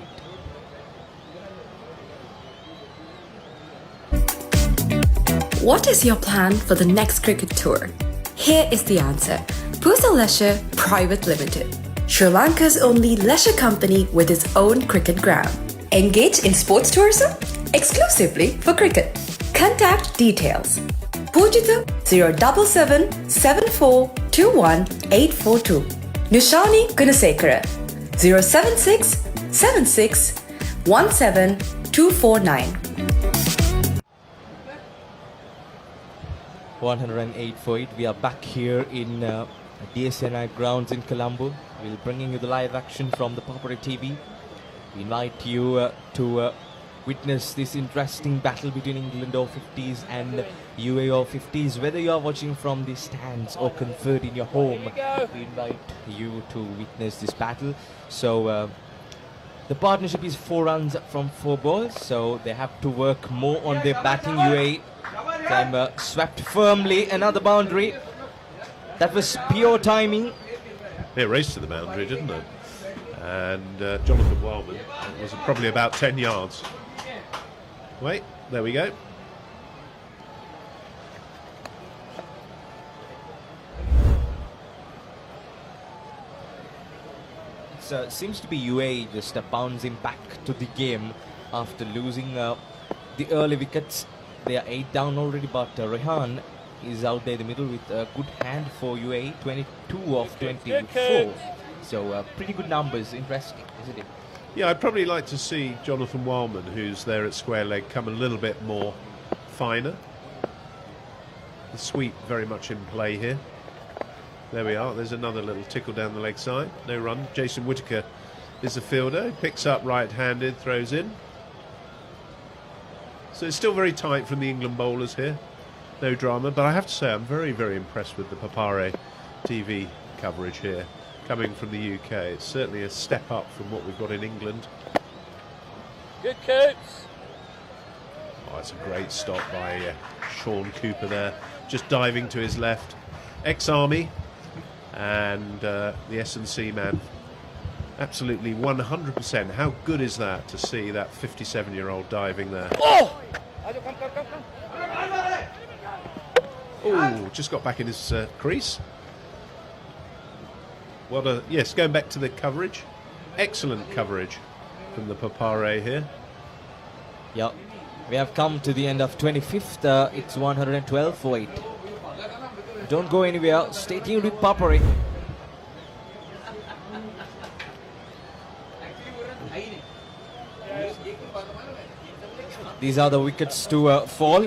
What is your plan for the next cricket tour? Here is the answer. Pusa Leisure Private Limited, Sri Lanka's only leisure company with its own cricket ground. Engage in sports tourism exclusively for cricket. Contact details. Pujita 077 7421 842. Nishani Gunasekara 076 76 17 249. 108 for 8. We are back here in DSNI grounds in Colombo. We're bringing you the live action from the Papare TV. We invite you to witness this interesting battle between England Over-50s and UAE Over-50s. Whether you are watching from the stands or conferred in your home, we invite you to witness this battle. So the partnership is 4 runs from 4 balls, so they have to work more on their batting. UAE time swept firmly, another boundary. That was pure timing. It raced to the boundary, didn't it? And Jonathan Wildman was probably about 10 yards. Wait, there we go. It seems to be UAE just bouncing back to the game after losing the early wickets. They are 8 down already, but Rehan is out there in the middle with a good hand for UAE, 22 of 24. So pretty good numbers. Interesting, isn't it? Yeah, I'd probably like to see Jonathan Wildman, who's there at square leg, come a little bit more finer. The sweep very much in play here. There we are. There's another little tickle down the leg side. No run. Jason Whitaker is the fielder. Picks up right-handed, throws in. So it's still very tight from the England bowlers here. No drama. But I have to say, I'm very, very impressed with the Papare TV coverage here. Coming from the UK, it's certainly a step up from what we've got in England. Good Coops. Oh, it's a great stop by Sean Cooper there. Just diving to his left. Ex-Army and the S&C man. Absolutely 100%. How good is that to see that 57-year-old diving there? Oh! Oh, just got back in his crease. Yes, going back to the coverage. Excellent coverage from the Papare here. Yep. We have come to the end of 25th. It's 112 for 8. Don't go anywhere. Stay tuned with Papare. These are the wickets to fall.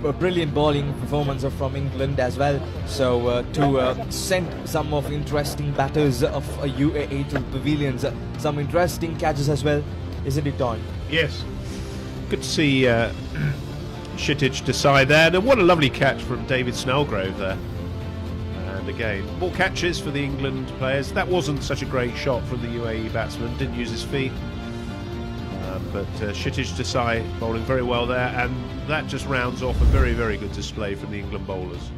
A brilliant bowling performance from England as well. So to send some of interesting batters of UAE to the pavilions, some interesting catches as well, isn't it, Don? Yes. Good to see Shittich decide there. And what a lovely catch from David Snellgrove there. And again, more catches for the England players. That wasn't such a great shot from the UAE batsman. Didn't use his feet. But Shittich Desai bowling very well there. And that just rounds off a very, very good display from the England bowlers.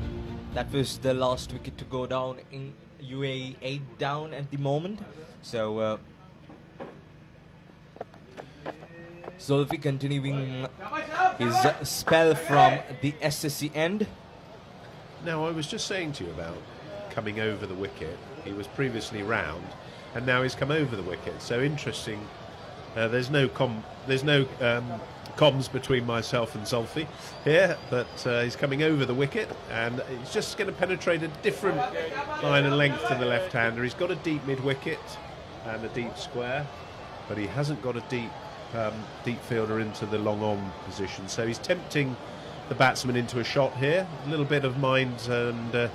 That was the last wicket to go down in UAE, 8 down at the moment. So Zulfi continuing his spell from the SSC end. Now, I was just saying to you about coming over the wicket. He was previously round, and now he's come over the wicket. So interesting. There's no comms between myself and Zulfi here, but he's coming over the wicket, and he's just going to penetrate a different line and length to the left-hander. He's got a deep mid-wicket and a deep square, but he hasn't got a deep fielder into the long-on position. So he's tempting the batsman into a shot here. A little bit of mind and a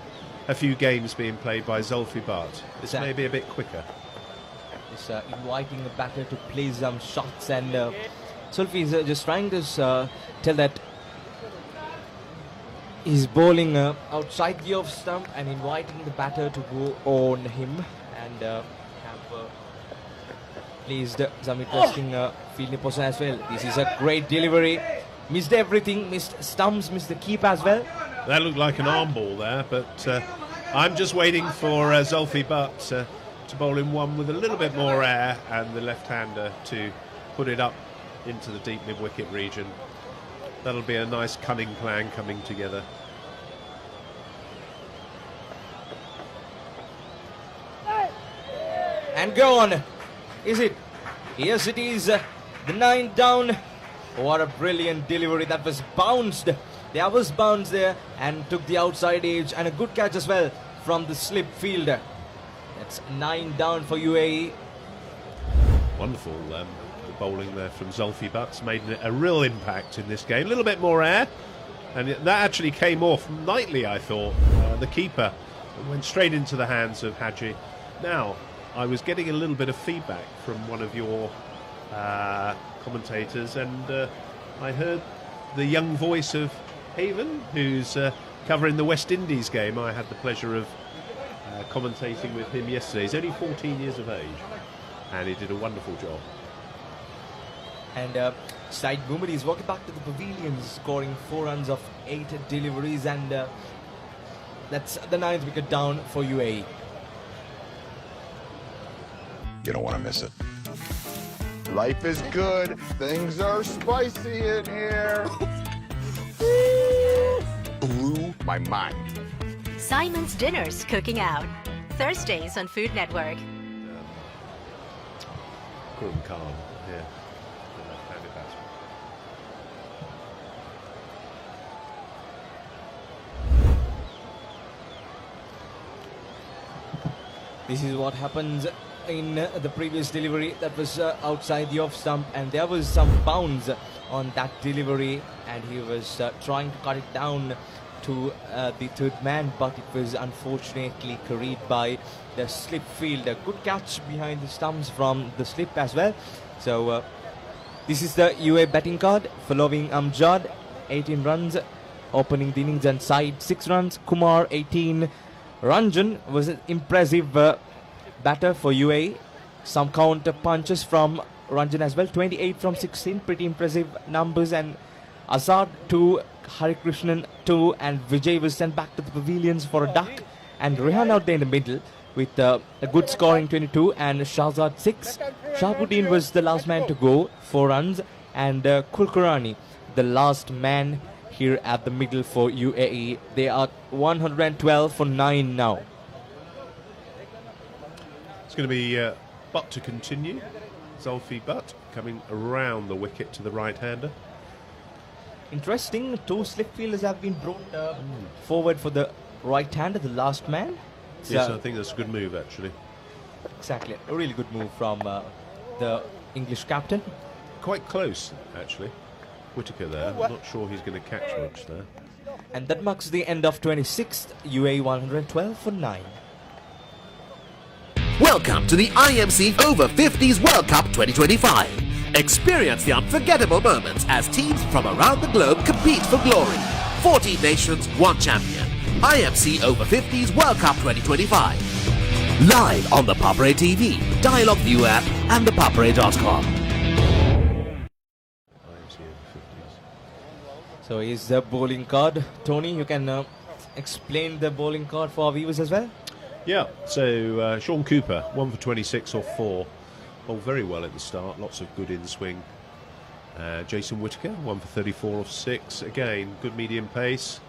few games being played by Zulfi Butt. This may be a bit quicker. It's inviting the batter to play some shots, and Zulfi is just trying to tell that he's bowling outside the off stump and inviting the batter to go on him, and have placed some interesting fielding position as well. This is a great delivery. Missed everything, missed stumps, missed the keep as well. That looked like an arm ball there, but I'm just waiting for Zulfi Butt to bowl in one with a little bit more air, and the left-hander to put it up into the deep mid-wicket region. That'll be a nice cunning plan coming together. And go on. Is it? Yes, it is. The 9 down. What a brilliant delivery. That was bounced. There was bounce there and took the outside edge, and a good catch as well from the slip fielder. That's 9 down for UAE. Wonderful bowling there from Zulfi Butt's made a real impact in this game. A little bit more air, and that actually came off nicely, I thought. The keeper went straight into the hands of Haji. Now, I was getting a little bit of feedback from one of your commentators, and I heard the young voice of Haven, who's covering the West Indies game. I had the pleasure of commentating with him yesterday. He's only 14 years of age, and he did a wonderful job. And Said Bumri is walking back to the pavilion, scoring 4 runs of 8 deliveries, and that's the 9th wicket down for UAE. You don't want to miss it. Life is good. Things are spicy in here. Blew my mind. Simon's Dinners Cooking Out. Thursdays on Food Network. Quentin Khan here. The left-handed batsman. This is what happens in the previous delivery. That was outside the off stump, and there was some bounce on that delivery, and he was trying to cut it down to the third man, but it was unfortunately carried by the slip fielder. Good catch behind the stumps from the slip as well. So this is the UAE batting card following Amjad, 18 runs, opening the innings, and Said 6 runs, Kumar 18. Ranjan was an impressive batter for UAE. Some counter punches from Ranjan as well, 28 from 16, pretty impressive numbers. And Azad 2, Harikrishnan 2, and Vijay was sent back to the pavilions for a duck, and Rehan out there in the middle with a good scoring 22, and Shahzad 6. Shahabuddin was the last man to go, 4 runs, and Kulkarani the last man here at the middle for UAE. They are 112 for 9 now. It's going to be Butt to continue. Zulfi Butt coming around the wicket to the right-hander. Interesting, 2 slip fielders have been brought forward for the right-hander, the last man. Yes, I think that's a good move, actually. Exactly, a really good move from the English captain. Quite close, actually. Whitaker there. I'm not sure he's going to catch much there. And that marks the end of 26th, UAE 112 for 9. Welcome to the IMC Over-50s World Cup 2025. Experience the unforgettable moments as teams from around the globe compete for glory. 14 nations, one champion. IMC Over-50s World Cup 2025. Live on the Papare TV, Dialogue View app and thepapare.com. So is the bowling card. Tony, you can explain the bowling card for our viewers as well? Yeah, so Sean Cooper, 1 for 26 off 4. Bowled very well at the start, lots of good in-swing. Jason Whittaker, 1 for 34 off 6. Again, good medium pace.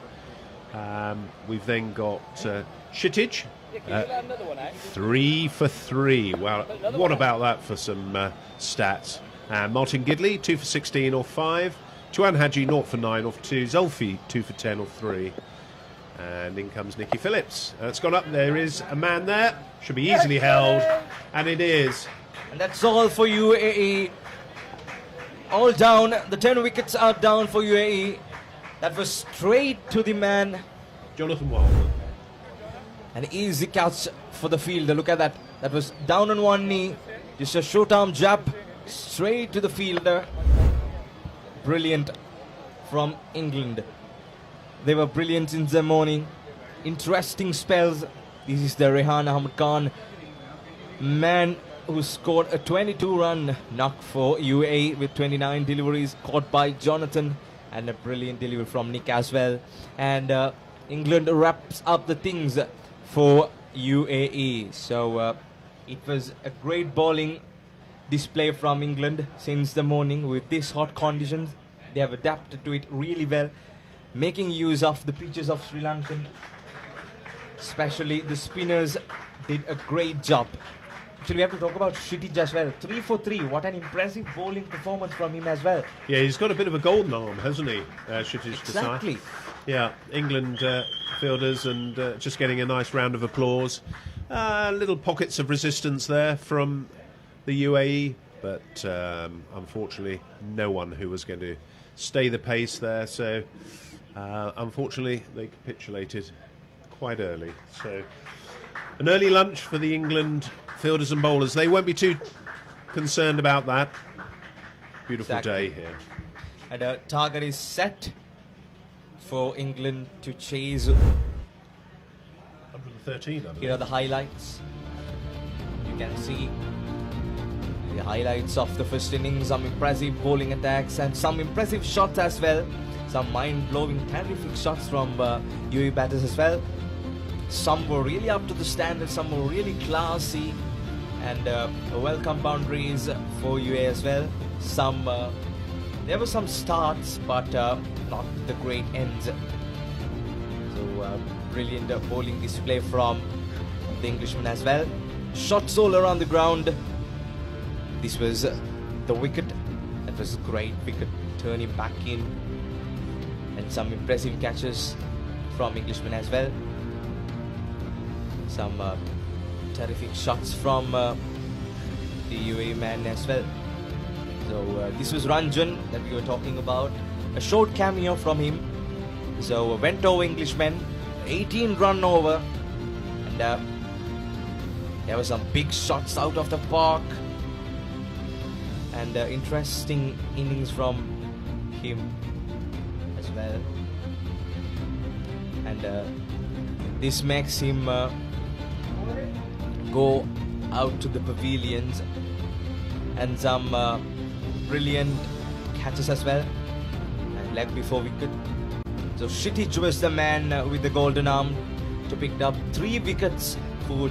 We've then got Shittage, 3 for 3. Wow, what about that for some stats? Martin Gidley, 2 for 16 off 5. Tuan Haji, 0 for 9 off 2. Zulfi, 2 for 10 off 3. And in comes Nicky Phillips. It's gone up. There is a man there. Should be easily held. And it is. And that's all for UAE. All down. The 10 wickets are down for UAE. That was straight to the man. Jonathan Wilder. An easy catch for the fielder. Look at that. That was down on one knee. Just a short arm jab. Straight to the fielder. Brilliant from England. They were brilliant in the morning. Interesting spells. This is the Rehan Ahmed Khan man who scored a 22-run knock for UAE with 29 deliveries caught by Jonathan, and a brilliant delivery from Nick as well. And England wraps up the things for UAE. So it was a great bowling display from England since the morning with these hot conditions. They have adapted to it really well, making use of the pitches of Sri Lanka. Especially the spinners did a great job. Actually, we have to talk about Shittage as well. 3 for 3. What an impressive bowling performance from him as well. Yeah, he's got a bit of a golden arm, hasn't he, Shittage? Exactly. Yeah, England fielders and just getting a nice round of applause. Little pockets of resistance there from the UAE, but unfortunately no one who was going to stay the pace there. So unfortunately they capitulated quite early. So an early lunch for the England fielders and bowlers. They won't be too concerned about that. Beautiful day here. And a target is set for England to chase. 113, I believe. Here are the highlights. You can see the highlights of the first innings, some impressive bowling attacks and some impressive shots as well. Some mind-blowing, terrific shots from UAE batters as well. Some were really up to the standard, some were really classy, and welcome boundaries for UAE as well. Some there were some starts, but not the great ends. So brilliant bowling display from the Englishman as well. Shots all around the ground. This was the wicket. That was a great wicket, turning back in, and some impressive catches from Englishman as well. Some terrific shots from the UAE man as well. So this was Ranjan that we were talking about. A short cameo from him. So went over Englishman, 18 run over, and there were some big shots out of the park, and interesting innings from him as well. And this makes him go out to the pavilions, and some brilliant catches as well, and leg before wicket. So Shittage was the man with the golden arm to pick up 3 wickets for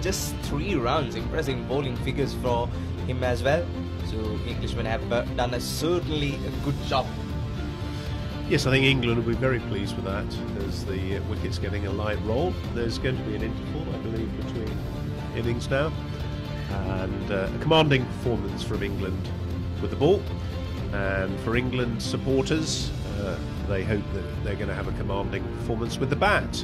just 3 runs. Impressive bowling figures for him as well. So Englishmen have done certainly a good job. Yes, I think England will be very pleased with that, as the wicket's getting a light roll. There's going to be an interval, I believe, between innings now, and a commanding performance from England with the ball. And for England supporters, they hope that they're going to have a commanding performance with the bat.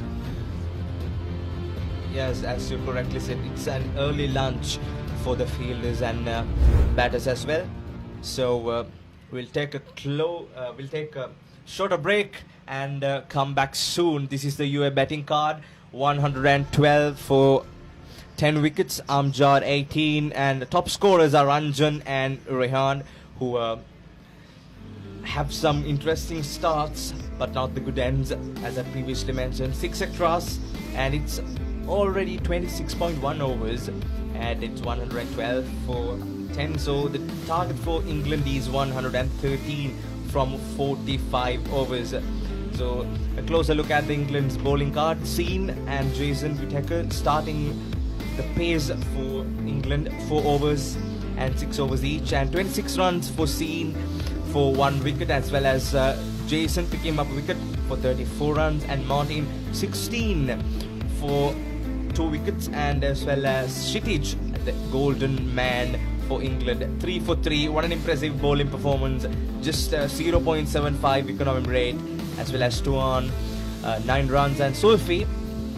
Yes, as you correctly said, it's an early lunch for the fielders and batters as well. So we'll take a shorter break and come back soon. This is the UAE batting card. 112 for 10 wickets, Amjad 18, and the top scorers are Ranjan and Rehan who have some interesting starts but not the good ends, as I previously mentioned. 6 extras, and it's already 26.1 overs, and it's 112 for 10. So the target for England is 113 from 45 overs. So a closer look at the England's bowling card. Sean and Jason Whittaker starting the pace for England, 4 overs and 6 overs each, and 26 runs for Sean for 1 wicket, as well as Jason picking up a wicket for 34 runs, and Martin 16 for 2 wickets, and as well as Kshitij, the golden man for England, 3 for 3. What an impressive bowling performance. Just 0.75 economic rate, as well as Tuan 9 runs, and Sulfi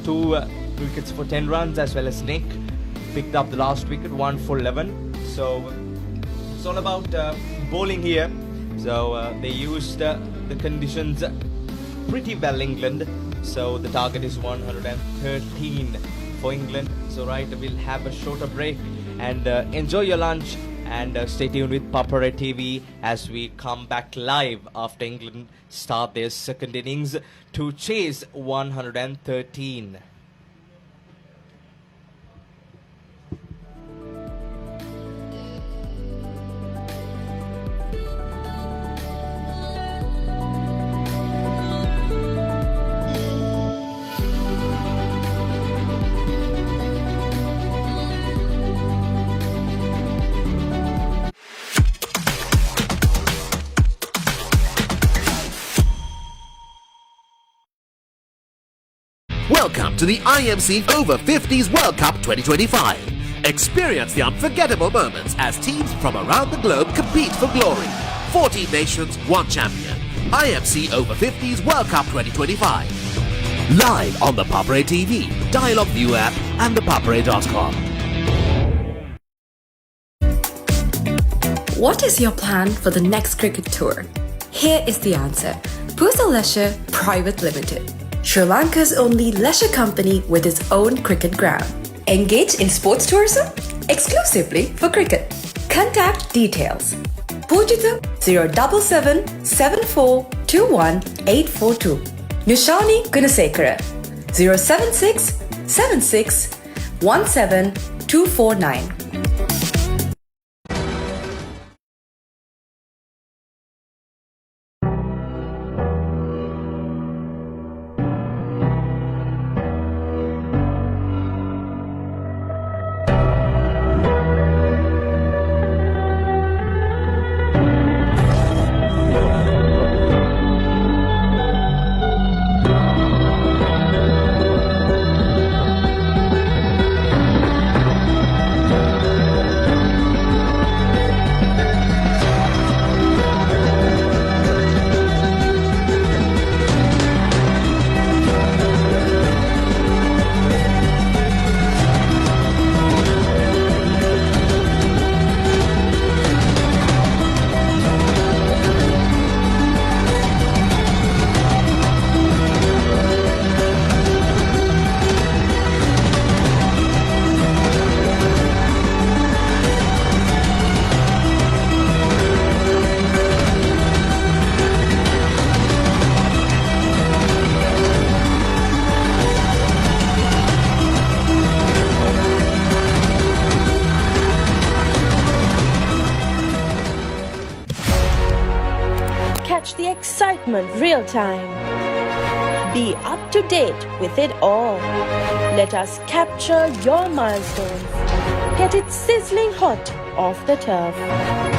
2 wickets for 10 runs, as well as Nick picked up the last wicket, 1 for 11. So it's all about bowling here. So they used the conditions pretty well, England. So the target is 113 for England. So right, we'll have a shorter break, and enjoy your lunch, and stay tuned with Papare TV as we come back live after England start their second innings to chase 113. Welcome to the IMC Over-50s World Cup 2025. Experience the unforgettable moments as teams from around the globe compete for glory. 14 nations, 1 champion. IMC Over-50s World Cup 2025. Live on the Papare TV, Dialog View app and thepapare.com. What is your plan for the next cricket tour? Here is the answer. Pusa Leisure Private Limited, Sri Lanka's only leisure company with its own cricket ground. Engage in sports tourism exclusively for cricket. Contact details: Pujita 077 7421 842. Nushani Gunasekara 076 76 17 249. Catch the excitement real time. Be up to date with it all. Let us capture your milestones. Get it sizzling hot off the turf.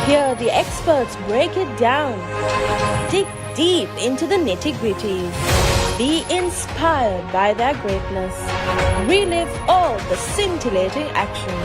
Hear the experts break it down. Dig deep into the nitty-gritties. Be inspired by their greatness. Relive all the scintillating action.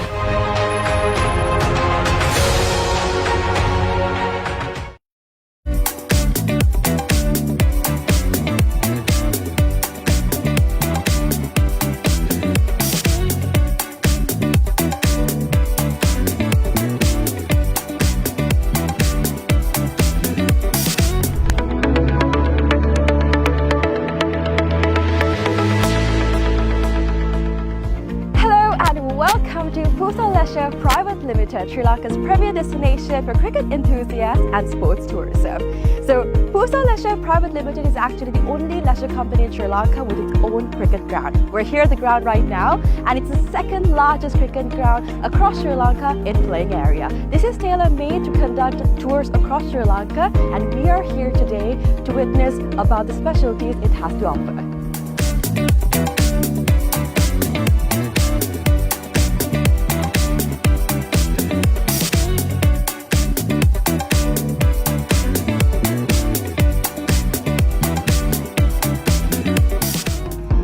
Welcome to Pusa Leisure Private Limited, Sri Lanka's premier destination for cricket enthusiasts and sports tourism. So, Pusa Leisure Private Limited is actually the only leisure company in Sri Lanka with its own cricket ground. We're here at the ground right now, and it's the second largest cricket ground across Sri Lanka in playing area. This is tailor-made to conduct tours across Sri Lanka, and we are here today to witness about the specialties it has to offer.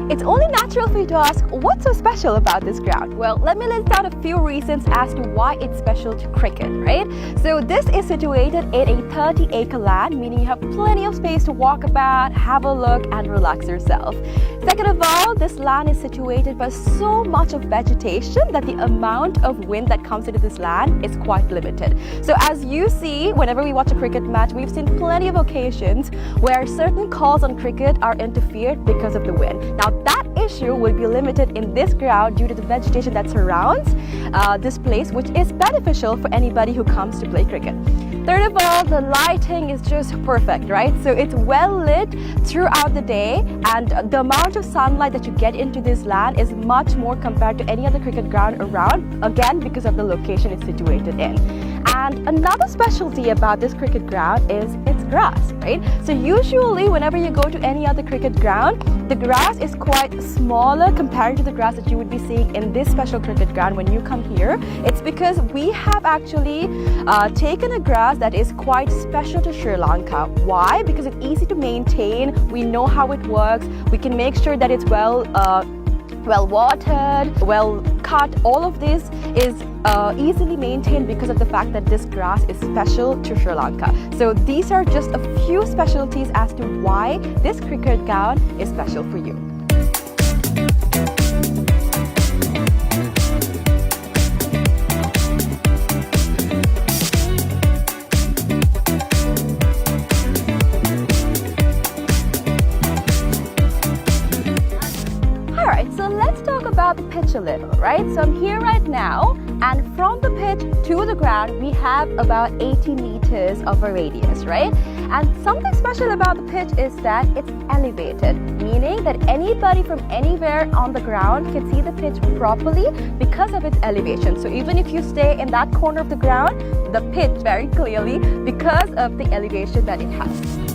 It's only natural for you to ask, what's so special about this ground? Well, let me list out a few reasons as to why it's special to cricket, right? So this is situated in a 30-acre land, meaning you have plenty of space to walk about, have a look, and relax yourself. Second of all, this land is situated by so much of vegetation that the amount of wind that comes into this land is quite limited. So as you see, whenever we watch a cricket match, we've seen plenty of occasions where certain calls on cricket are interfered because of the wind. Now, that issue will be limited in this ground due to the vegetation that surrounds this place, which is beneficial for anybody who comes to play cricket. Third of all, the lighting is just perfect, right? So it's well lit throughout the day, and the amount of sunlight that you get into this land is much more compared to any other cricket ground around, again because of the location it's situated in. And another specialty about this cricket ground is its grass, right? So usually whenever you go to any other cricket ground, the grass is quite smaller compared to the grass that you would be seeing in this special cricket ground when you come here. It's because we have actually taken a grass that is quite special to Sri Lanka. Why? Because it's easy to maintain, we know how it works, we can make sure that it's well watered, well cut. All of this is easily maintained because of the fact that this grass is special to Sri Lanka. So these are just a few specialties as to why this cricket ground is special for you. About the pitch a little, right? So I'm here right now, and from the pitch to the ground we have about 80 meters of a radius, right? And something special about the pitch is that it's elevated, meaning that anybody from anywhere on the ground can see the pitch properly because of its elevation. So even if you stay in that corner of the ground, the pitch very clearly because of the elevation that it has.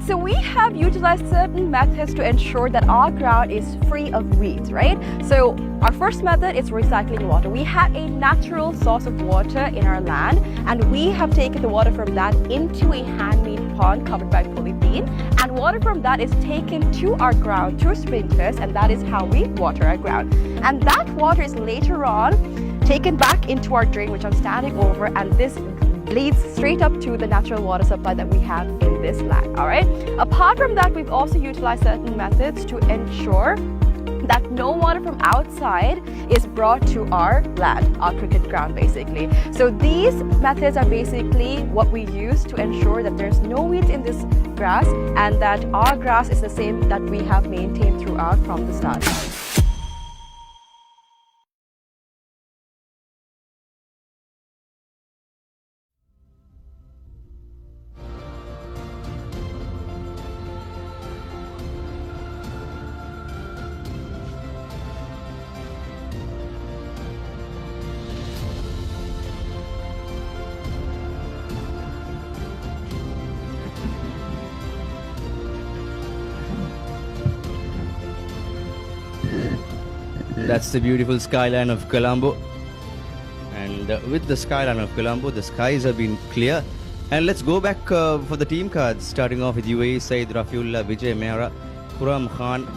So we have utilized certain methods to ensure that our ground is free of weeds, right? So our first method is recycling water. We have a natural source of water in our land, and we have taken the water from that into a handmade pond covered by polythene, and water from that is taken to our ground through sprinklers, and that is how we water our ground. And that water is later on taken back into our drain, which I'm standing over, and this leads straight up to the natural water supply that we have in this land, all right? Apart from that, we've also utilized certain methods to ensure that no water from outside is brought to our land, our cricket ground basically. So these methods are basically what we use to ensure that there's no weeds in this grass and that our grass is the same that we have maintained throughout from the start. That's the beautiful skyline of Colombo, and with the skyline of Colombo, the skies have been clear. And let's go back for the team cards, starting off with UAE Said Rafiullah, Vijay Mehra, Kuram Khan,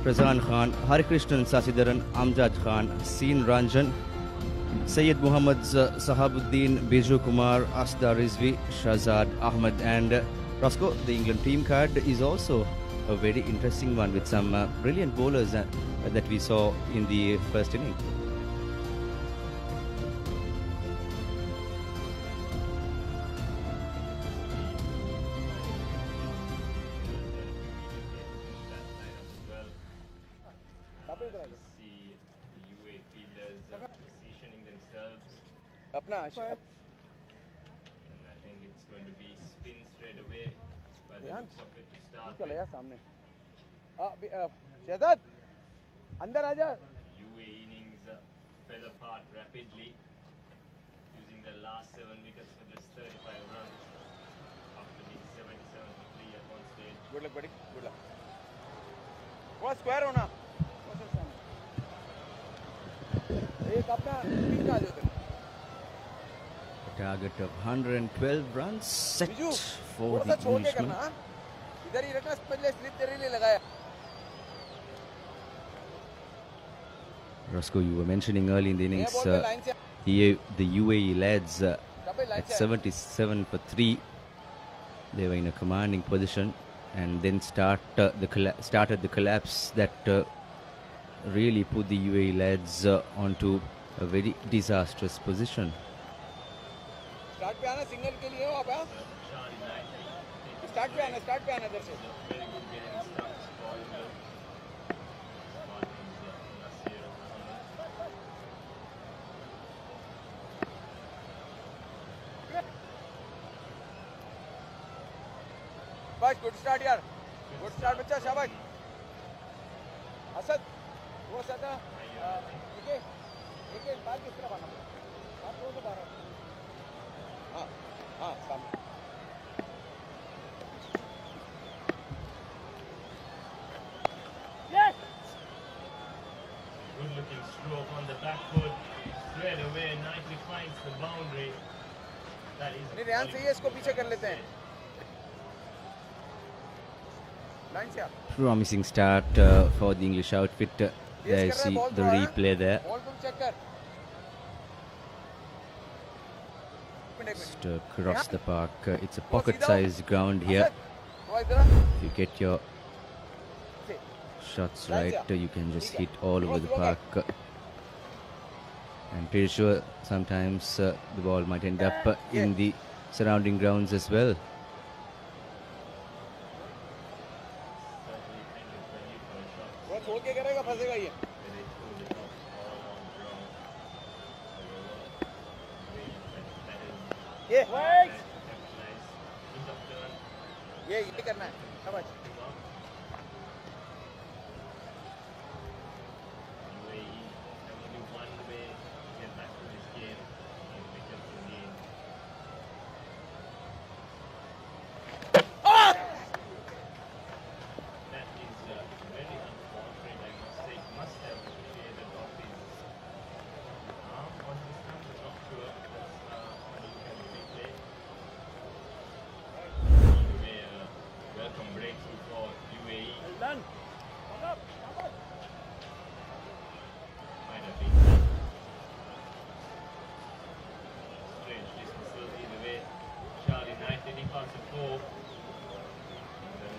Prazan Khan, Harikrishnan Sasidaran, Amjad Khan, Seen Ranjan, Syed Muhammad Sahabuddin, Biju Kumar, Asda Rizvi, Shahzad Ahmed, and Roscoe. The England team card is also a very interesting one with some brilliant bowlers that we saw in the first inning. See the UAE fielders positioning themselves. अपना And I think it's going to be spin straight away by the looks of it to start चलो with. यार सामने शहजाद अंदर आ जा UAE innings fell apart rapidly, using the last 7 wickets for just 35 runs after being 77 for 3 at one stage. Good luck बड़ी good luck थोड़ा square होना एक अपना बीच आ जाओ A target of 112 runs set Biju for थोड़ा the सा छोड़ के Englishman. करना इधर ही रखना पहले स्लिप तेरे लिए लगाया Roscoe, you were mentioning early in the innings ball पे line से the UAE lads at 77 for 3. They were in a commanding position and then started the collapse that really put the UAE lads onto a very disastrous position. Start पे आना single के लिए हो आप start पे आना इधर से Very good getting starts for England. Nasir Ahmed. बस गुड स्टार्ट यार गुड स्टार्ट बच्चा शाबाश असद वो सदा ठीक है एक बाल किस तरफ आना आप दो से बाहर हाँ हाँ सामने Good looking stroke on the back foot. Straight away, nicely finds the boundary. That is नहीं ध्यान से ये इसको पीछे कर लेते हैं लाइन से Promising start for the English outfit. There you see the replay there. Ball तुम चेक कर Just across the park. It's a pocket-sized ground here. वो इधर If you get your shots right, you can just hit all over the park. I'm pretty sure sometimes the ball might end up in the surrounding grounds as well. वो छोड़ के करेगा फंसेगा ये ये करना है समझ UAE have only one way to get back to this game and pick up the game. That is very unfortunate, I must say. Must have shaded off his arm on this time, but not sure. That's when you can replay. Either way, welcome breakthrough for UAE. Done. Might have been strange dismissal either way. Charlie Knight did he pass a 4. And then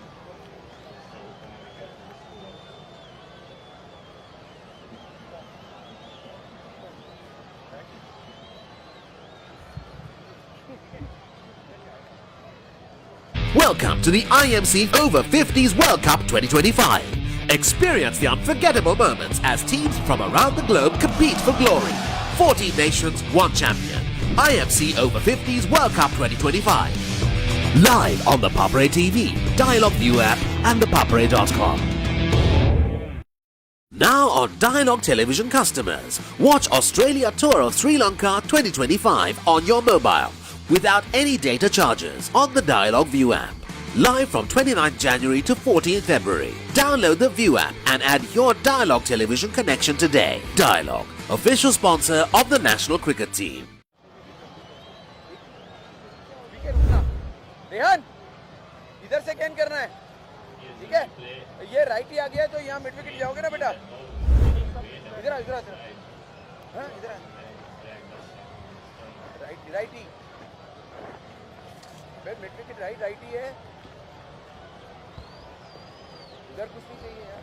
so open wicket to the score. Welcome to the IMC Over-50s World Cup 2025. Experience the unforgettable moments as teams from around the globe compete for glory. 14 nations, 1 champion. IMC Over-50s World Cup 2025. Live on the Papare TV, Dialogue View app and thepapare.com. Now on Dialogue Television customers, watch Australia Tour of Sri Lanka 2025 on your mobile without any data charges on the Dialogue View app. Live from 29th January to 14th February. Download the View app and add your Dialogue Television connection today. Dialogue, official sponsor of the national cricket team. Rehan इधर से can करना है ठीक है ये right ही आ गया तो यहाँ मिड विकेट जाओगे ना बेटा इधर इधर हाँ इधर राइट ही मिड विकेट राइट ही है इधर कुछ नहीं चाहिए यार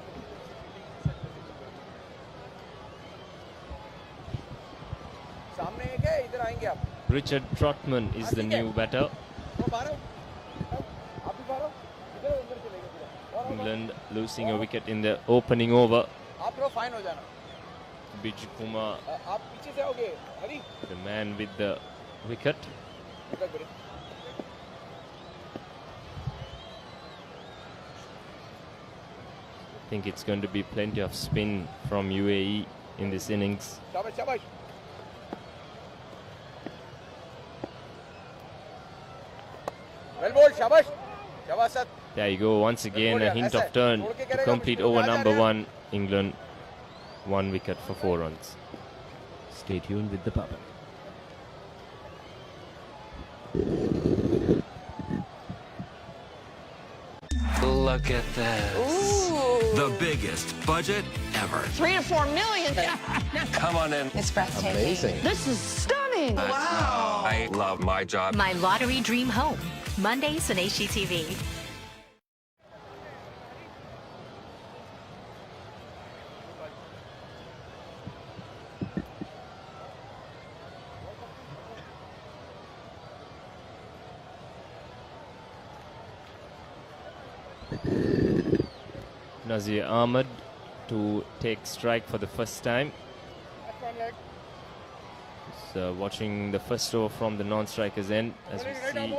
सामने एक है इधर आएंगे आप Richard Trotman is the new batter. England losing a wicket in the opening over. आप थोड़ा फाइन हो जाना. Biju Kumar, आप पीछे से आओगे. हरी. the man with the wicket. I think it's going to be plenty of spin from UAE in this innings. शाबाश शाबाश. Well bowled, shabash. Shabash sir. There you go, once again a hint of turn to complete over number 1. England 1 wicket for 4 runs. Stay tuned with the Papa. Look at this. The biggest budget ever. 3 to 4 million. Come on in. It's breathtaking. Amazing. This is stunning. Wow. I love my job. My lottery dream home. Mondays on HGTV. Nazir Ahmed to take strike for the first time. So watching the first over from the non-striker's end as we see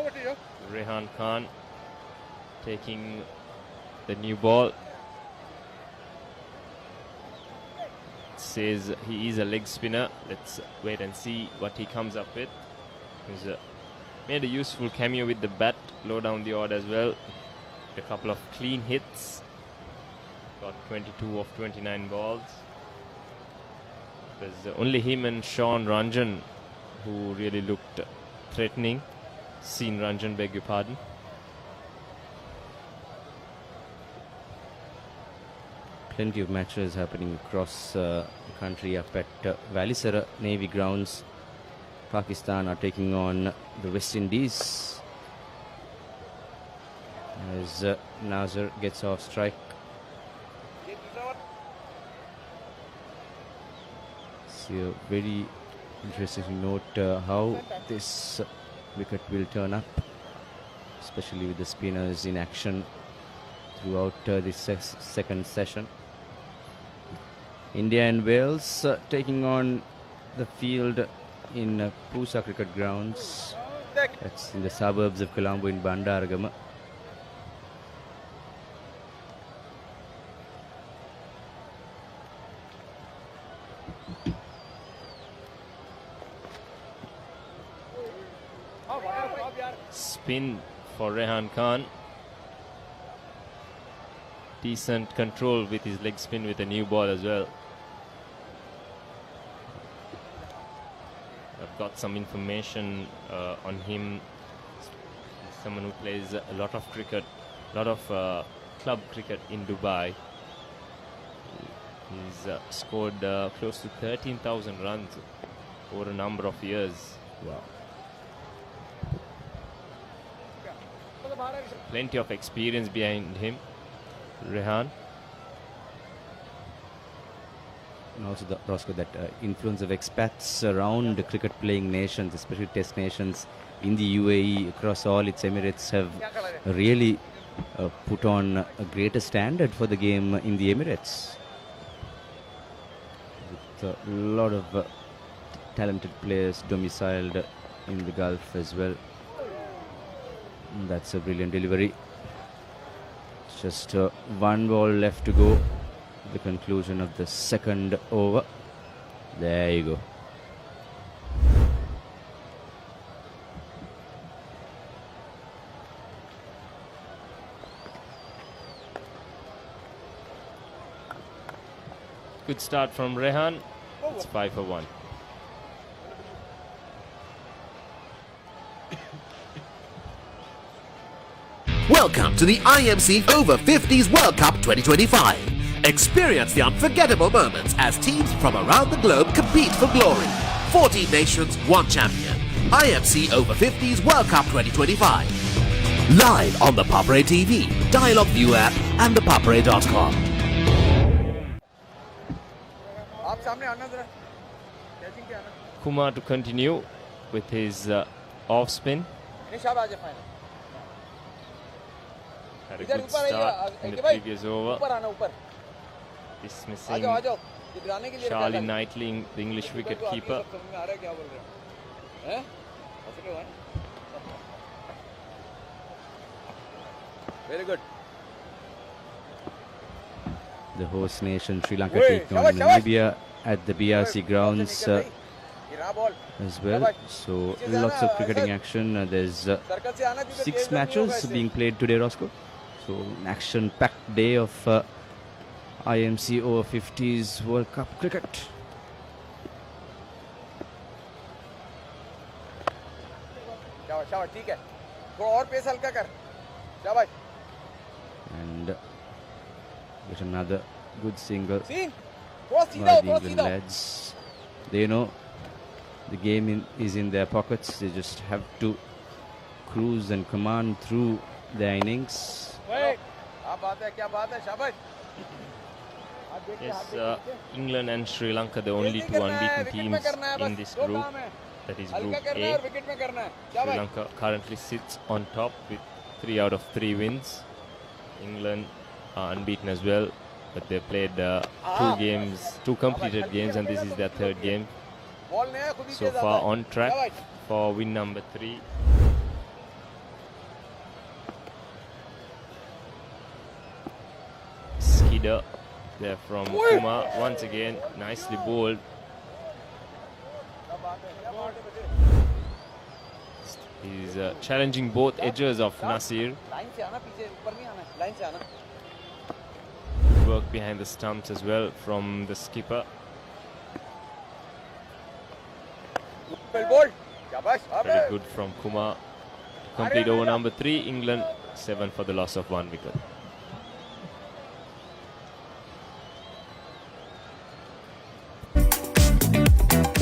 Rehan Khan taking the new ball. Says he is a leg spinner. Let's wait and see what he comes up with. He's made a useful cameo with the bat, low down the order as well. A couple of clean hits. Got 22 of 29 balls. It was only him and Sean Ranjan who really looked threatening. Seen Ranjan, beg your pardon. Plenty of matches happening across the country up at Valisara Navy Grounds. Pakistan are taking on the West Indies. As Nazar gets off strike. See a very interesting to note how this wicket will turn up, especially with the spinners in action throughout this second session. India and Wales taking on the field in Pusa Cricket Grounds. That's in the suburbs of Colombo in Bandaragama. Spin for Rehan Khan. Decent control with his leg spin with a new ball as well. I've got some information on him. Someone who plays a lot of cricket, a lot of club cricket in Dubai. He's scored close to 13,000 runs over a number of years. Wow. Plenty of experience behind him, Rehan. And also, Roscoe, that influence of expats around the cricket-playing nations, especially test nations in the UAE, across all its Emirates, have really put on a greater standard for the game in the Emirates. With a lot of talented players domiciled in the Gulf as well. That's a brilliant delivery. Just one ball left to go. The conclusion of the second over. There you go. Good start from Rehan. It's 5 for 1. Welcome to the IMC Over-50s World Cup 2025. Experience the unforgettable moments as teams from around the globe compete for glory. 14 nations, 1 champion. IMC Over-50s World Cup 2025. Live on the Papare TV, Dialog View app and thepapare.com. Kumar to continue with his off spin. Had a good start in the previous over. dismissing आ जाओ गिराने के लिए Charlie Knightley, the English wicket keeper. समझ में आ रहा है क्या बोल रहे हैं हैं पॉजिटिव है very good The host nation Sri Lanka taking on Namibia at the BRC grounds as well. So lots of cricketing action. There's 6 matches being played today, Roscoe. So an action-packed day of IMC Over-50s World Cup cricket. शाबाश ठीक है थोड़ा और pace हल्का कर शाबाश And get another good single थोड़ा सीधा by हो the थोड़ा England सीधा lads. They know the game is in their pockets. They just have to cruise and command through their innings. क्या बात है शाबाश Yes, England and Sri Lanka, the only two unbeaten teams in this group. That is Group A. Sri Lanka currently sits on top with 3 out of 3 wins. England are unbeaten as well, but they played 2 completed games, and this is their 3rd game. So far on track for win number 3. Skidder there from Kumar once again, nicely bowled. He's challenging both edges of Nasir. Work behind the stumps as well from the skipper. Very good from Kumar. Complete over number 3. England 7 for the loss of 1 wicket.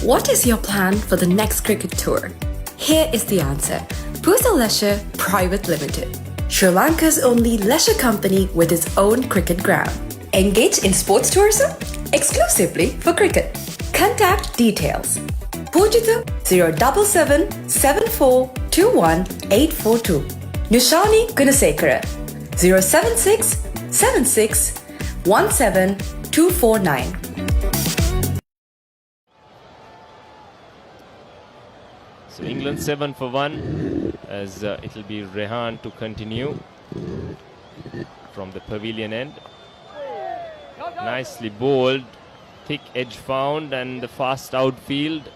What is your plan for the next cricket tour? Here is the answer. Pusa Leisure Private Limited, Sri Lanka's only leisure company with its own cricket ground. Engage in sports tourism exclusively for cricket. Contact details. Pujithu 077 7421 842. Nushani Gunasekara 076 76 17 249. So England 7 for 1 as it will be Rehan to continue from the pavilion end. Nicely bowled, thick edge found, and the fast outfield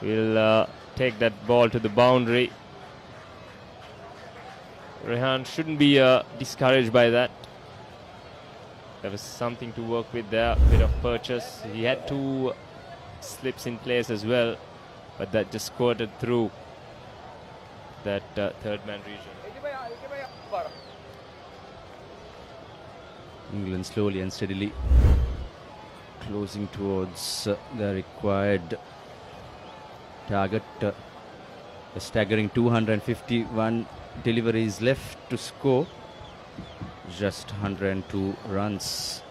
will take that ball to the boundary. Rehan shouldn't be discouraged by that. There was something to work with there, bit of purchase. He had 2 slips in place as well, but that just squirted through that third man region. England slowly and steadily closing towards the required target. A staggering 251 deliveries left to score. Just 102 runs.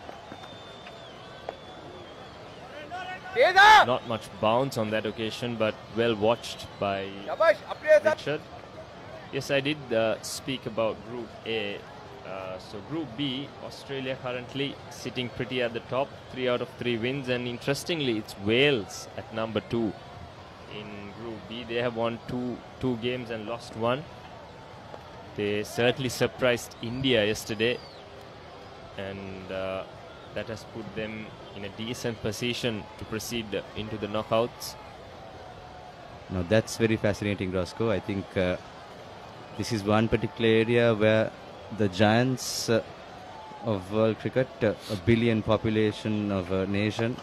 Not much bounce on that occasion, but well watched by Richard. Yes, I did speak about Group A. So Group B, Australia currently sitting pretty at the top, 3 out of 3 wins, and interestingly it's Wales at number 2 in Group B. They have won two games and lost 1. They certainly surprised India yesterday, and that has put them in a decent position to proceed into the knockouts. Now that's very fascinating, Roscoe. I think this is one particular area where the giants of world cricket, a billion population of a nation,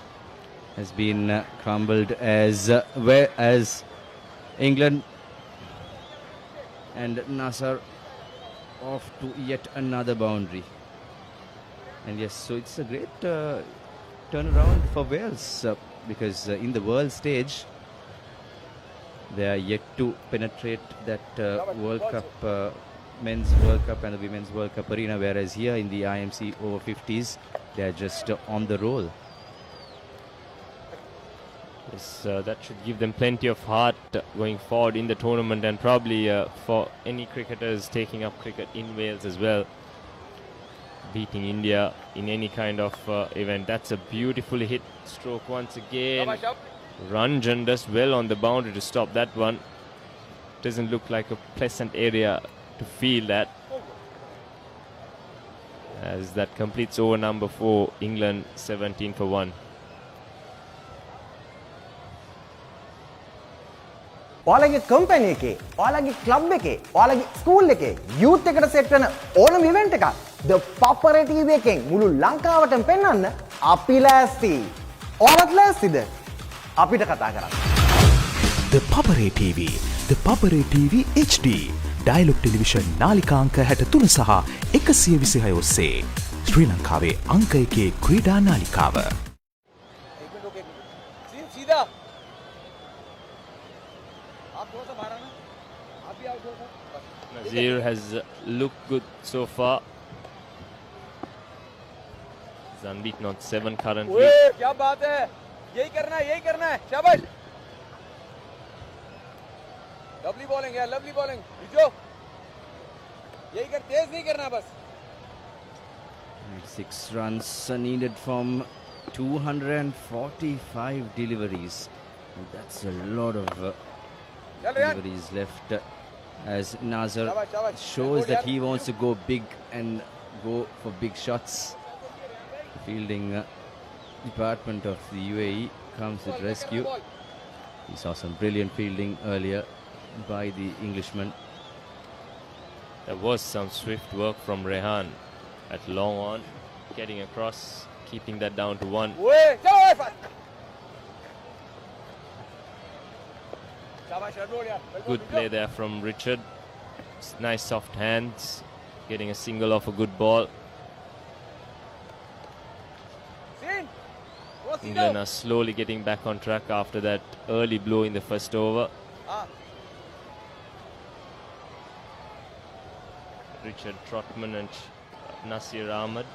has been crumbled as England and Nasser off to yet another boundary. And yes, so it's a great turnaround for Wales because in the world stage they are yet to penetrate that World Cup, Men's World Cup and the Women's World Cup arena, whereas here in the IMC Over-50s they are just on the roll. Yes, that should give them plenty of heart going forward in the tournament, and probably for any cricketers taking up cricket in Wales as well. beating India in any kind of event. That's a beautifully hit stroke once again. Ranjan does well on the boundary to stop that one. Doesn't look like a pleasant area to feel that. As that completes over number 4, England 17 for 1. ඔයාලගේ company එකේ, ඔයාලගේ club එකේ, ඔයාලගේ school එකේ youth එකට set වෙන ඕනම event එකක් The Papare TV එකෙන් මුළු ලංකාවටම පෙන්වන්න අපි ලෑස්ති. ඔයාලත් ලෑස්තිද? අපිට කතා කරන්න. The Papare TV, The Papare TV HD. Dialog television නාලිකාංක 63 සහ 126 ඔස්සේ ශ්‍රී ලංකාවේ අංක 1 ක්‍රීඩා නාලිකාව. सीधा Nazir has looked good so far. He's unbeaten on 7 currently. क्या बात है, यही करना है, शाबाश. लवली बॉलिंग है, लवली बॉलिंग. जो यही कर, तेज नहीं करना बस. 6 runs needed from 245 deliveries. And that's a lot of deliveries left as Nazar shows that he wants to go big and go for big shots. The fielding department of the UAE comes to the rescue. We saw some brilliant fielding earlier by the Englishman. There was some swift work from Rehan at long on, getting across, keeping that down to 1. Good play there from Richard. Nice soft hands, getting a single off a good ball. England are slowly getting back on track after that early blow in the first over. Richard Trotman and Nasir Ahmed.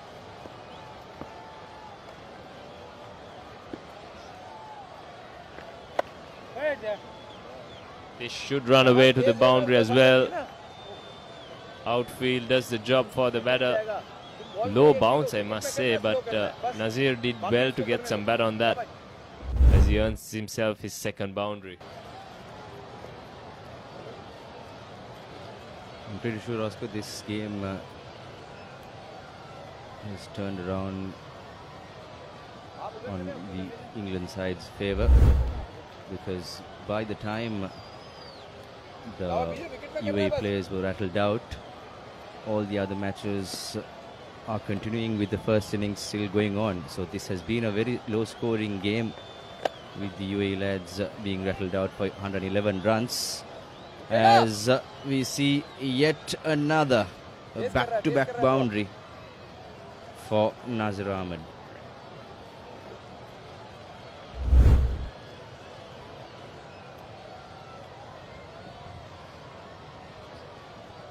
They should run away to the boundary as well. Outfield does the job for the batter. Low bounce, I must say, but Nazir did well to get some bat on that as he earns himself his second boundary. I'm pretty sure, Oscar, this game has turned around on the England side's favour, because by the time the UAE players were rattled out, all the other matches are continuing with the first innings still going on. So this has been a very low scoring game, with the UAE lads being rattled out for 111 runs. As we see yet another back-to-back boundary for Nazir Ahmed.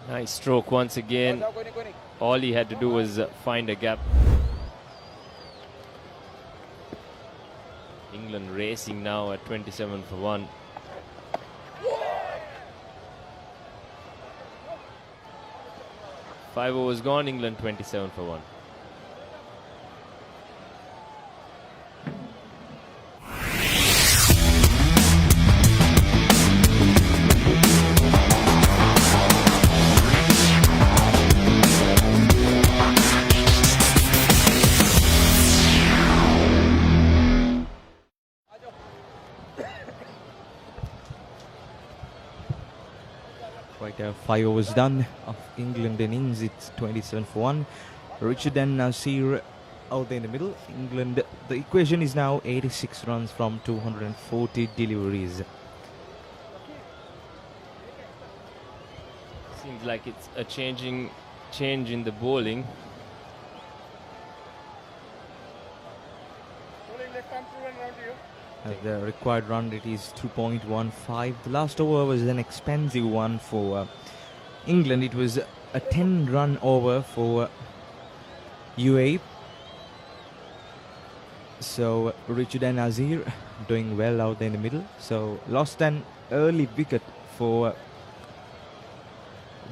Nice stroke once again. All he had to do was find a gap. England racing now at 27 for 1. Five overs gone, England 27 for 1. Quite 5 overs done of England innings. It's 27 for 1. Richard and Nasir out there in the middle. England, the equation is now 86 runs from 240 deliveries. Seems like it's a change in the bowling. The required run rate is 2.15. The last over was an expensive one for England. It was a 10-run over for UAE. So Richard and Nazir doing well out there in the middle. So lost an early wicket for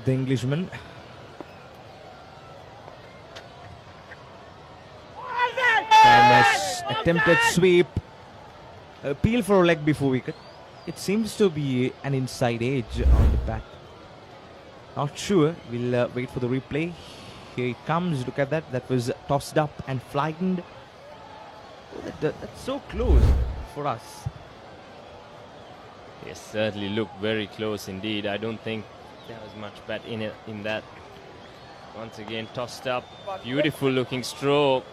the Englishman. attempted sweep. Peel for a leg before wicket. It seems to be an inside edge on the bat. Not sure. We'll wait for the replay. Here it comes. Look at that. That was tossed up and flagged. That's so close for us. Yes, certainly looked very close indeed. I don't think there was much bat in that. Once again tossed up. Beautiful looking stroke.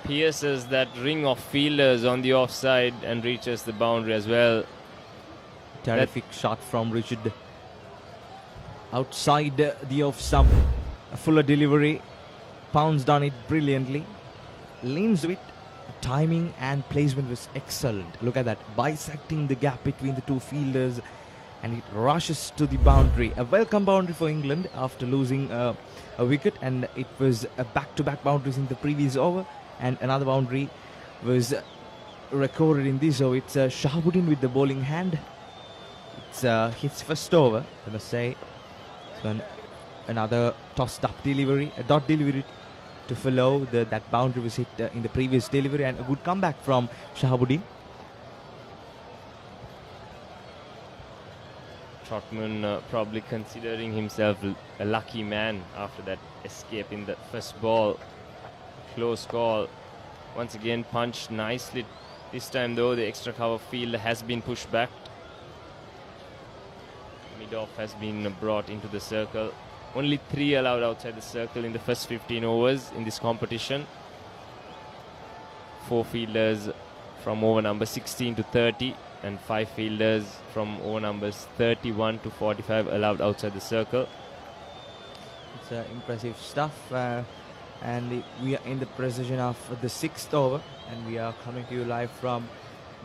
Pierces that ring of fielders on the offside and reaches the boundary as well. Terrific shot from Richard. Outside the off stump. A fuller delivery. Pounced on it brilliantly. Leans with timing and placement was excellent. Look at that. Bisecting the gap between the two fielders. And it rushes to the boundary. A welcome boundary for England after losing a wicket. And it was a back-to-back boundaries in the previous over. And another boundary was recorded in this over. It's Shahabuddin with the bowling hand. It's his first over, I must say. So another tossed up delivery, a dot delivery to follow. That boundary was hit in the previous delivery, and a good comeback from Shahabuddin. Trotman probably considering himself a lucky man after that escape in the first ball. Close call. Once again punched nicely. This time though the extra cover field has been pushed back. Mid-off has been brought into the circle. Only 3 allowed outside the circle in the first 15 overs in this competition. 4 fielders from over number 16 to 30 and 5 fielders from over numbers 31 to 45 allowed outside the circle. It's impressive stuff. And we are in the precision of the 6th over, and we are coming to you live from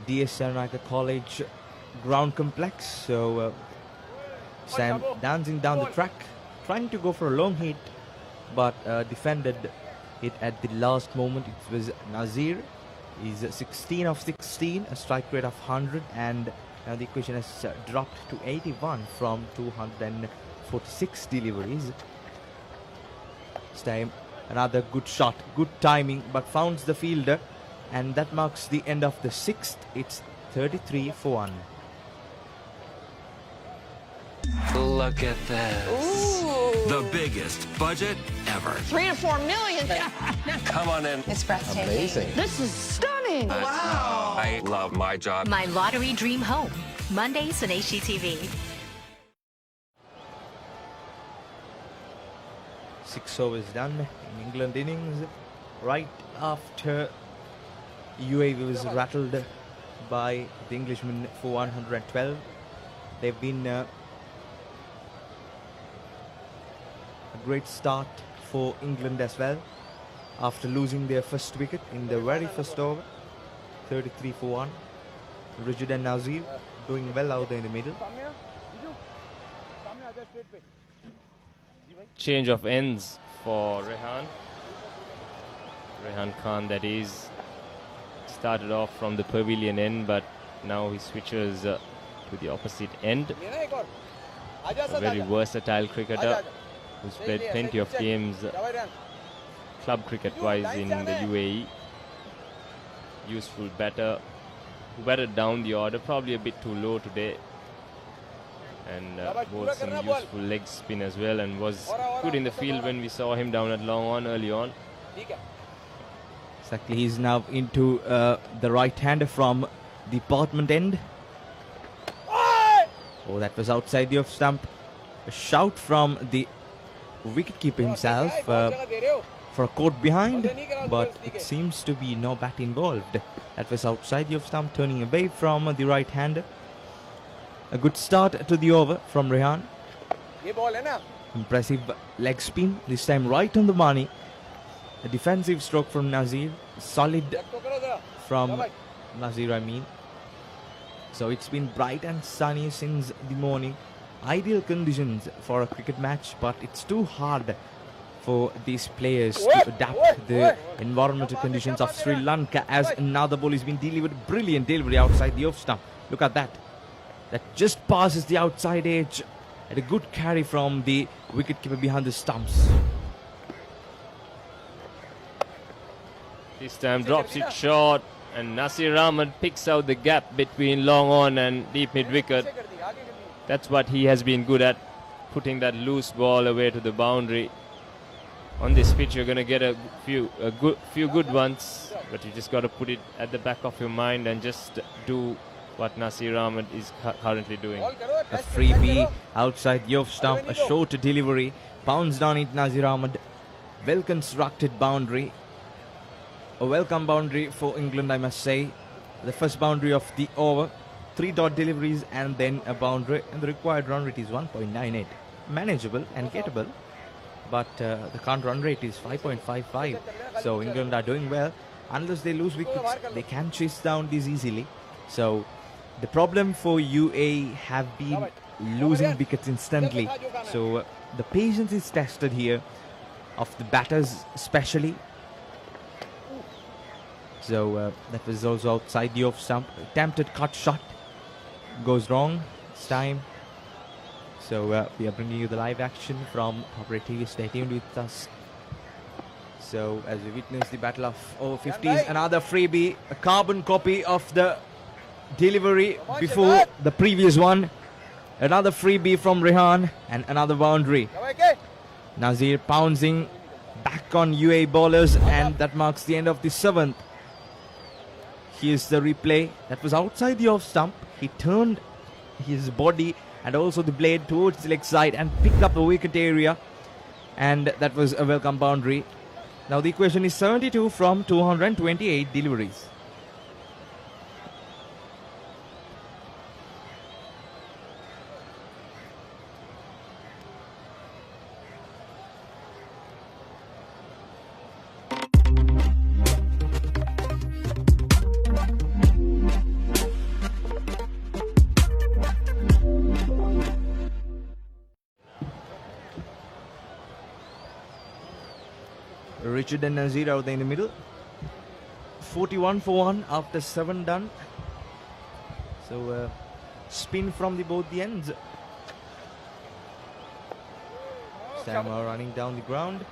Senanayake College Ground Complex. So Sam dancing down the track, trying to go for a long hit, but defended it at the last moment. It was Nazir. He's 16 of 16, a strike rate of 100, and now the equation has dropped to 81 from 246 deliveries. This time another good shot, good timing, but founds the fielder, and that marks the end of the 6th. It's 33 for 1. Look at this. Ooh. The biggest budget ever. 3 to 4 million. Come on in. It's breathtaking. Amazing. This is stunning. Wow. I love my job. My lottery dream home. Mondays on HGTV. 6 overs done in England innings. Right after UAE was rattled by the Englishmen for 112. They've been a great start for England as well after losing their first wicket in the very first over. 33 for 1. Richard and Nazir doing well out there in the middle. Change of ends for Rehan Khan, that is. Started off from the pavilion end, but now he switches to the opposite end. A very versatile cricketer who's played plenty of games club cricket wise in the UAE. Useful batter who batted down the order, probably a bit too low today, and bowled some useful leg spin as well, and was good in the field when we saw him down at long on early on. Exactly, he's now into the right-hander from the department end. Oh, that was outside the off stump. A shout from the wicketkeeper himself for a caught behind, but it seems to be no bat involved. That was outside the off stump, turning away from the right-hander. A good start to the over from Rehan. Impressive leg spin, this time right on the money. A defensive stroke from Nazir. Solid from Nazir, I mean. So it's been bright and sunny since the morning. Ideal conditions for a cricket match, but it's too hard for these players to adapt the environmental conditions of Sri Lanka, as another ball has been delivered. Brilliant delivery outside the off stump. Look at that. That just passes the outside edge. And a good carry from the wicketkeeper behind the stumps. This time drops it short, and Nasir Ahmed picks out the gap between long on and deep mid wicket. That's what he has been good at, putting that loose ball away to the boundary. On this pitch, you're going to get a few good ones, but you just got to put it at the back of your mind and just do what Nasir Ahmed is currently doing. A freebie outside the off stump, a short delivery, pounds down it Nasir Ahmed. Well constructed boundary. A welcome boundary for England, I must say. The first boundary of the over. 3 dot deliveries and then a boundary, and the required run rate is 1.98. Manageable and gettable, but the current run rate is 5.55. So England are doing well. Unless they lose wickets, they can chase down these easily. So the problem for UAE have been losing wickets instantly. So the patience is tested here of the batters especially. So that was also outside the off stump. Attempted cut shot goes wrong this time. So we are bringing you the live action from Corporate TV. Stay tuned with us. So as we witness the battle of over-50s, another freebie, a carbon copy of the delivery before the previous one. Another freebie from Rehan and another boundary. Nazir pouncing back on UAE bowlers, and that marks the end of the 7th. Here's the replay. That was outside the off stump. He turned his body and also the blade towards the leg side and picked up the wicket area, and that was a welcome boundary. Now the equation is 72 from 228 deliveries. Richard and Nazir out there in the middle. 41 for 1 after 7 done. So spin from both the ends. Stammer running down the ground.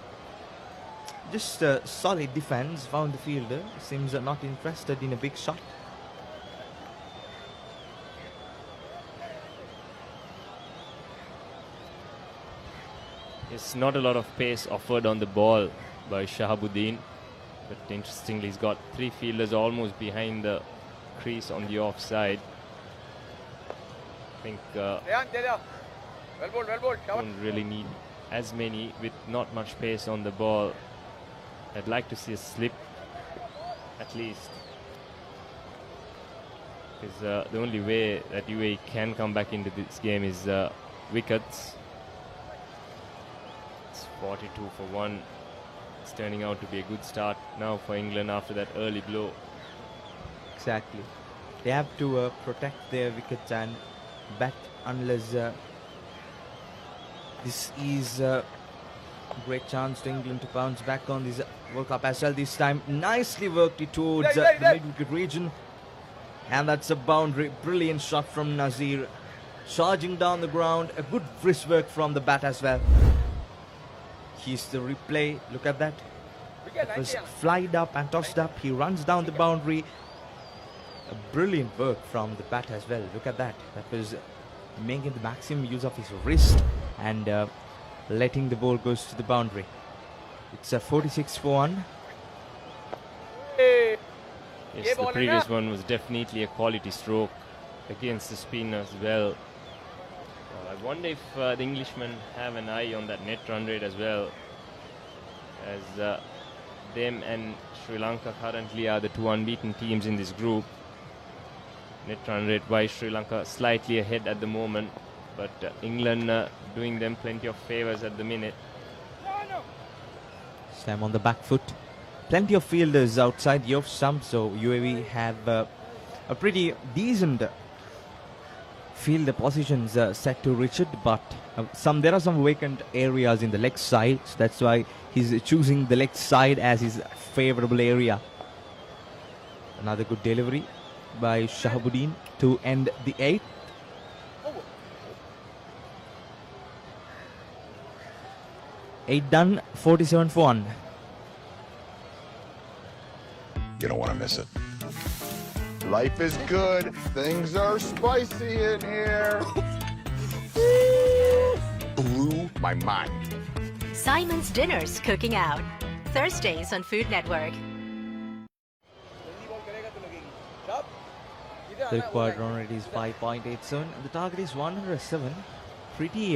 Just solid defense. Found the fielder. Seems not interested in a big shot. It's not a lot of pace offered on the ball by Shahabuddin, but interestingly he's got 3 fielders almost behind the crease on the offside. I think don't really need as many with not much pace on the ball. I'd like to see a slip at least, because the only way that UAE can come back into this game is wickets. It's 42 for 1. It's turning out to be a good start now for England after that early blow. Exactly. They have to protect their wickets and bat unless this is a great chance to England to bounce back on this World Cup as well. This time nicely worked it towards the mid-wicket region, and that's a boundary. Brilliant shot from Nazir, charging down the ground. A good wrist work from the bat as well. Here's the replay. Look at that. It was flied up and tossed up. He runs down the boundary. A brilliant work from the bat as well. Look at that. That was making the maximum use of his wrist and letting the ball goes to the boundary. It's a 46 for 1. Yes, the previous one was definitely a quality stroke against the spin as well. I wonder if the Englishmen have an eye on that net run rate as well, as them and Sri Lanka currently are the 2 unbeaten teams in this group. Net run rate wise, Sri Lanka slightly ahead at the moment, but England doing them plenty of favours at the minute. Sam on the back foot. Plenty of fielders outside the off stump, so UAE have a pretty decent fielder positions set to Richard, but there are some vacant areas in the leg side, so that's why he's choosing the leg side as his favourable area. Another good delivery by Shahabuddin to end the 8th. Eight done, 47 for 1. You don't want to miss it. Life is good. Things are spicy in here. Blew my mind. Simon's Dinners Cooking Out. Thursdays on Food Network. The required run rate is 5.87 and the target is 107. Pretty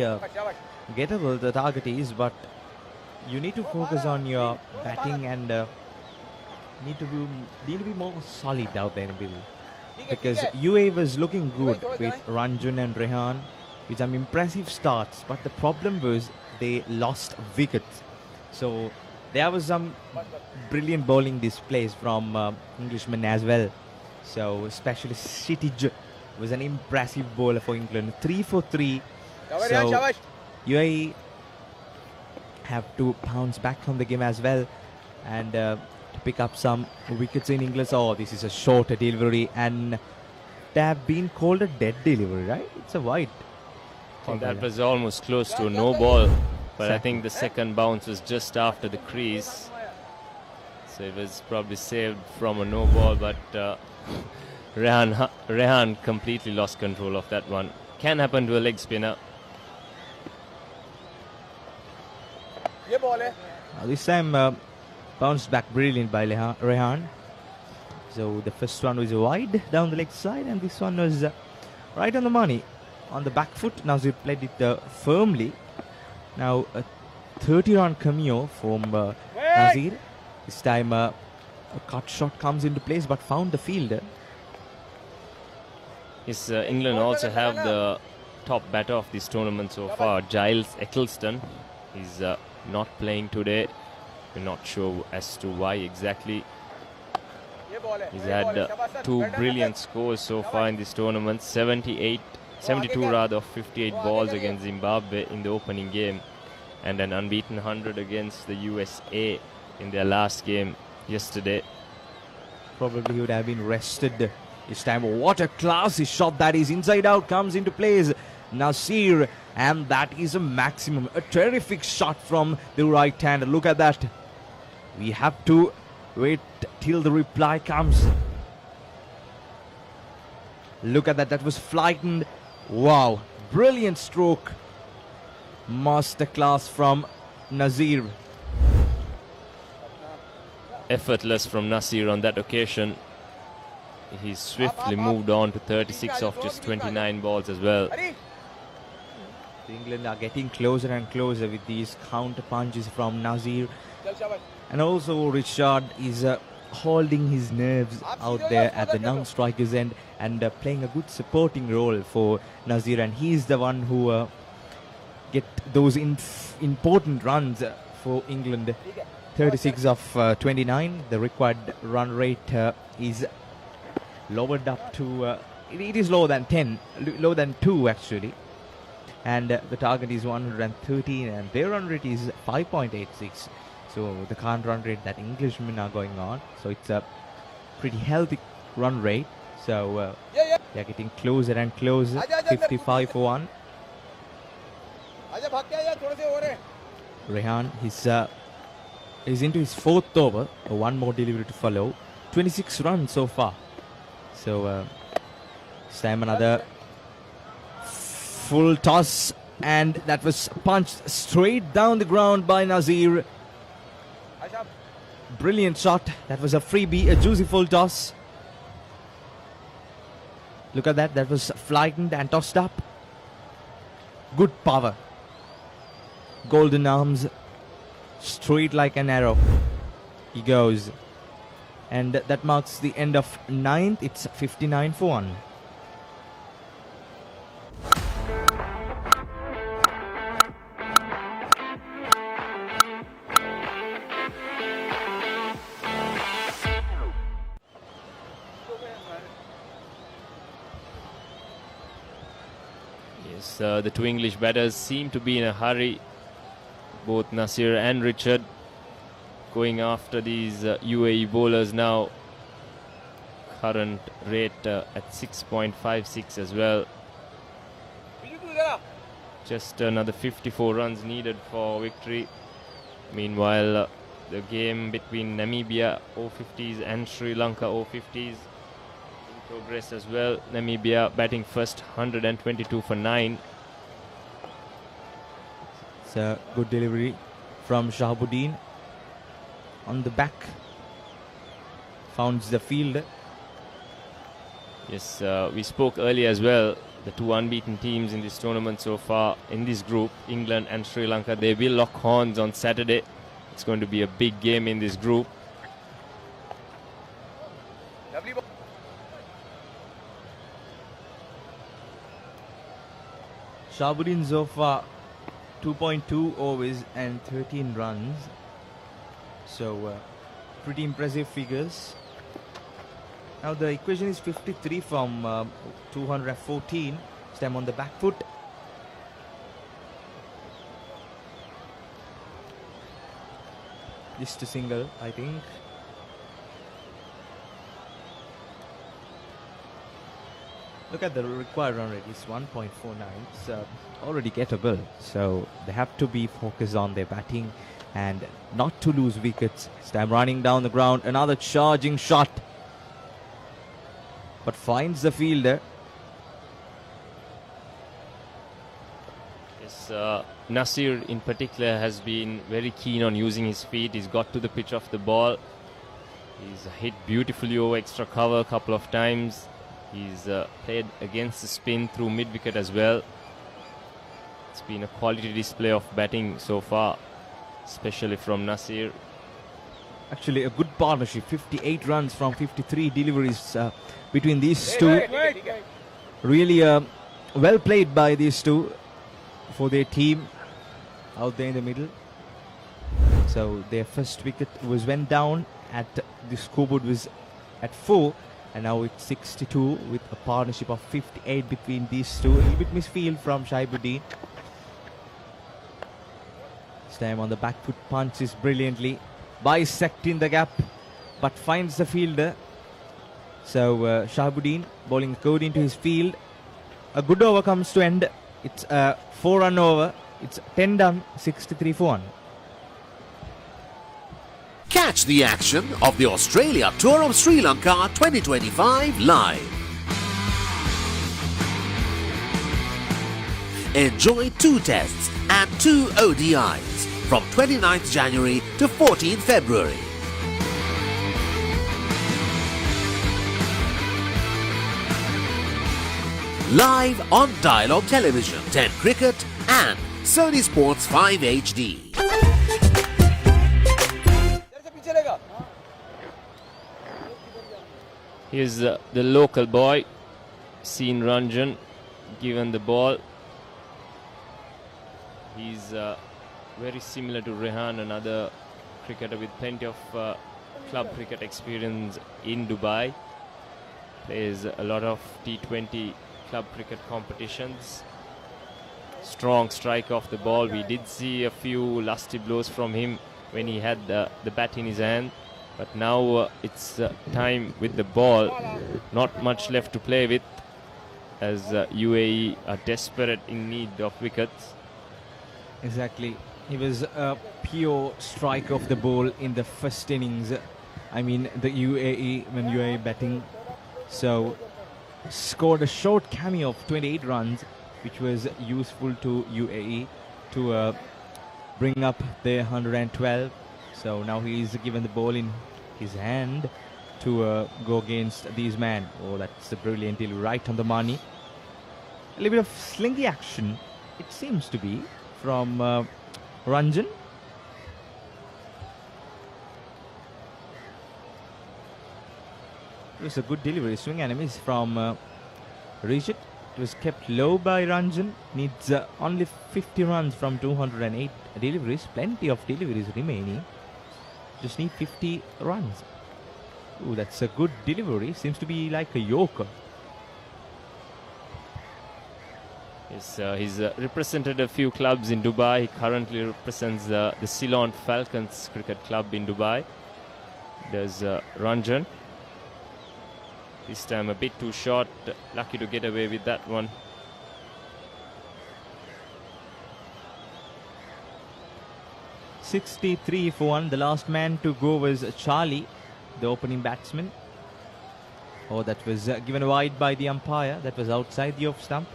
gettable the target is, but you need to focus on your batting and need to be more solid out there in the middle. Because UAE was looking good with Ranjan and Rehan, with some impressive starts, but the problem was they lost wickets. So there was some brilliant bowling displays from Englishmen as well. So especially Shitij was an impressive bowler for England. 3 for 3. So UAE have to bounce back from the game as well and to pick up some wickets in England. Oh, this is a short delivery and they have been called a dead delivery, right? It's a wide. That was almost close to a no ball, but I think the second bounce was just after the crease. So it was probably saved from a no ball, but Rehan completely lost control of that one. Can happen to a leg spinner. This time bounced back brilliant by Rehan. So the first one was wide down the leg side and this one was right on the money. On the back foot, Nazir played it firmly. Now a 30-run cameo from Nazir. This time a cut shot comes into place but found the fielder. Yes, England also have the top batter of this tournament so far, Giles Eccleston. He's not playing today. We're not sure as to why exactly. He's had two brilliant scores so far in this tournament. 72 of 58 balls against Zimbabwe in the opening game, and an unbeaten 100 against the USA in their last game yesterday. Probably he would have been rested this time. What a classy shot that is. Inside out comes into place. Nasir, and that is a maximum. A terrific shot from the right hand. Look at that. We have to wait till the reply comes. Look at that. That was flightened. Wow. Brilliant stroke. Masterclass from Nazir. Effortless from Nasir on that occasion. He swiftly moved on to 36 of just 29 balls as well. England are getting closer and closer with these counter punches from Nazir. And also Richard is holding his nerves out there at the non-strikers end and playing a good supporting role for Nazir. And he is the one who get those important runs for England. 36 of 29. The required run rate is lowered up to it is lower than 10, lower than 2 actually, and the target is 113 and their run rate is 5.86. so the current run rate that Englishmen are going on, so it's a pretty healthy run rate. So they're getting closer and closer. 55 for 1. Rehan is into his 4th over. One more delivery to follow. 26 runs so far. So this time another full toss, and that was punched straight down the ground by Nazir. Brilliant shot. That was a freebie, a juicy full toss. Look at that. That was flightened and tossed up. Good power. Golden arms. Straight like an arrow. He goes. And that marks the end of 9th. It's 59 for 1. Yes, the two English batters seem to be in a hurry. Both Nasir and Richard going after these UAE bowlers now. Current rate at 6.56 as well. Just another 54 runs needed for victory. Meanwhile, the game between Namibia Over-50s and Sri Lanka Over-50s in progress as well. Namibia batting first, 122 for 9. It's a good delivery from Shahabuddin on the back. Founds the field. Yes, we spoke earlier as well. The two unbeaten teams in this tournament so far in this group, England and Sri Lanka, they will lock horns on Saturday. It's going to be a big game in this group. Shahabuddin so far 2.2 overs and 13 runs. So pretty impressive figures. Now the equation is 53 from 214. Stem on the back foot. Just a single, I think. Look at the required run rate. It's 1.49. It's already gettable. So they have to be focused on their batting and not to lose wickets. Stem running down the ground. Another charging shot. But finds the fielder. Yes, Nasir in particular has been very keen on using his feet. He's got to the pitch of the ball. He's hit beautifully over extra cover a couple of times. He's played against the spin through mid-wicket as well. It's been a quality display of batting so far, especially from Nasir. Actually, a good partnership. 58 runs from 53 deliveries between these two. Really well played by these two for their team out there in the middle. So their first wicket went down at the scoreboard was at 4, and now it's 62 with a partnership of 58 between these two. A little bit misfield from Shahabuddin. This time on the back foot, punches brilliantly, bisecting the gap, but finds the fielder. So Shahabuddin bowling according to his field. A good over comes to end. It's a 4-run over. It's 10 done, 63 for 1. Catch the action of the Australia Tour of Sri Lanka 2025 live. Enjoy 2 tests and 2 ODIs from 29th January to 14th February. Live on Dialogue Television, 10 Cricket and Sony Sports 5 HD. Here's the local boy, Seen Ranjan, given the ball. He's very similar to Rehan, another cricketer with plenty of club cricket experience in Dubai. Plays a lot of T20 club cricket competitions. Strong strike off the ball. We did see a few lusty blows from him when he had the bat in his hand. But now it's time with the ball. Not much left to play with, as UAE are desperate in need of wickets. Exactly. He was a pure strike off the ball in the first innings. I mean, the UAE, when UAE batting. So, scored a short cameo of 28 runs, which was useful to UAE to bring up their 112. So now he's given the ball in his hand to go against these men. Oh, that's a brilliant deal, right on the money. A little bit of slinky action, it seems to be, from Ranjan. It was a good delivery. Swing and a miss from Rishit. It was kept low by Ranjan. Needs only 50 runs from 208 deliveries. Plenty of deliveries remaining. Just need 50 runs. Ooh, that's a good delivery. Seems to be like a yorker. He's represented a few clubs in Dubai. He currently represents the Ceylon Falcons Cricket Club in Dubai. There's Ranjan. This time a bit too short. Lucky to get away with that one. 63 for 1. The last man to go was Charlie, the opening batsman. Oh, that was given wide by the umpire. That was outside the off stump.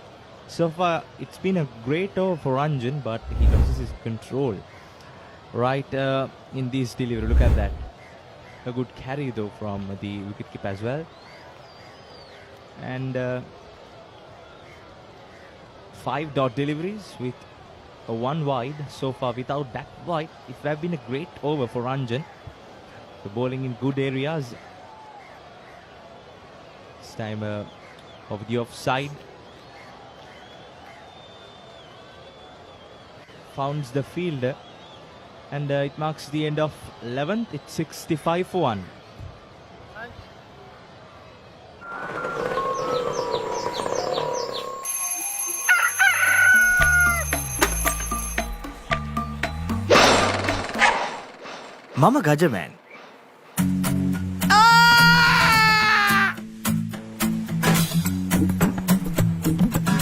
So far, it's been a great over for Ranjan, but he loses his control right in this delivery. Look at that. A good carry though from the wicketkeeper as well. And 5 dot deliveries with a 1 wide so far. Without that wide, it would have been a great over for Ranjan. The bowling in good areas. This time of the offside. Founds the fielder. And it marks the end of 11th. It's 65 for 1. Mama Gajaman.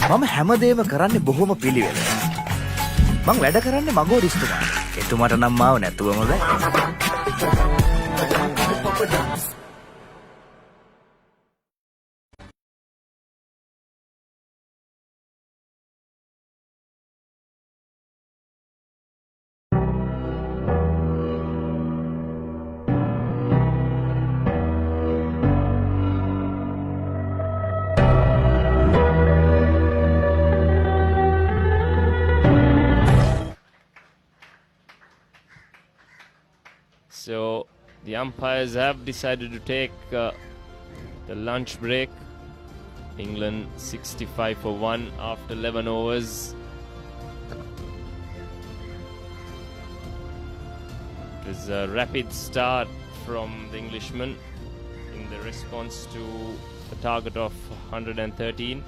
මම හැමදේම කරන්නේ බොහොම පිළිවෙල. මං වැඩ කරන්නේ මගෝරිස්තුමා. එතුමාට නම් මාව නැතුවම බෑ. So the umpires have decided to take the lunch break. England 65 for 1 after 11 overs. It was a rapid start from the Englishman in the response to a target of 113.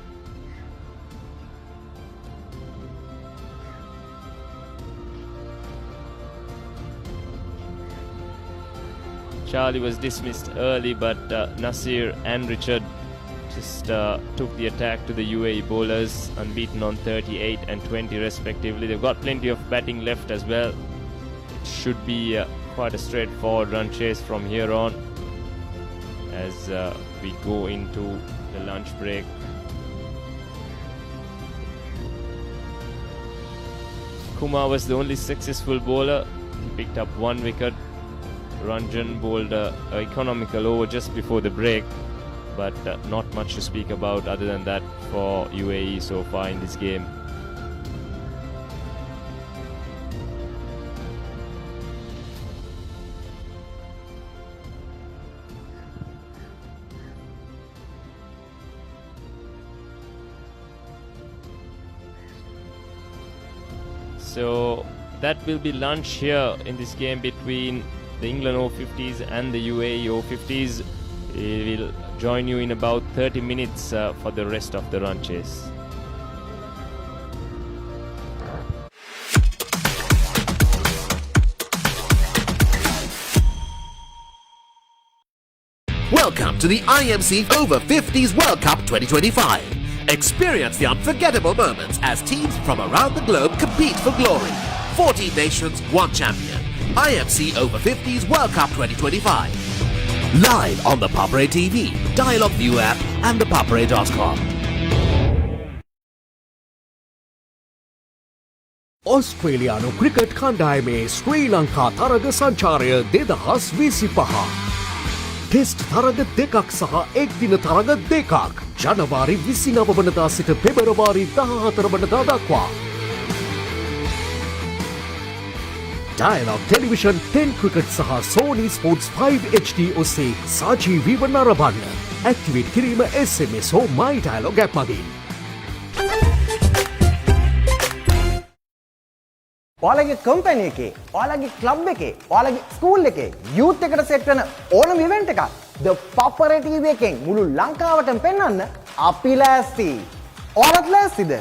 Charlie was dismissed early, but Nasir and Richard just took the attack to the UAE bowlers, unbeaten on 38 and 20 respectively. They've got plenty of batting left as well. It should be quite a straightforward run chase from here on as we go into the lunch break. Kumar was the only successful bowler. He picked up 1 wicket. Ranjan bowled an economical over just before the break, but not much to speak about other than that for UAE so far in this game. So that will be lunch here in this game between the England Over-50s and the UAE Over-50s. We will join you in about 30 minutes for the rest of the run chase. Welcome to the IMC Over-50s World Cup 2025. Experience the unforgettable moments as teams from around the globe compete for glory. 14 nations, 1 champion. IMC Over-50s World Cup 2025. Live on the Papare TV, Dialog View app and the papare.com. ඔස්ට්‍රේලියානු cricket කණ්ඩායමේ ශ්‍රී ලංකා තරග සංචාරය 2025. Test තරග 2ක් සහ එක්දින තරග 2ක් ජනවාරි 29 වනදා සිට පෙබරවාරි 14 වනදා දක්වා. Dialog Television 10 Cricket සහ Sony Sports 5 HD ඔස්සේ සජීවීව නරඹන්න. ඇක්ටිවේට් කිරීම SMS හෝ My Dialog app මගින්. ඔයාලගේ කම්පැනි එකේ, ඔයාලගේ ක්ලබ් එකේ, ඔයාලගේ ස්කූල් එකේ යූත් එකට සෙට් වෙන ඕනම ඉවෙන්ට් එකක් The Papare TV එකෙන් මුළු ලංකාවටම පෙන්වන්න අපි ලෑස්ති. ඔයාලත් ලෑස්තිද?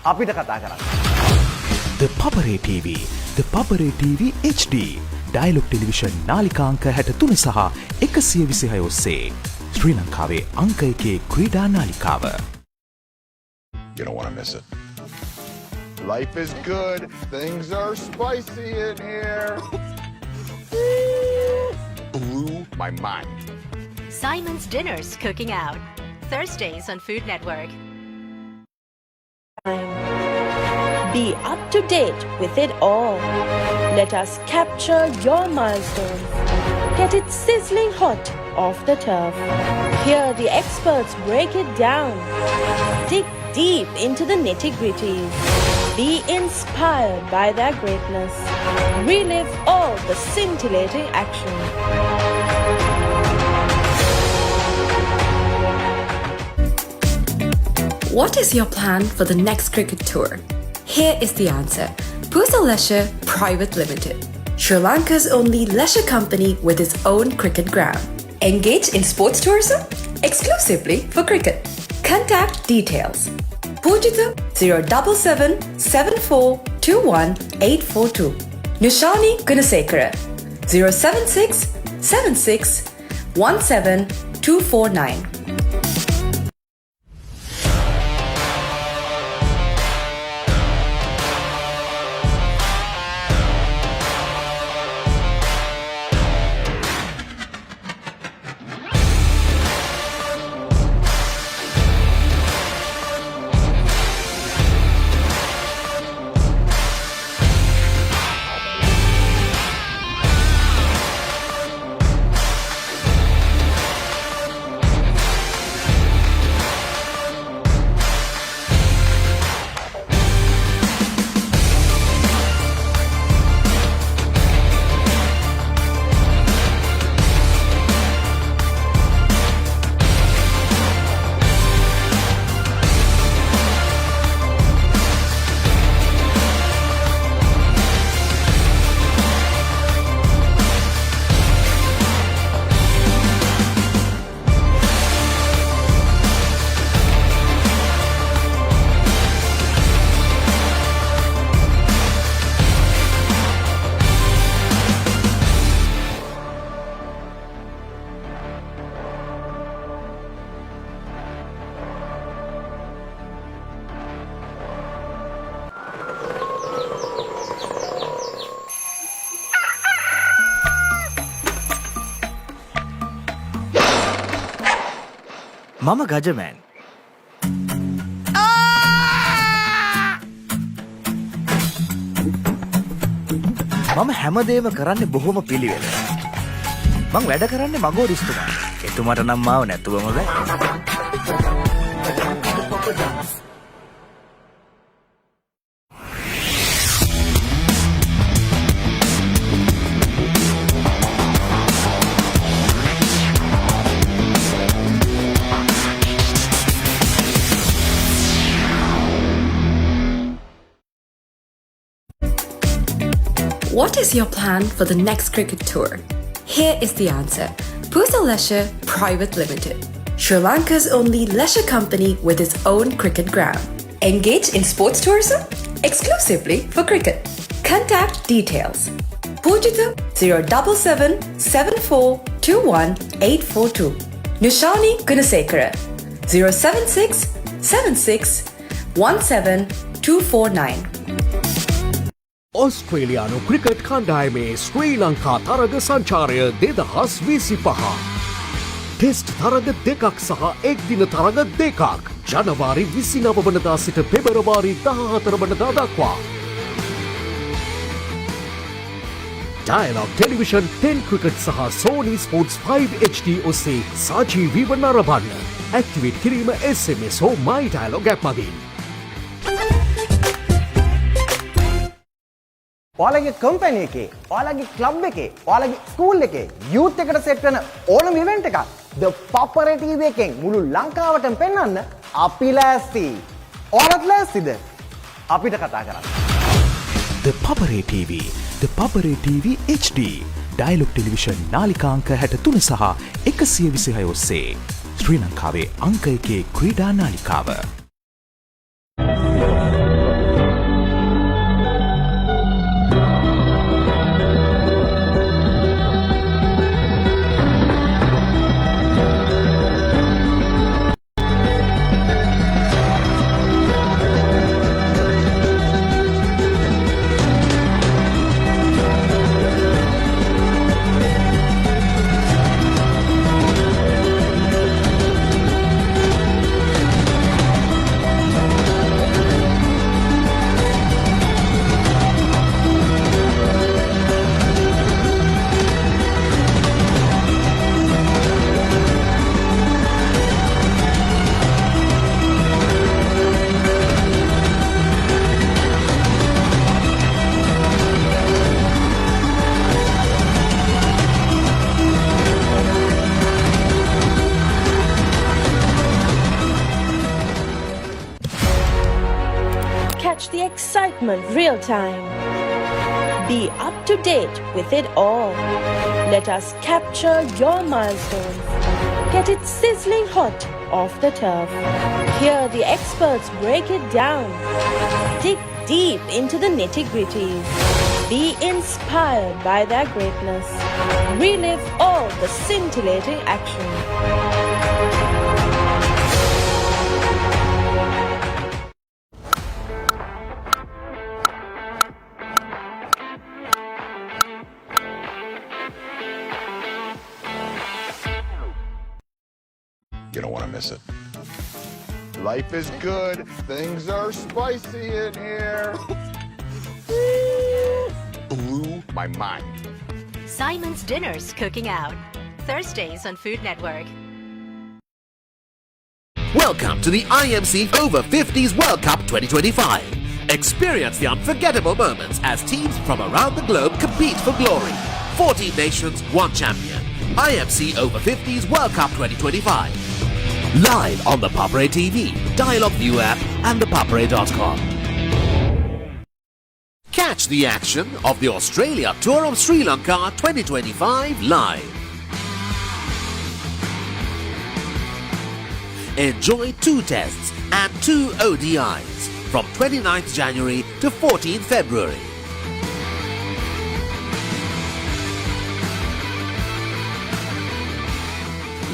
අපිට කතා කරන්න. The Papare TV, The Papare TV HD, Dialog Television නාලිකාංක 63 සහ 126 ඔස්සේ ශ්‍රී ලංකාවේ අංක 1 ක්‍රීඩා නාලිකාව. You don't want to miss it. Life is good. Things are spicy in here. Blew my mind. Simon's Dinners Cooking Out. Thursdays on Food Network. Be up to date with it all. Let us capture your milestones. Get it sizzling hot off the turf. Hear the experts break it down. Dig deep into the nitty-gritties. Be inspired by their greatness. Relive all the scintillating action. What is your plan for the next cricket tour? Here is the answer. Pusa Leisure Private Limited, Sri Lanka's only leisure company with its own cricket ground. Engage in sports tourism exclusively for cricket. Contact details. Pujita 077 7421 842. Nushani Gunasekara 076 76 17 249. මම ගජමෑන්. මම හැමදේම කරන්නේ බොහොම පිළිවෙල. මං වැඩ කරන්නේ මගෝරිස්තුමා. එතුමාට නම් මාව නැතුවම බෑ. What is your plan for the next cricket tour? Here is the answer. Pusa Leisure Private Limited, Sri Lanka's only leisure company with its own cricket ground. Engage in sports tourism exclusively for cricket. Contact details. Pujita 077 7421 842. Nushani Gunasekara 076 76 17 249. ඔස්ට්‍රේලියානු cricket කණ්ඩායමේ ශ්‍රී ලංකා තරග සංචාරය 2025. Test තරග දෙකක් සහ එක්දින තරග දෙකක් ජනවාරි 29 වනදා සිට පෙබරවාරි 14 වනදා දක්වා. ඩයලොග් ටෙලිවිෂන් 10 ක්‍රිකට් සහ සෝනි ස්පෝර්ට්ස් 5 HD ඔස්සේ සජීවීව නරඹන්න. ඇක්ටිවේට් කිරීම SMS හෝ My Dialog app මගින්. ඔයාලගේ කම්පැනි එකේ, ඔයාලගේ ක්ලබ් එකේ, ඔයාලගේ ස්කූල් එකේ යූත් එකට සෙට් වෙන ඕනම ඉවෙන්ට් එකක් The Papare TV එකෙන් මුළු ලංකාවටම පෙන්වන්න අපි ලෑස්ති. ඔයාලත් ලෑස්තිද? අපිට කතා කරන්න. The Papare TV, The Papare TV HD, Dialog television නාලිකාංක 63 සහ 126 ඔස්සේ ශ්‍රී ලංකාවේ අංක 1 ක්‍රීඩා නාලිකාව. excitement real time. Be up to date with it all. Let us capture your milestones. Get it sizzling hot off the turf. Hear the experts break it down. Dig deep into the nitty-gritties. Be inspired by their greatness. Relive all the scintillating action. You don't want to miss it. Life is good. Things are spicy in here. Blew my mind. Simon's Dinners Cooking Out. Thursdays on Food Network. Welcome to the IMC Over-50s World Cup 2025. Experience the unforgettable moments as teams from around the globe compete for glory. 14 nations, 1 champion. IMC Over-50s World Cup 2025. Live on the Papare TV, Dialogue View app and thepapare.com. Catch the action of the Australia Tour of Sri Lanka 2025 live. Enjoy 2 tests and 2 ODIs from 29th January to 14th February.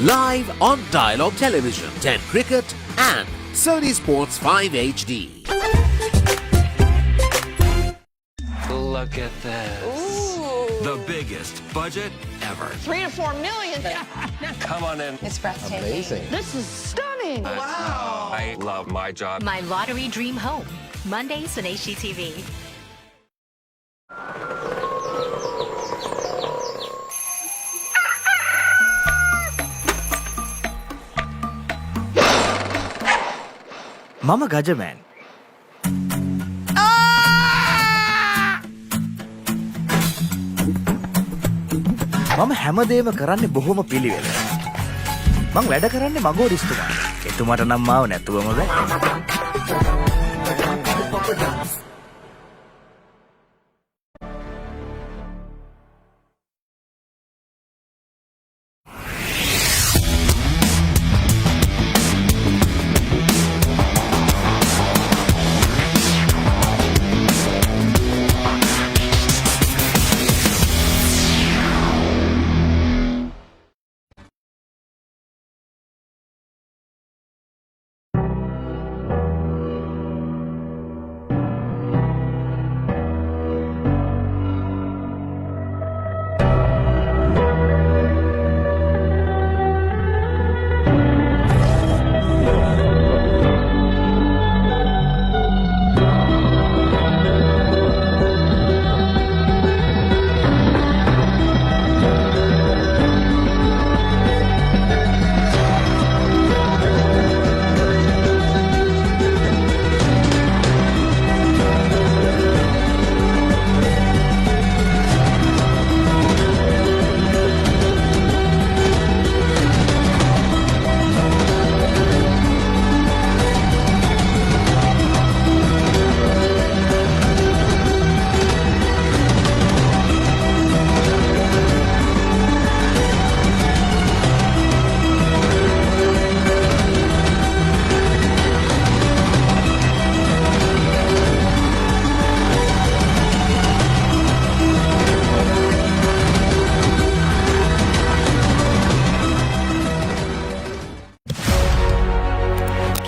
Live on Dialogue Television, 10 Cricket and Sony Sports 5 HD. Look at this. The biggest budget ever. 3 to 4 million. Come on in. It's breathtaking. Amazing. This is stunning. Wow. I love my job. My Lottery Dream Home. Mondays on HGTV. මම ගජමෑන්. මම හැමදේම කරන්නේ බොහොම පිළිවෙල. මං වැඩ කරන්නේ මගෝරිස්තුමා. එතුමාට නම් මාව නැතුවම බෑ.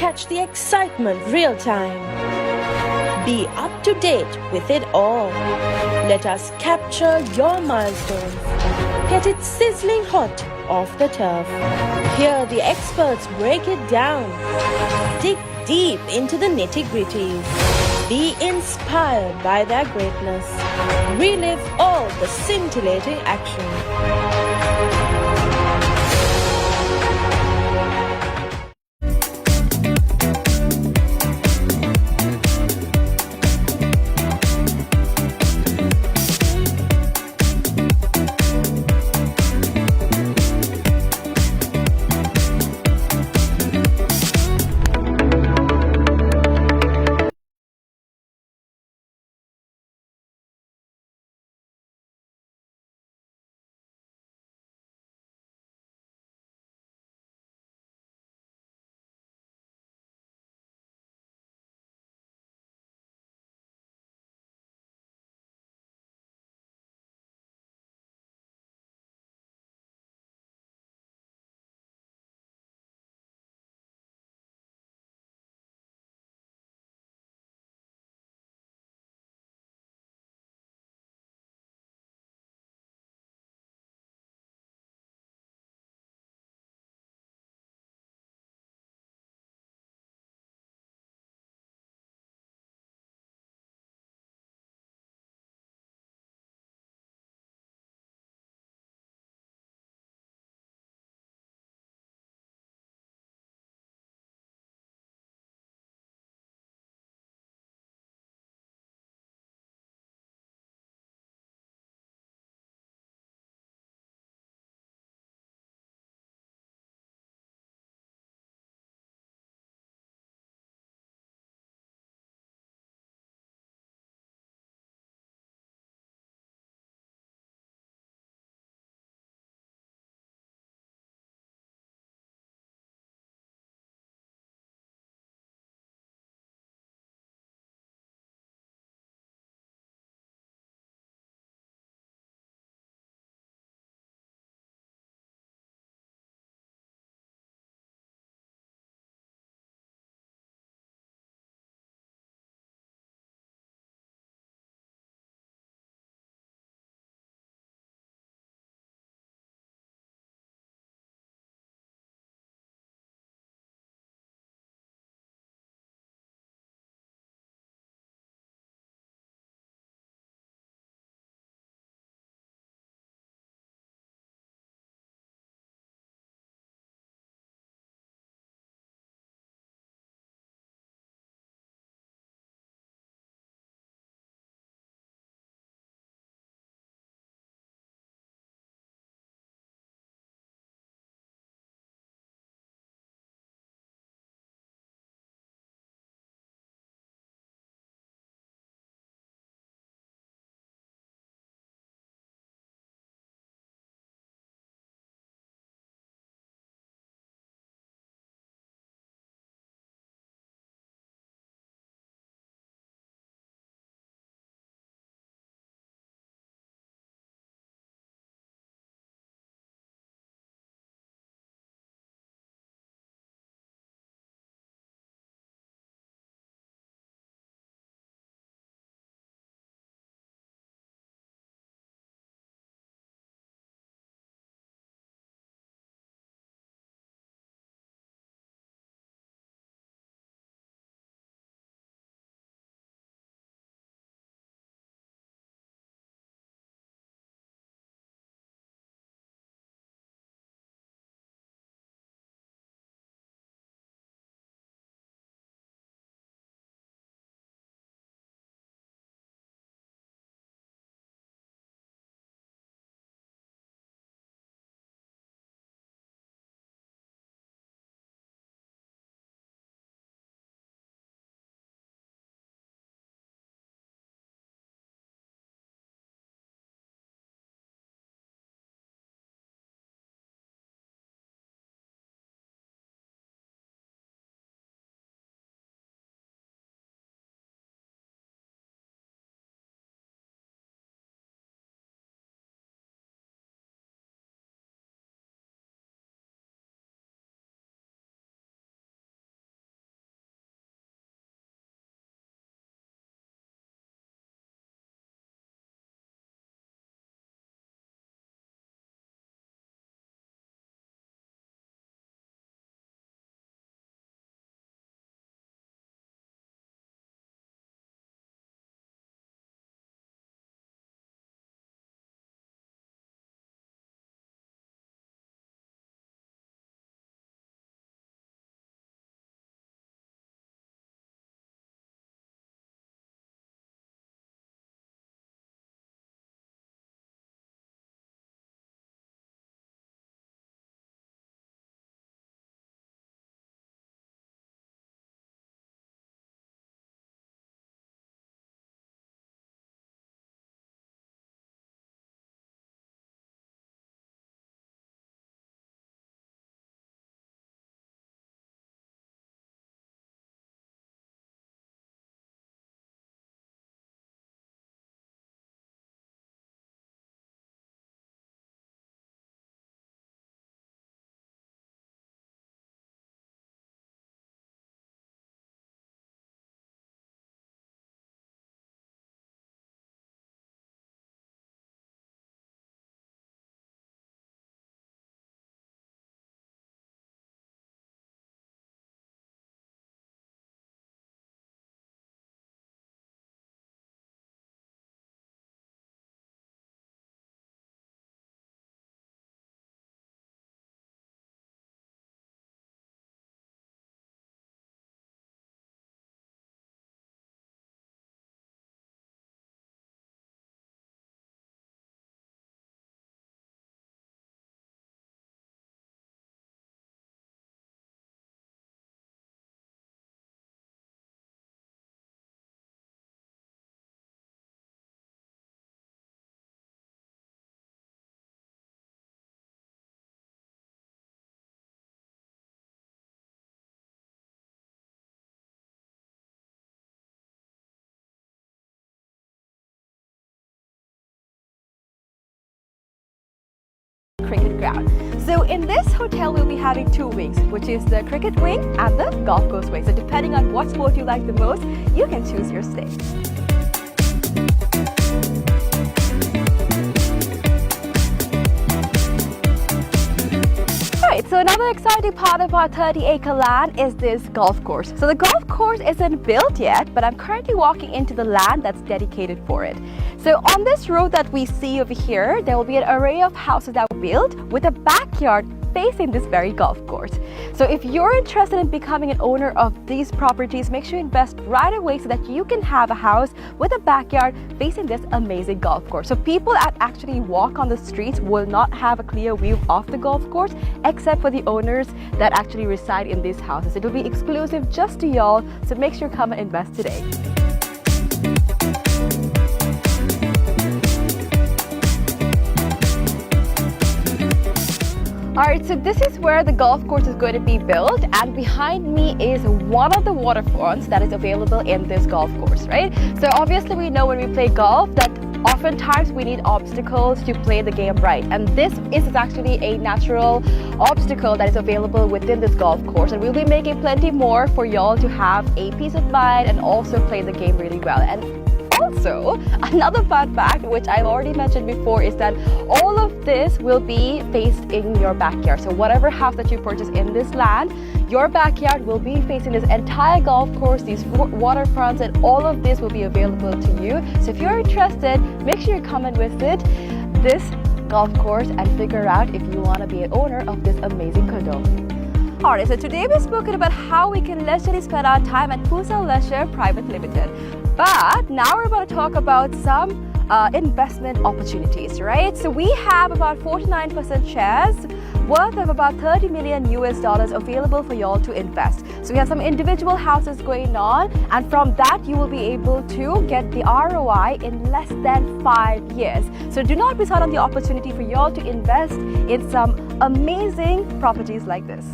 Catch the excitement real time. Be up to date with it all. Let us capture your milestones. Get it sizzling hot off the turf. Hear the experts break it down. Dig deep into the nitty-gritties. Be inspired by their greatness. Relive all the scintillating action. cricket ground. So in this hotel, we'll be having two wings, which is the cricket wing and the golf course wing. So depending on what sport you like the most, you can choose your stay. So another exciting part of our 30-acre land is this golf course. So the golf course isn't built yet, but I'm currently walking into the land that's dedicated for it. So on this road that we see over here, there will be an array of houses that were built with a backyard facing this very golf course. So if you're interested in becoming an owner of these properties, make sure you invest right away so that you can have a house with a backyard facing this amazing golf course. So people that actually walk on the streets will not have a clear view of the golf course except for the owners that actually reside in these houses. It will be exclusive just to y'all, so make sure you come and invest today. Alright, so this is where the golf course is going to be built, and behind me is one of the waterfronts that is available in this golf course, right? So obviously we know when we play golf that oftentimes we need obstacles to play the game right, and this is actually a natural obstacle that is available within this golf course, and we'll be making plenty more for y'all to have a peace of mind and also play the game really well. And also, another fun fact, which I've already mentioned before, is that all of this will be faced in your backyard. So whatever house that you purchase in this land, your backyard will be facing this entire golf course, these waterfronts, and all of this will be available to you. So if you're interested, make sure you come and visit this golf course and figure out if you want to be an owner of this amazing condo. Alright, so today we've spoken about how we can leisurely spend our time at Pusa Leisure Private Limited. But now we're about to talk about some investment opportunities, right? So we have about 49% shares worth of about $30 million available for y'all to invest. So we have some individual houses going on, and from that you will be able to get the ROI in less than 5 years. So do not miss out on the opportunity for y'all to invest in some amazing properties like this.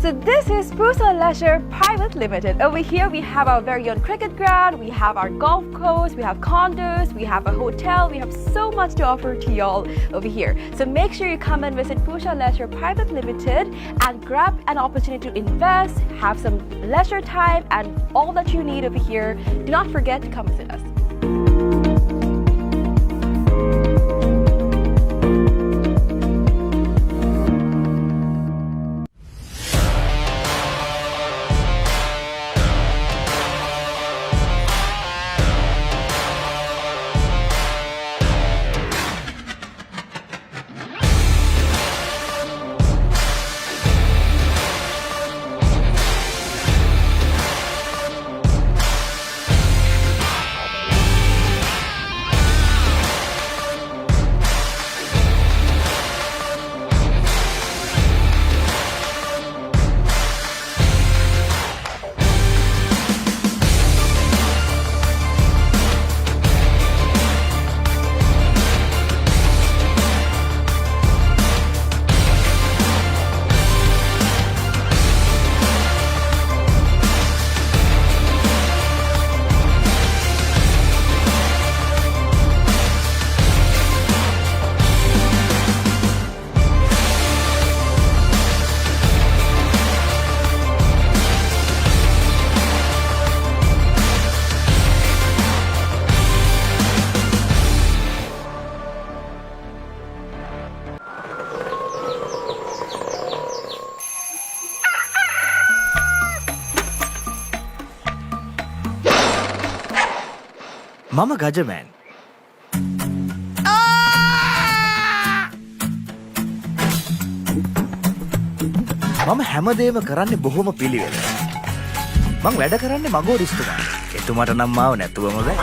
So this is Pusa Leisure Private Limited. Over here we have our very own cricket ground, we have our golf course, we have condos, we have a hotel, we have so much to offer to y'all over here. So make sure you come and visit Pusa Leisure Private Limited and grab an opportunity to invest, have some leisure time, and all that you need over here. Do not forget to come visit us. මම ගජමෑන්. මම හැමදේම කරන්නේ බොහොම පිළිවෙල. මං වැඩ කරන්නේ මගෝරිස්තුමා. එතුමාට නම් මාව නැතුවම බෑ.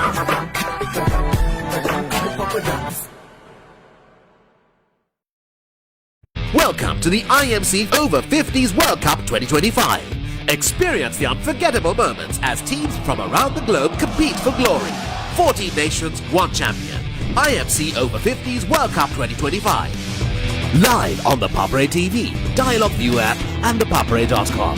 Welcome to the IMC Over-50s World Cup 2025. Experience the unforgettable moments as teams from around the globe compete for glory. 14 nations, 1 champion. IMC Over-50s World Cup 2025. Live on the Papare TV, Dialogue View app and the papare.com.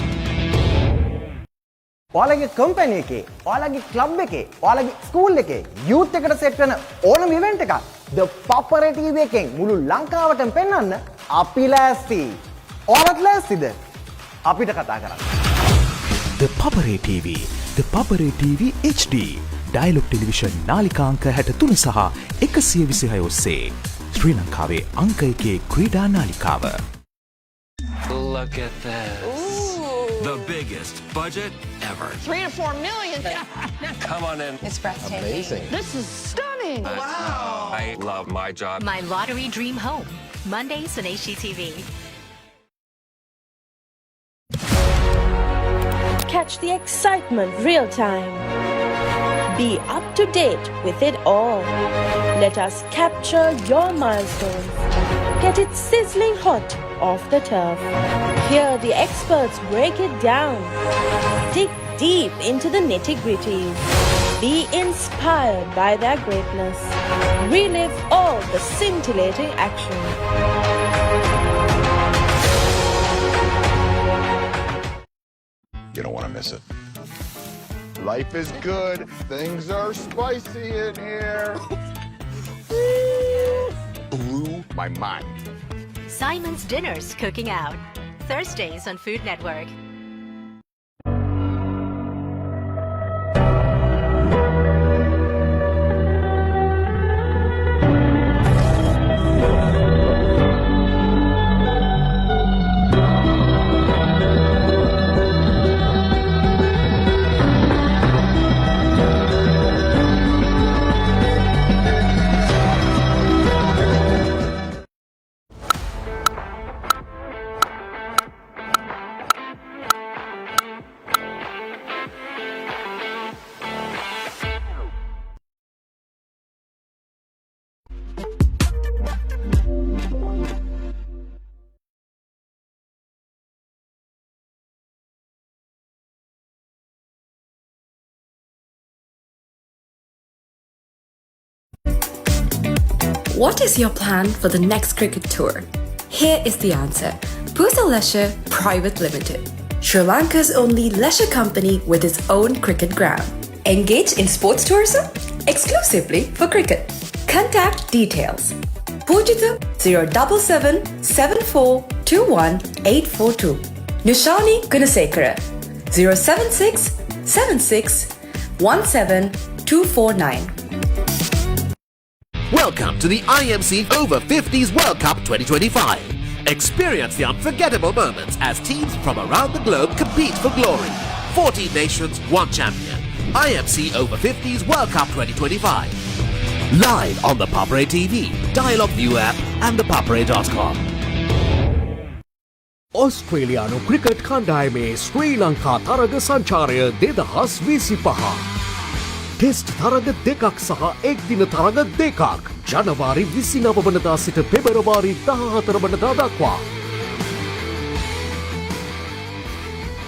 ඔයාලගේ company එකේ, ඔයාලගේ club එකේ, ඔයාලගේ school එකේ youth එකට set වෙන ඕනම event එකක් The Papare TV එකෙන් මුළු ලංකාවටම පෙන්වන්න අපි ලෑස්ති. ඔයාලත් ලෑස්තිද? අපිට කතා කරන්න. The Papare TV, The Papare TV HD, Dialog television නාලිකාංක 63 සහ 126 ඔස්සේ ශ්‍රී ලංකාවේ අංක 1 ක්‍රීඩා නාලිකාව. Look at this. The biggest budget ever. 3 to 4 million. Come on in. It's breathtaking. Amazing. This is stunning. Wow. I love my job. My lottery dream home. Mondays on HGTV. Catch the excitement real time. Be up to date with it all. Let us capture your milestones. Get it sizzling hot off the turf. Hear the experts break it down. Dig deep into the nitty-gritties. Be inspired by their greatness. Relive all the scintillating action. You don't want to miss it. Life is good. Things are spicy in here. Blew my mind. Simon's Dinners Cooking Out. Thursdays on Food Network. What is your plan for the next cricket tour? Here is the answer. Pusa Leisure Private Limited, Sri Lanka's only leisure company with its own cricket ground. Engage in sports tourism exclusively for cricket. Contact details. Pujita 077 7421 842. Nushani Gunasekara 076 76 17 249. Welcome to the IMC Over-50s World Cup 2025. Experience the unforgettable moments as teams from around the globe compete for glory. 14 nations, 1 champion. IMC Over-50s World Cup 2025. Live on the Papare TV, Dialogue View app and the papare.com. ඔස්ට්‍රේලියානු cricket කණ්ඩායමේ ශ්‍රී ලංකා තරග සංචාරය 2025. Test තරග දෙකක් සහ එක්දින තරග දෙකක් ජනවාරි 29 වනදා සිට පෙබරවාරි 14 වනදා දක්වා.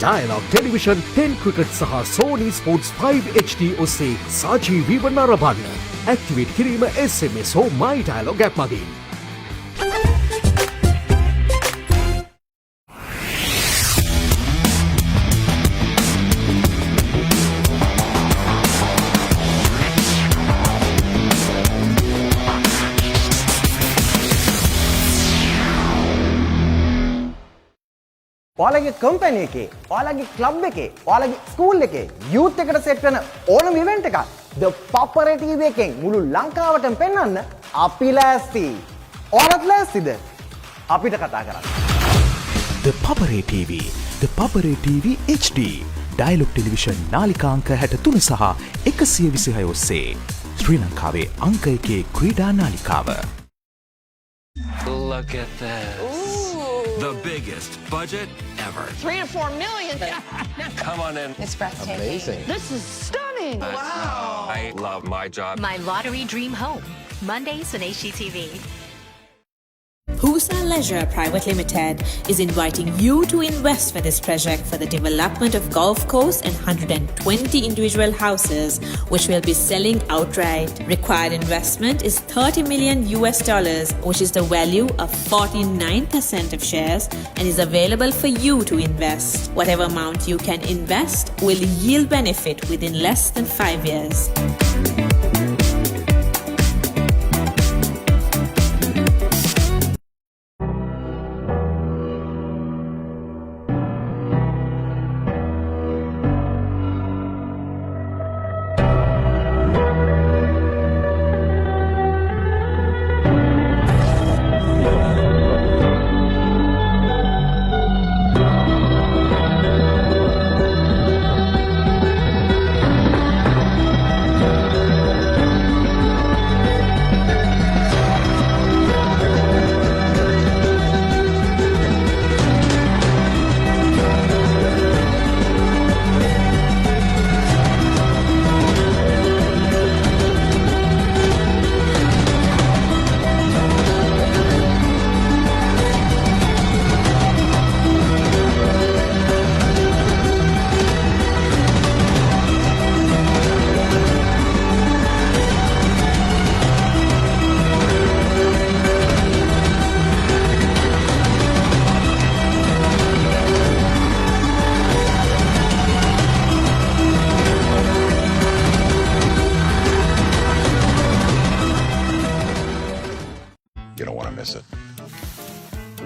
Dialogue Television 10 Cricket සහ Sony Sports 5 HD ඔස්සේ සජීවීව නරඹන්න. ඇක්ටිවේට් කිරීම SMS හෝ My Dialogue app මගින්. ඔයාලගේ කම්පැනි එකේ, ඔයාලගේ ක්ලබ් එකේ, ඔයාලගේ ස්කූල් එකේ යූත් එකට සෙට් වෙන ඕනම ඉවෙන්ට් එකක් The Papare TV එකෙන් මුළු ලංකාවටම පෙන්වන්න අපි ලෑස්ති. ඔයාලත් ලෑස්තිද? අපිට කතා කරන්න. The Papare TV, The Papare TV HD, Dialog television නාලිකාංක 63 සහ 126 ඔස්සේ ශ්‍රී ලංකාවේ අංක 1 ක්‍රීඩා නාලිකාව. Look at this. The biggest budget ever. 3 to 4 million. Come on in. It's breathtaking. Amazing. This is stunning. Wow. I love my job. My lottery dream home. Mondays on HGTV. Husa Leisure Private Limited is inviting you to invest for this project for the development of golf course and 120 individual houses, which will be selling outright. Required investment is $30 million, which is the value of 49% of shares, and is available for you to invest. Whatever amount you can invest will yield benefit within less than 5 years.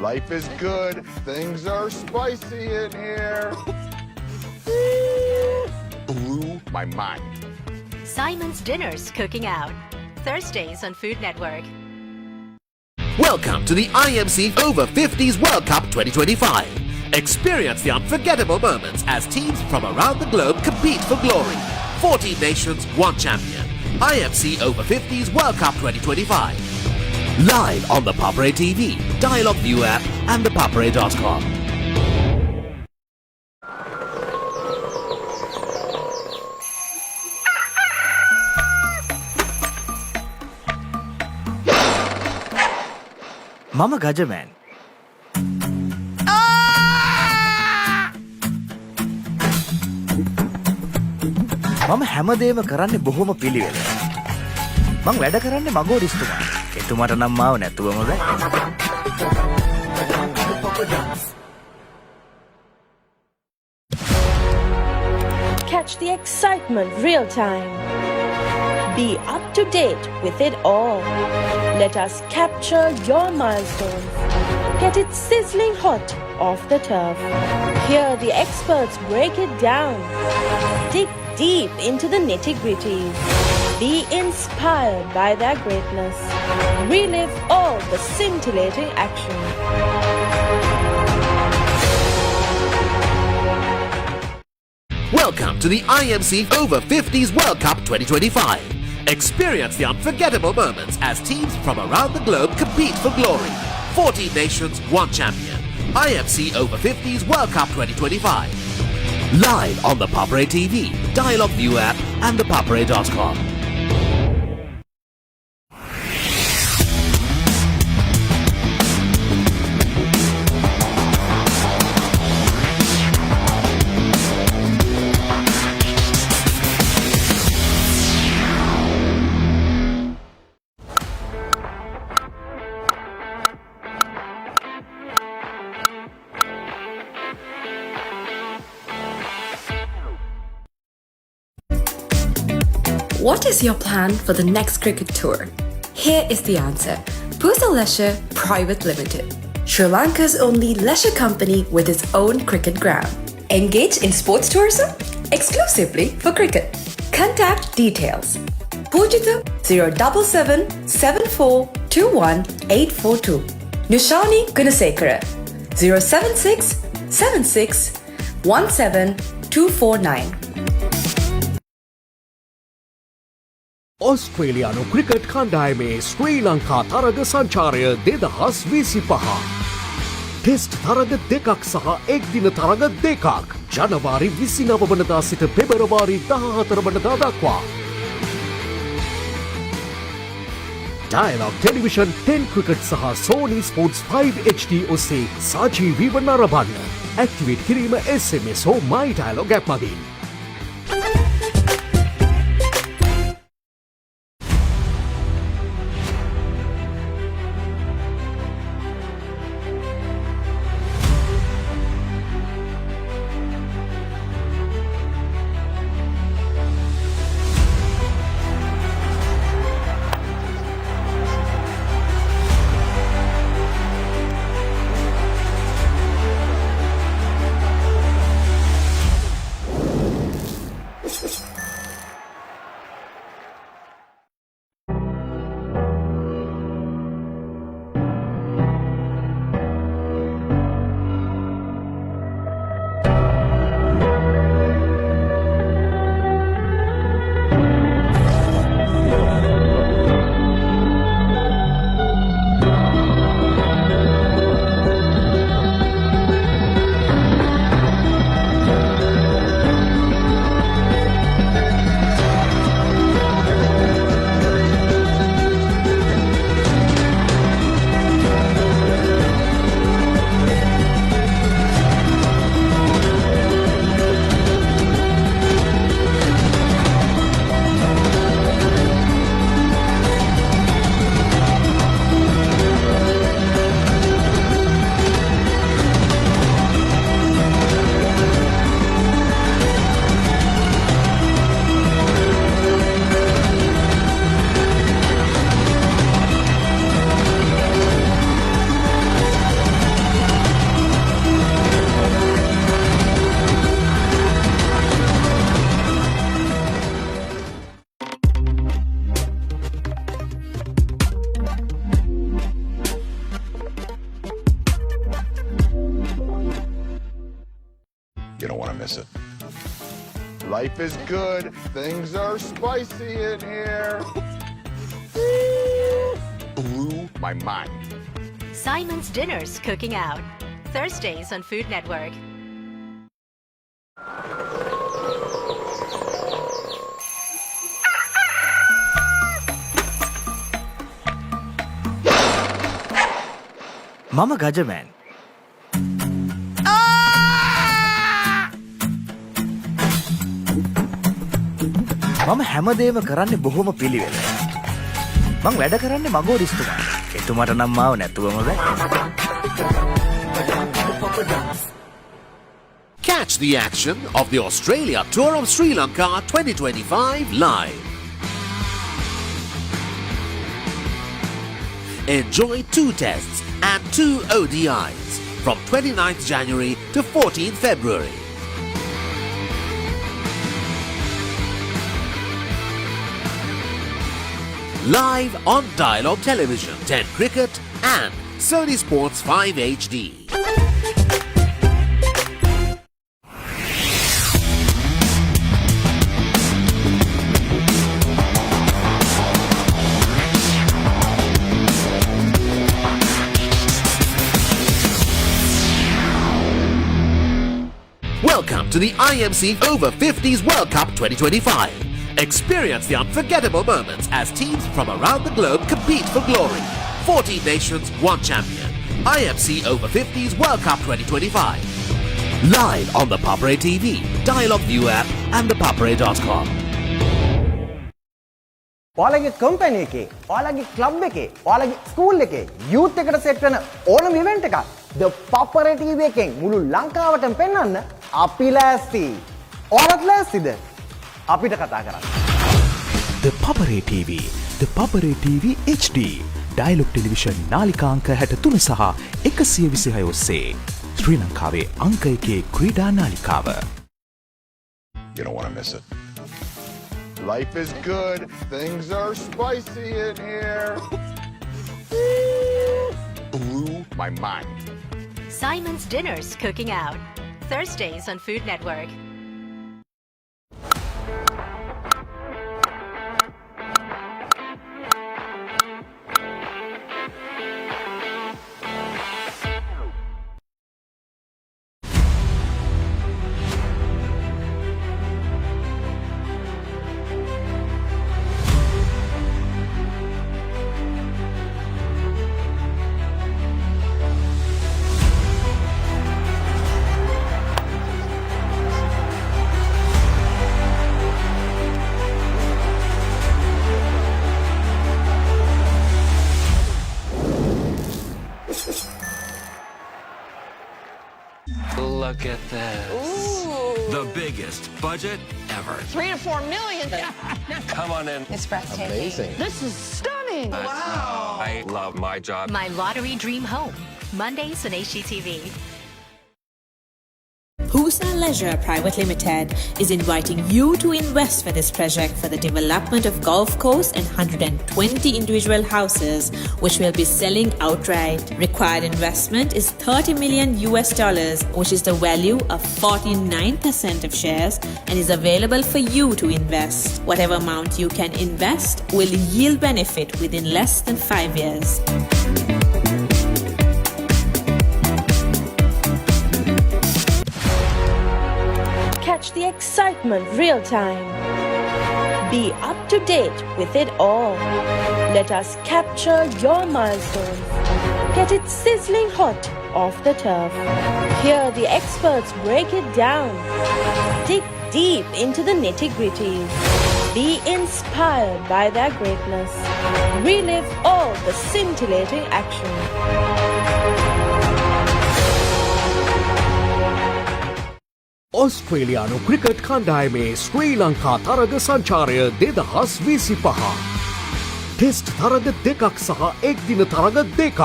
Life is good. Things are spicy in here. Blew my mind. Simon's Dinners Cooking Out. Thursdays on Food Network. Welcome to the IMC Over-50s World Cup 2025. Experience the unforgettable moments as teams from around the globe compete for glory. 14 nations, 1 champion. IMC Over-50s World Cup 2025. Live on the Papare TV, Dialogue View app and thepapare.com. Mama Gajaman. මම හැමදේම කරන්නේ බොහොම පිළිවෙල. මං වැඩ කරන්නේ මගෝරිස්තුමා. එතුමාට නම් මාව නැතුවම බෑ. Catch the excitement real time. Be up to date with it all. Let us capture your milestones. Get it sizzling hot off the turf. Hear the experts break it down. Dig deep into the nitty-gritties. Be inspired by their greatness. Relive all the scintillating action. Welcome to the IMC Over-50s World Cup 2025. Experience the unforgettable moments as teams from around the globe compete for glory. 14 nations, 1 champion. IMC Over-50s World Cup 2025. Live on the Papare TV, Dialogue View app and thepapare.com. What is your plan for the next cricket tour? Here is the answer. Pusa Leisure Private Limited, Sri Lanka's only leisure company with its own cricket ground. Engage in sports tourism exclusively for cricket. Contact details. Pujita 077 7421 842. Nushani Gunasekara 076 76 17 249. ඔස්ට්‍රේලියානු cricket කණ්ඩායමේ ශ්‍රී ලංකා තරග සංචාරය 2025. Test තරග දෙකක් සහ එක්දින තරග දෙකක් ජනවාරි 29 වනදා සිට පෙබරවාරි 14 වනදා දක්වා. Dialogue Television 10 Cricket සහ Sony Sports 5 HD ඔස්සේ සජීවීව නරඹන්න. Activate කිරීම SMS හෝ My Dialogue app මගින්. You don't want to miss it. Life is good. Things are spicy in here. Blew my mind. Simon's Dinners Cooking Out. Thursdays on Food Network. Mama Gajaman. මම හැමදේම කරන්නේ බොහොම පිළිවෙලයි. මං වැඩ කරන්නේ මගෝරිස්තුමා. එතුමාට නම් මාව නැතුවම බෑ. Catch the action of the Australia Tour of Sri Lanka 2025 live. Enjoy 2 tests and 2 ODIs from 29th January to 14th February. Live on Dialogue Television, 10 Cricket and Sony Sports 5 HD. Welcome to the IMC Over-50s World Cup 2025. Experience the unforgettable moments as teams from around the globe compete for glory. 14 nations, 1 champion. IMC Over-50s World Cup 2025. Live on the Papare TV, Dialogue View app and thepapare.com. ඔයාලගේ company එකේ, ඔයාලගේ club එකේ, ඔයාලගේ school එකේ youth එකට set වෙන ඕනම event එකක් The Papare TV එකෙන් මුළු ලංකාවටම පෙන්වන්න අපි ලෑස්ති. ඔයාලත් ලෑස්තිද? අපිට කතා කරන්න. The Papare TV, The Papare TV HD, Dialogue Television නාලිකාංක 63 සහ 126 ඔස්සේ ශ්‍රී ලංකාවේ අංක 1 ක්‍රීඩා නාලිකාව. You don't want to miss it. Life is good. Things are spicy in here. Blew my mind. Simon's Dinners Cooking Out. Thursdays on Food Network. look at this. Ooh. The biggest budget ever. 3 to 4 million. Come on in. It's breathtaking. Amazing. This is stunning. Wow. I love my job. My Lottery Dream Home. Mondays on HGTV. Husa Leisure Private Limited is inviting you to invest for this project for the development of golf course and 120 individual houses, which will be selling outright. Required investment is $30 million, which is the value of 49% of shares, and is available for you to invest. Whatever amount you can invest will yield benefit within less than 5 years. Catch the excitement real time. Be up to date with it all. Let us capture your milestones. Get it sizzling hot off the turf. Hear the experts break it down. Dig deep into the nitty-gritties. Be inspired by their greatness. Relive all the scintillating action. ඔස්ට්‍රේලියානු cricket කණ්ඩායමේ ශ්‍රී ලංකා තරග සංචාරය 2025. Test තරග දෙකක් සහ එක්දින තරග දෙකක්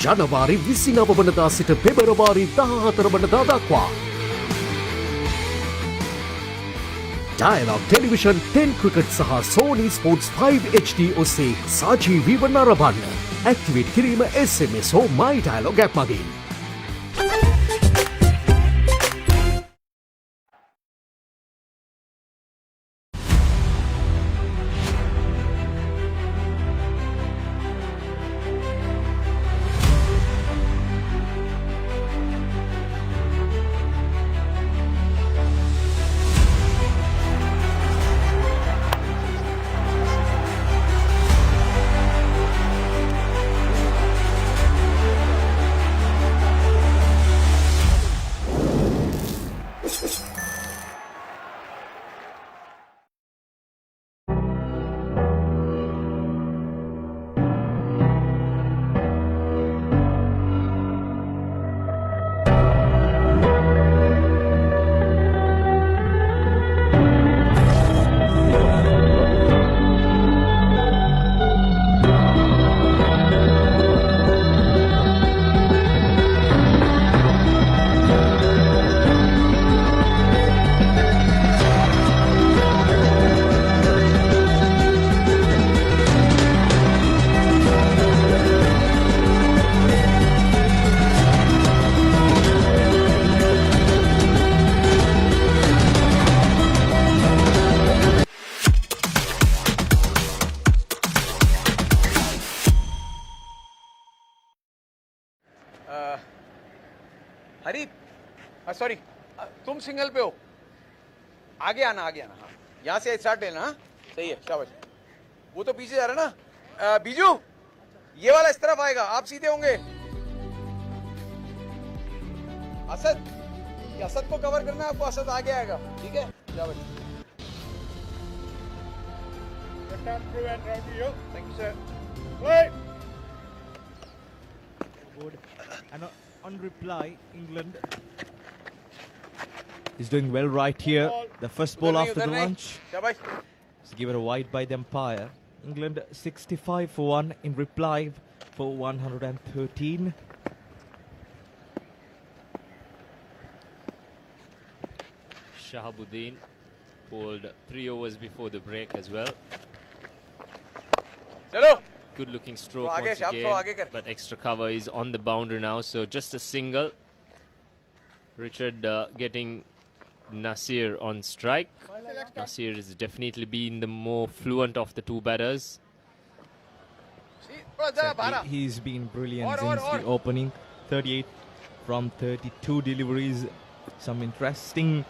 ජනවාරි 29 වනදා සිට පෙබරවාරි 14 වනදා දක්වා. ඩයලොග් ටෙලිවිෂන් 10 ක්‍රිකට් සහ Sony Sports 5 HD ඔස්සේ සජීවීව නරඹන්න. ඇක්ටිවේට් කිරීම SMS හෝ My Dialog app මගින්. हरी सॉरी तुम सिंगल पे हो आगे आना हाँ यहाँ से स्टार्ट लेना हाँ सही है शाबाश वो तो पीछे जा रहा है ना बीजू ये वाला इस तरफ आएगा आप सीधे होंगे असद को कवर करना है आपको असद आगे आएगा ठीक है शाबाश thank you sir Good. And on reply, England is doing well right here. The first ball after the lunch is given a wide by the umpire. England 65 for 1 in reply for 113. Shahabuddin bowled 3 overs before the break as well. Chalo. Good looking stroke once again, but extra cover is on the boundary now, so just a single. Richard getting Nasir on strike. Nasir has definitely been the more fluent of the two batters. He's been brilliant since the opening. 38 from 32 deliveries. Some interesting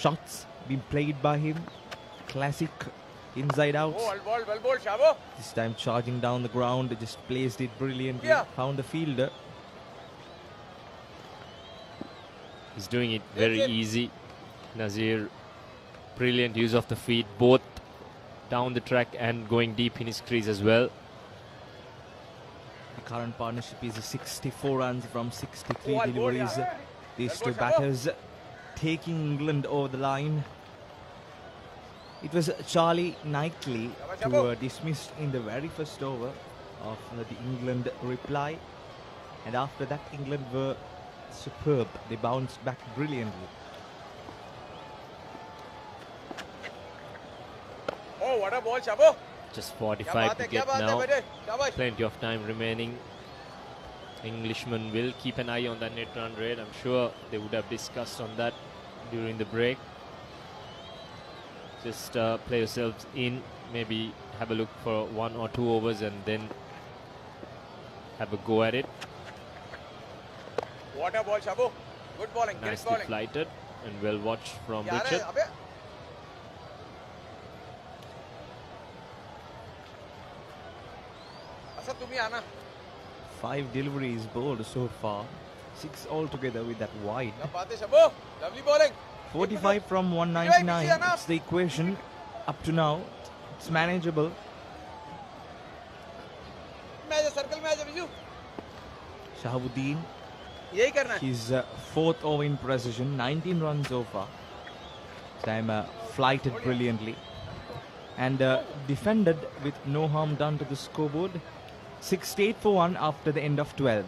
shots being played by him. Classic inside out. This time charging down the ground, just placed it brilliantly. Found the fielder. He's doing it very easy. Nazir, brilliant use of the feet, both down the track and going deep in his crease as well. The current partnership is 64 runs from 63 deliveries. These two batters taking England over the line. It was Charlie Knightley who were dismissed in the very first over of the England reply, and after that England were superb. They bounced back brilliantly. Oh, what a ball, Shabo! Just 45 to get now. Plenty of time remaining. Englishmen will keep an eye on that net run rate. I'm sure they would have discussed on that during the break. Just play yourselves in, maybe have a look for 1 or 2 overs and then have a go at it. What a ball, Shabo! Good bowling. Nicely flighted and well watched from Richard. Asa, tumi aana. 5 deliveries bowled so far, 6 altogether with that wide. Lovely bowling. 45 from 199. It's the equation up to now. It's manageable. Shahabuddin, his 4th over in precision, 19 runs so far. Time flighted brilliantly and defended with no harm done to the scoreboard. 68 for 1 after the end of 12.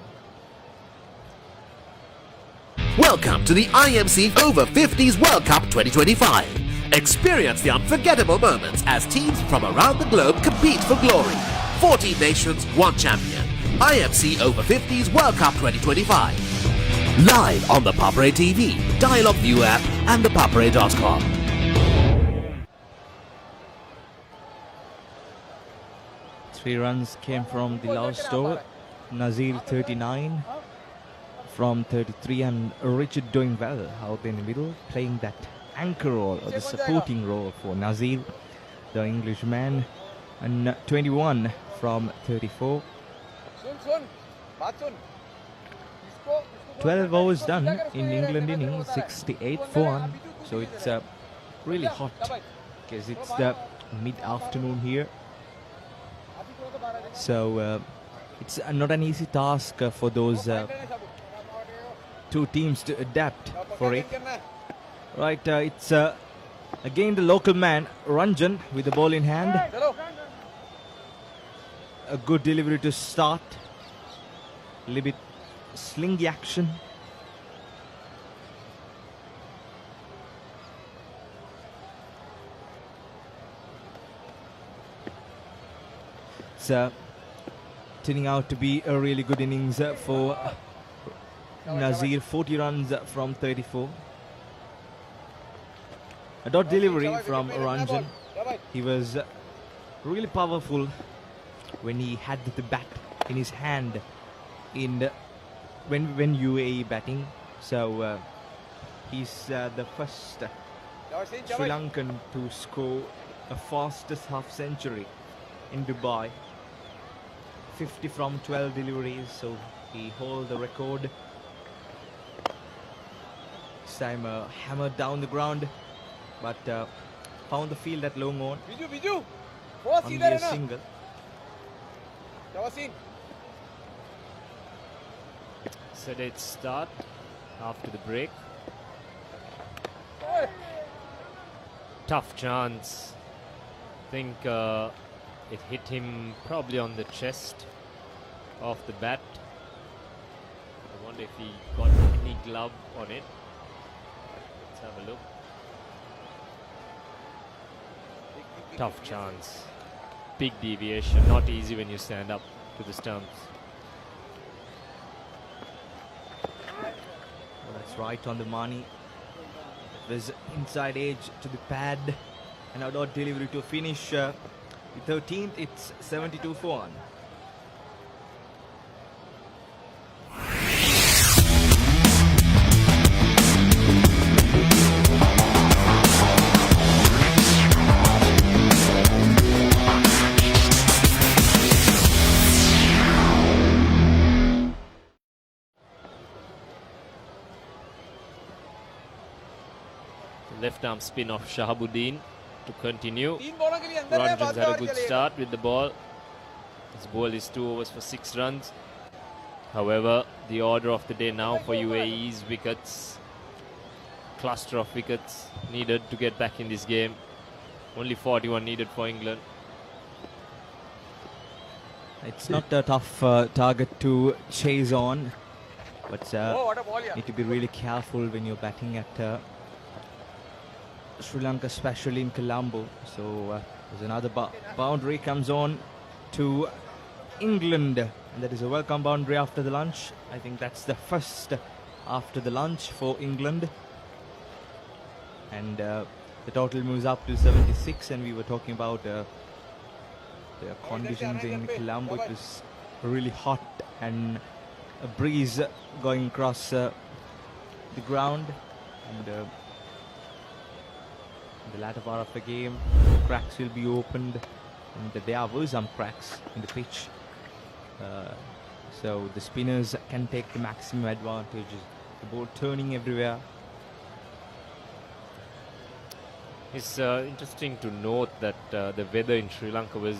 Welcome to the IMC Over-50s World Cup 2025. Experience the unforgettable moments as teams from around the globe compete for glory. 14 nations, 1 champion. IMC Over-50s World Cup 2025. Live on the Papare TV, Dialog View app and thepapare.com. Three runs came from the last over. Nazir 39 from 33, and Richard doing well out in the middle, playing that anchor role or the supporting role for Nazir, the Englishman, and 21 from 34. 12 overs done in England innings, 68 for 1. So it's really hot because it's the mid-afternoon here. So it's not an easy task for those two teams to adapt for it. Right, it's again the local man, Ranjan, with the ball in hand. A good delivery to start. A little bit slingy action. It's turning out to be a really good innings for Nazir. 40 runs from 34. A dot delivery from Ranjan. He was really powerful when he had the bat in his hand in when UAE batting. So he's the first Sri Lankan to score a fastest half century in Dubai. 50 from 12 deliveries, so he holds the record. This time hammered down the ground, but found the field at long on. Only a single. Sedate start after the break. Tough chance. I think it hit him probably on the chest of the bat. I wonder if he got any glove on it. Let's have a look. Tough chance. Big deviation. Not easy when you stand up to the stumps. Well, that's right on the money. It was inside edge to the pad. And a dot delivery to finish the 13th. It's 72 for 1. Left arm spin of Shahabuddin to continue. Ranjan's had a good start with the ball. His ball is 2 overs for 6 runs. However, the order of the day now for UAE is wickets. Cluster of wickets needed to get back in this game. Only 41 needed for England. It's not a tough target to chase on, but need to be really careful when you're batting at Sri Lanka, especially in Colombo. So there's another boundary comes on to England, and that is a welcome boundary after the lunch. I think that's the first after the lunch for England, and the total moves up to 76. And we were talking about the conditions in Colombo. It was really hot and a breeze going across the ground, and in the latter part of the game, cracks will be opened, and there were some cracks in the pitch. So the spinners can take the maximum advantage. The ball turning everywhere. It's interesting to note that the weather in Sri Lanka was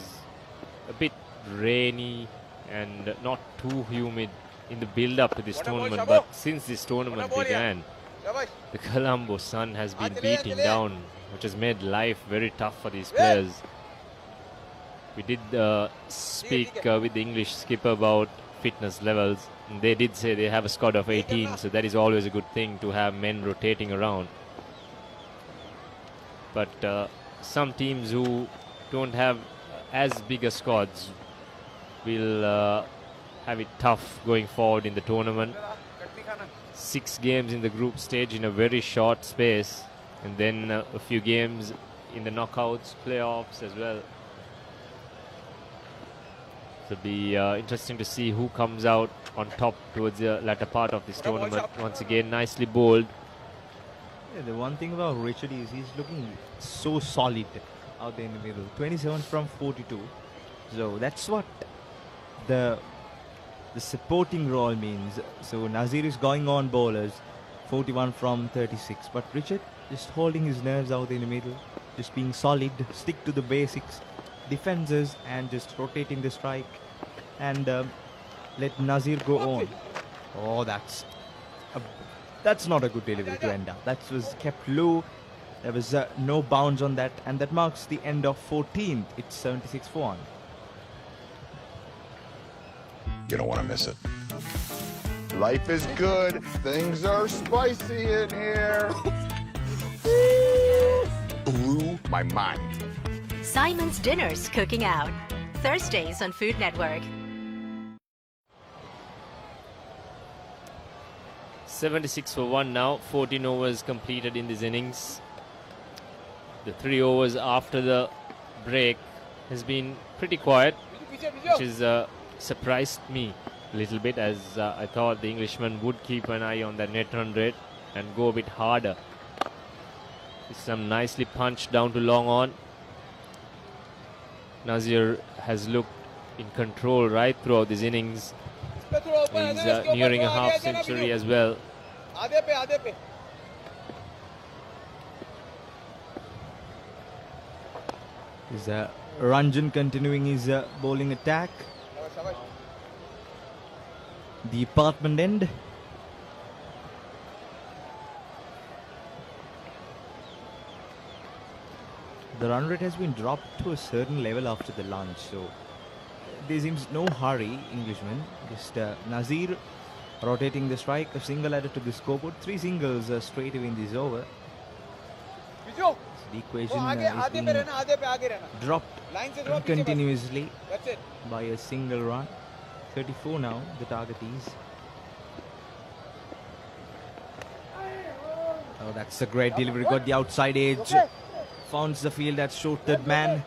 a bit rainy and not too humid in the build-up to this tournament. But since this tournament began, the Colombo sun has been beating down, which has made life very tough for these players. We did speak with the English skipper about fitness levels. And they did say they have a squad of 18, so that is always a good thing to have men rotating around. But some teams who don't have as big a squads will have it tough going forward in the tournament. 6 games in the group stage in a very short space, and then a few games in the knockouts, playoffs as well. It'll be interesting to see who comes out on top towards the latter part of this tournament. Once again, nicely bowled. Yeah, the one thing about Richard is he's looking so solid out there in the middle. 27 from 42. So that's what the supporting role means. So Nazir is going on bowlers, 41 from 36. But Richard just holding his nerves out in the middle, just being solid, stick to the basics, defenses, and just rotating the strike, and let Nazir go on. Oh, that's not a good delivery to end up. That was kept low. There was no bounce on that, and that marks the end of 14th. It's 76 for 1. You don't want to miss it. Life is good. Things are spicy in here. Blew my mind. Simon's Dinners Cooking Out. Thursdays on Food Network. 76 for 1 now. 14 overs completed in this innings. The 3 overs after the break has been pretty quiet, which is surprised me a little bit, as I thought the Englishman would keep an eye on the net run rate and go a bit harder. Some nicely punched down to long on. Nazir has looked in control right throughout this innings. He's nearing a half century as well. Is Ranjan continuing his bowling attack? The apartment end. The run rate has been dropped to a certain level after the lunch, so there seems no hurry, Englishman. Just Nazir rotating the strike, a single added to the scoreboard, 3 singles straight away in this over. So the equation is being dropped continuously by a single run. 34 now, the target is. Oh, that's a great delivery, got the outside edge. Found the field at short third man.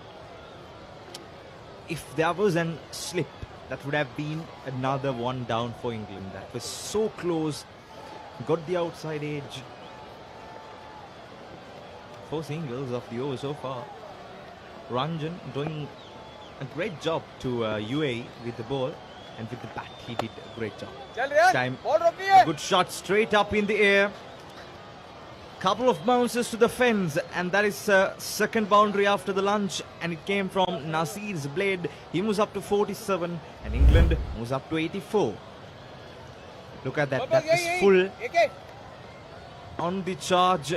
If there was a slip, that would have been another one down for England. That was so close. Got the outside edge. 4 singles of the over so far. Ranjan doing a great job to UAE with the ball, and with the bat he did a great job. This time a good shot straight up in the air. Couple of bounces to the fence, and that is second boundary after the lunch, and it came from Nazir's blade. He moves up to 47, and England moves up to 84. Look at that. That is full on the charge.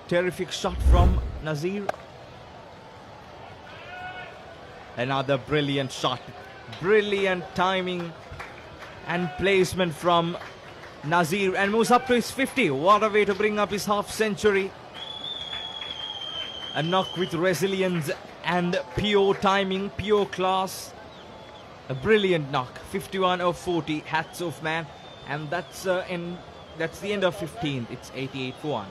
Terrific shot from Nazir. Another brilliant shot. Brilliant timing and placement from Nazir, and moves up to his 50. What a way to bring up his half century. A knock with resilience and pure timing, pure class. A brilliant knock. 51 of 40. Hats off, man. And that's the end of 15. It's 88 for 1.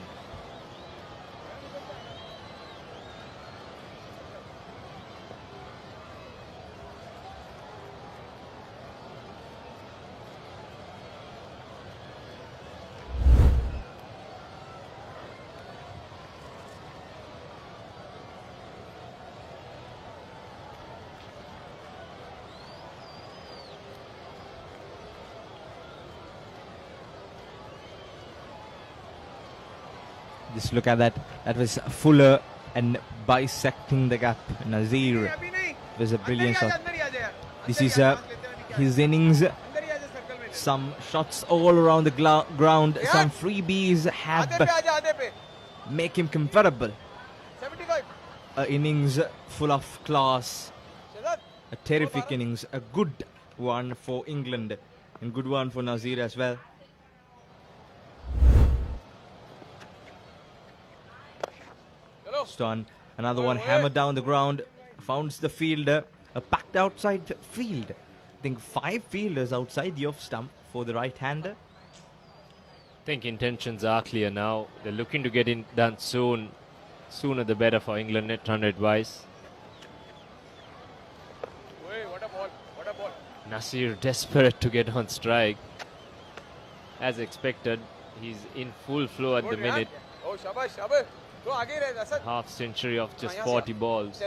Just look at that. That was fuller and bisecting the gap. Nazir was a brilliant shot. This is his innings. Some shots all around the ground. Some freebies have make him comfortable. An innings full of class. A terrific innings. A good one for England. And good one for Nazir as well. On another one hammered down the ground, founds the fielder, a packed outside field. I think 5 fielders outside the off stump for the right-hander. I think intentions are clear now. They're looking to get it done soon. Sooner the better for England net run advice. Nasir desperate to get on strike. As expected, he's in full flow at the minute. Half century of just 40 balls.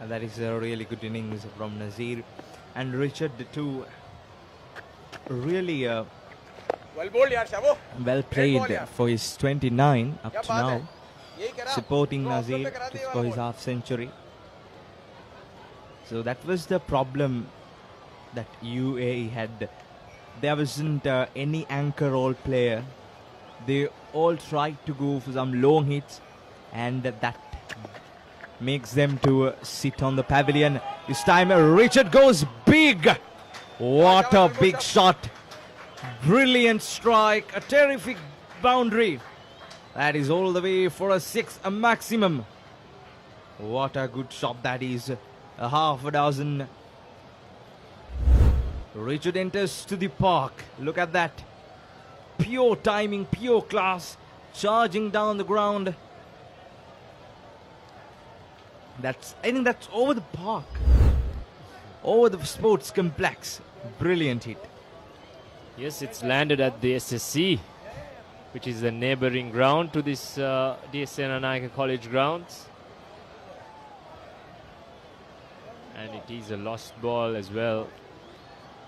And that is a really good innings from Nazir. And Richard too, really well played for his 29 up to now. Supporting Nazir for his half century. So that was the problem that UAE had. There wasn't any anchor role player. They all tried to go for some long hits, and that makes them to sit on the pavilion. This time Richard goes big. What a big shot. Brilliant strike. A terrific boundary. That is all the way for a 6, a maximum. What a good shot that is. A half a dozen. Richard enters to the park. Look at that. Pure timing, pure class. Charging down the ground. I think that's over the park. Over the sports complex. Brilliant hit. Yes, it's landed at the SSC, which is the neighboring ground to this Senanayake College Grounds. And it is a lost ball as well.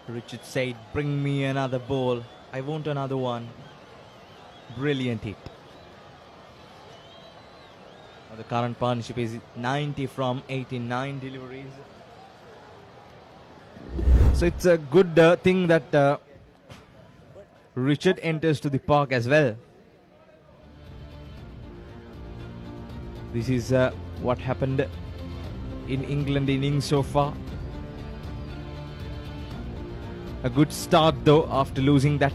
Richard said, bring me another ball. I want another one. Brilliant hit. The current partnership is 90 from 89 deliveries. So it's a good thing that Richard enters to the park as well. This is what happened in England innings so far. A good start though after losing that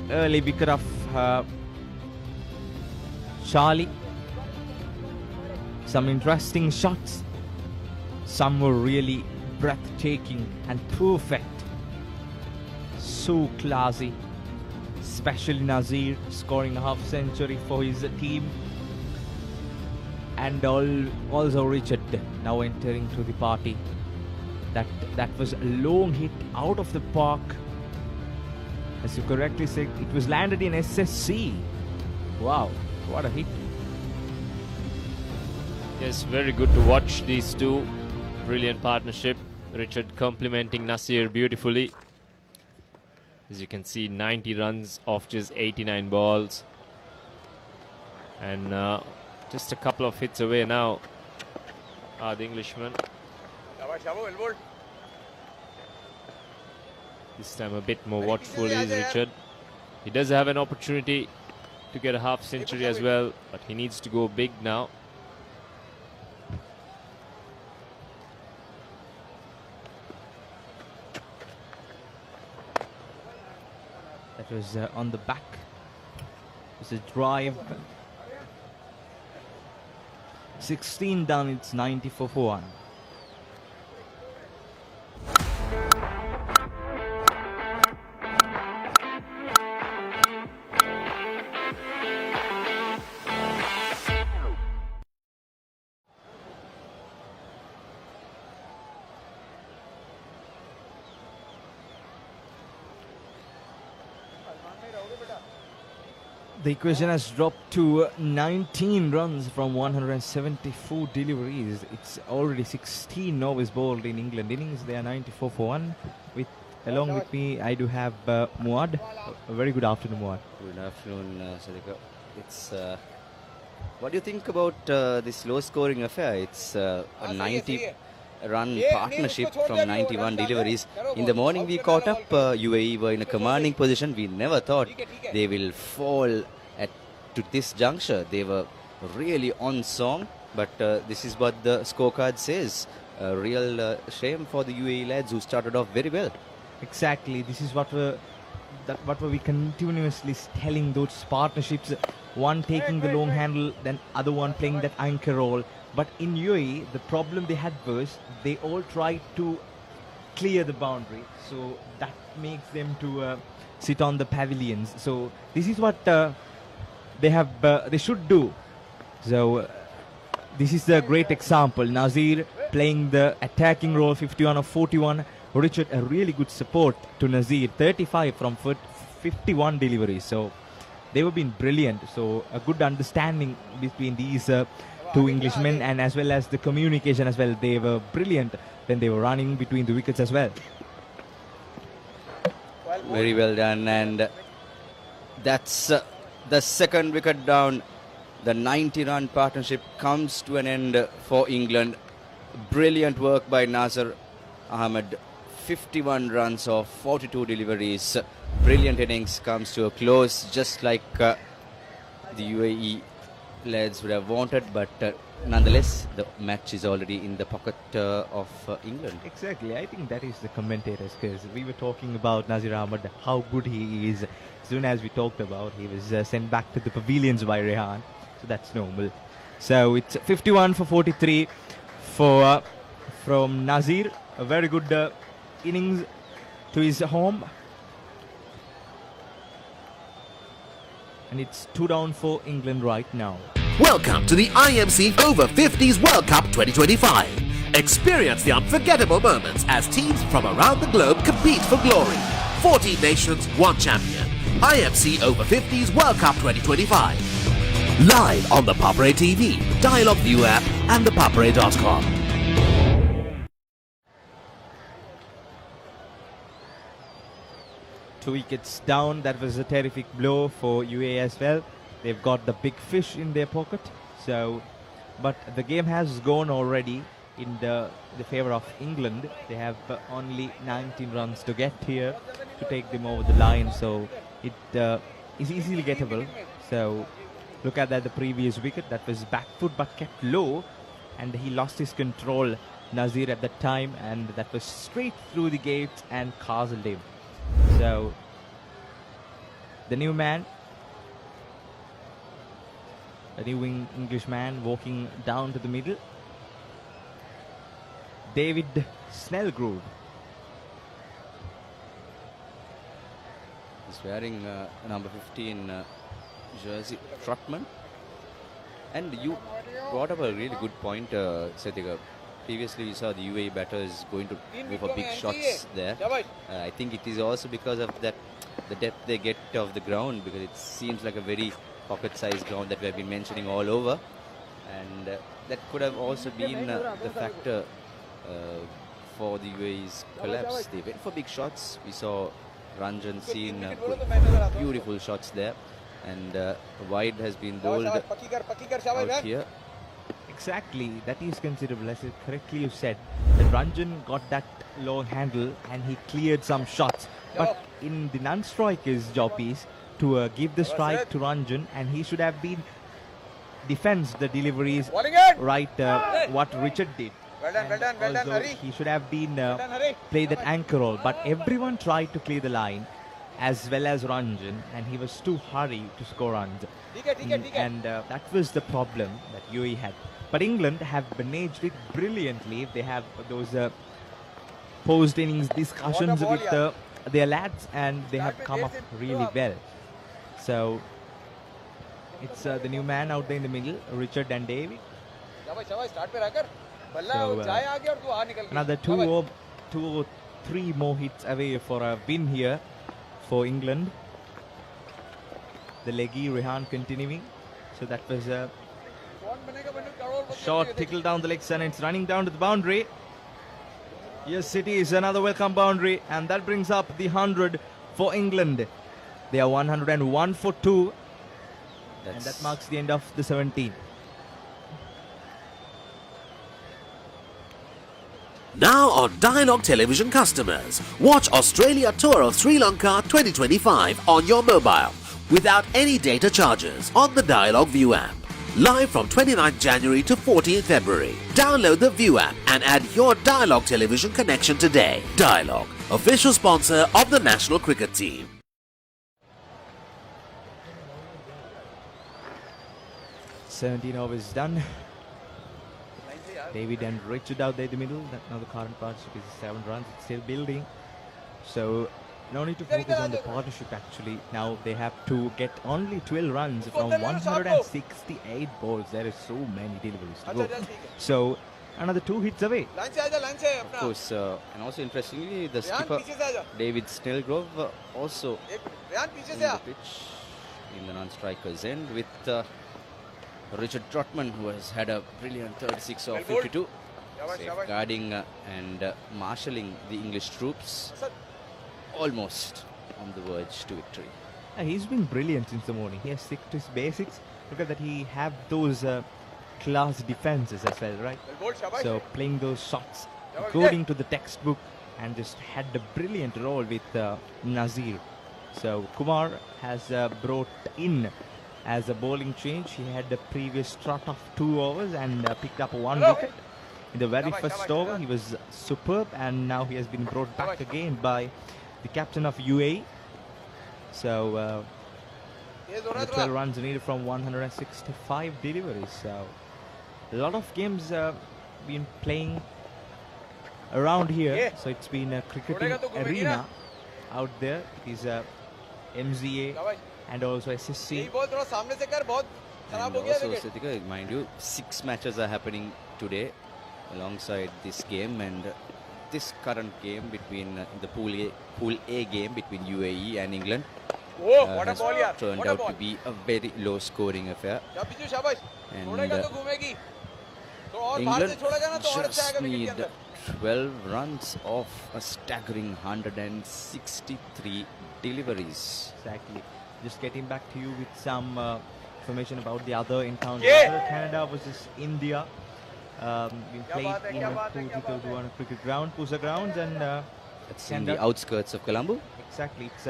early wicket of Charlie. Some interesting shots. Some were really breathtaking and perfect. So classy. Especially Nazir scoring a half century for his team. And also Richard now entering to the party. That was a long hit out of the park. As you correctly said, it was landed in SSC. Wow, what a hit. Yes, very good to watch these two. Brilliant partnership. Richard complementing Nasir beautifully. As you can see, 90 runs off just 89 balls. And just a couple of hits away now are the Englishmen. This time a bit more watchful is Richard. He does have an opportunity to get a half century as well, but he needs to go big now. That was on the back. It's a drive. 16 done, it's 94 for 1. The equation has dropped to 19 runs from 174 deliveries. It's already 16 overs bowled in England innings. They are 94 for 1. Along with me, I do have Muad. A very good afternoon, Muad. Good afternoon, Sadika. It's what do you think about this low-scoring affair? It's a 90-run partnership from 91 deliveries. In the morning, we caught up. UAE were in a commanding position. We never thought they will fall to this juncture. They were really on song, but this is what the scorecard says. A real shame for the UAE lads who started off very well. Exactly. This is what we continuously telling those partnerships. One taking the long handle, then other one playing that anchor role. But in UAE, the problem they had was they all tried to clear the boundary, so that makes them to sit on the pavilions. So this is what they should do. So this is a great example. Nazir playing the attacking role, 51 of 41. Richard, a really good support to Nazir, 35 from 51 deliveries. So they were being brilliant. So a good understanding between these two Englishmen, and as well as the communication as well. They were brilliant when they were running between the wickets as well. Very well done, and that's the second wicket down. The 90-run partnership comes to an end for England. Brilliant work by Nazir Ahmed. 51 runs of 42 deliveries. Brilliant innings comes to a close, just like the UAE lads would have wanted, but nonetheless, the match is already in the pocket of England. Exactly. I think that is the commentators, because we were talking about Nazir Ahmed, how good he is. As soon as we talked about, he was sent back to the pavilions by Rehan. So that's normal. So it's 51 for 43 from Nazir. A very good innings to his home. And it's 2 down for England right now. Welcome to the IMC Over-50s World Cup 2025. Experience the unforgettable moments as teams from around the globe compete for glory. 14 nations, 1 champion. IMC Over-50s World Cup 2025. Live on the Papare TV, Dialogue View app and thepapare.com. Two wickets down. That was a terrific blow for UAE as well. They've got the big fish in their pocket. So, but the game has gone already in the favor of England. They have only 19 runs to get here to take them over the line. So it is easily gettable. So look at that, the previous wicket. That was back foot but kept low, and he lost his control, Nazir, at that time, and that was straight through the gates and castled him. So the new man, a new Englishman walking down to the middle, David Snellgrove. He's wearing number 15 jersey, Trotman. And you brought up a really good point, Satika. Previously, we saw the UAE batters going to go for big shots there. I think it is also because of that, the depth they get of the ground, because it seems like a very pocket-sized ground that we have been mentioning all over, and that could have also been the factor for the UAE's collapse. They went for big shots. We saw Ranjan seen beautiful shots there, and wide has been bowled out here. Exactly, that is considerable. As correctly you said, that Ranjan got that long handle and he cleared some shots. But in the non-striker's job is to give the strike to Ranjan, and he should have been defends the deliveries right what Richard did. Well done, Hari. He should have been played that anchor role, but everyone tried to clear the line as well as Ranjan, and he was too hurried to score runs. And that was the problem that UAE had. But England have managed it brilliantly. They have those post-innings discussions with their lads, and they have come up really well. So it's the new man out there in the middle, Richard and David. So, another two or three more hits away for a win here for England. The leggy Rehan continuing. So that was a short tickle down the legs, and it's running down to the boundary. Yes, it is another welcome boundary, and that brings up the 100 for England. They are 101 for 2, and that marks the end of the 17. Now on Dialogue Television customers, watch Australia Tour of Sri Lanka 2025 on your mobile without any data charges on the Dialogue View app. Live from 29th January to 14th February. Download the View app and add your Dialogue Television connection today. Dialogue, official sponsor of the national cricket team. Seventeen overs done. David and Richard out there in the middle. Now the current partnership is 7 runs. It's still building. So no need to focus on the partnership actually. Now they have to get only 12 runs from 168 balls. There is so many deliveries to go. So another 2 hits away. Of course, and also interestingly, the skipper David Snellgrove also in the pitch in the non-strikers end with Richard Trotman, who has had a brilliant 36 of 52, safeguarding and marshalling the English troops almost on the verge to victory. He's been brilliant since the morning. He has stick to his basics. Look at that, he have those class defenses as well, right? So playing those shots according to the textbook, and just had a brilliant role with Nazir. So Kumar has brought in as a bowling change. He had the previous trot of 2 overs and picked up 1 wicket. In the very first over, he was superb, and now he has been brought back again by the captain of UAE. So, 12 runs needed from 165 deliveries. So, a lot of games been playing around here. So, it's been a cricketing arena out there. It is MZA and also SSC. And also, Siddhika, mind you, 6 matches are happening today alongside this game, and this current game between the Pool A game between UAE and England has turned out to be a very low scoring affair. And England just need 12 runs off a staggering 163 deliveries. Exactly. Just getting back to you with some information about the other encounters. Canada versus India. Been played in Pusa Cricket Ground, Pusa Grounds, and it's in the outskirts of Colombo. Exactly. It's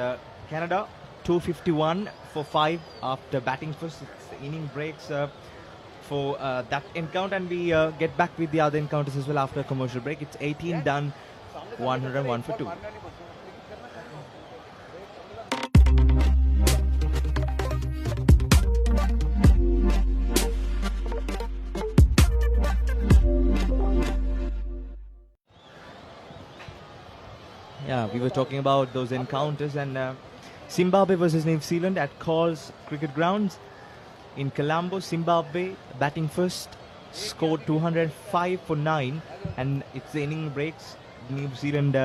Canada 251 for 5 after batting first. It's the inning breaks for that encounter, and we get back with the other encounters as well after a commercial break. It's 18 done, 101 for 2. Yeah, we were talking about those encounters, and Zimbabwe versus New Zealand at College Cricket Grounds in Colombo. Zimbabwe batting first, scored 205 for 9, and it's the inning breaks. New Zealand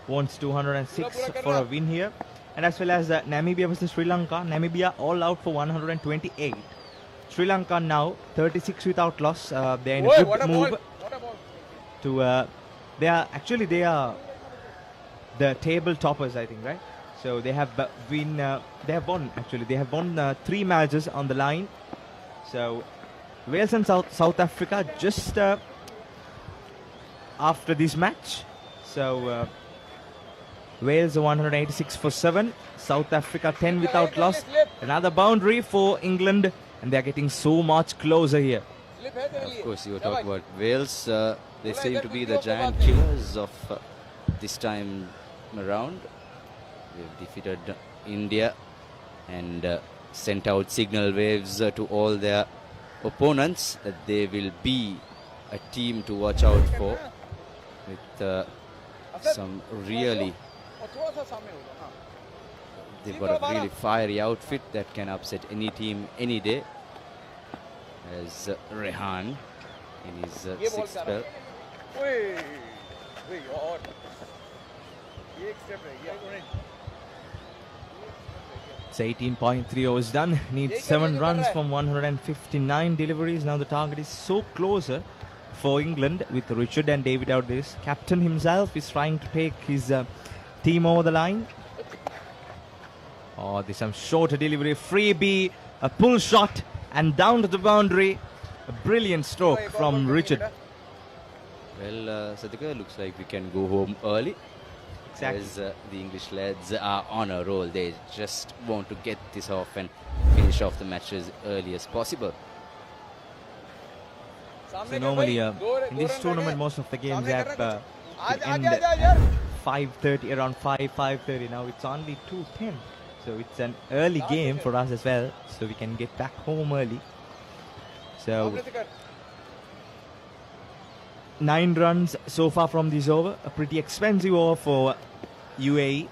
wants 206 for a win here. And as well as Namibia versus Sri Lanka. Namibia all out for 128. Sri Lanka now 36 without loss. They're in a good move to. They are the table toppers, I think, right? So they have won 3 matches on the line. So Wales and South Africa just after this match. So Wales 186 for 7. South Africa 10 without loss. Another boundary for England, and they are getting so much closer here. Of course, you were talking about Wales. They seem to be the giant killers of this time around. They've defeated India and sent out signal waves to all their opponents that they will be a team to watch out for, with some really, they've got a really fiery outfit that can upset any team any day, as Rehan in his sixth spell. It's 18.3 overs done. Needs 7 runs from 159 deliveries. Now the target is so closer for England with Richard and David out there. Captain himself is trying to take his team over the line. Oh, there's some shorter delivery. Freebie, a pull shot, and down to the boundary. A brilliant stroke from Richard. Well, Sadhika, looks like we can go home early. Exactly. As the English lads are on a roll. They just want to get this off and finish off the match as early as possible. So normally in this tournament, most of the games have end 5:30, around 5:30. Now it's only 2:10. So it's an early game for us as well. So we can get back home early. So 9 runs so far from this over. A pretty expensive over for UAE,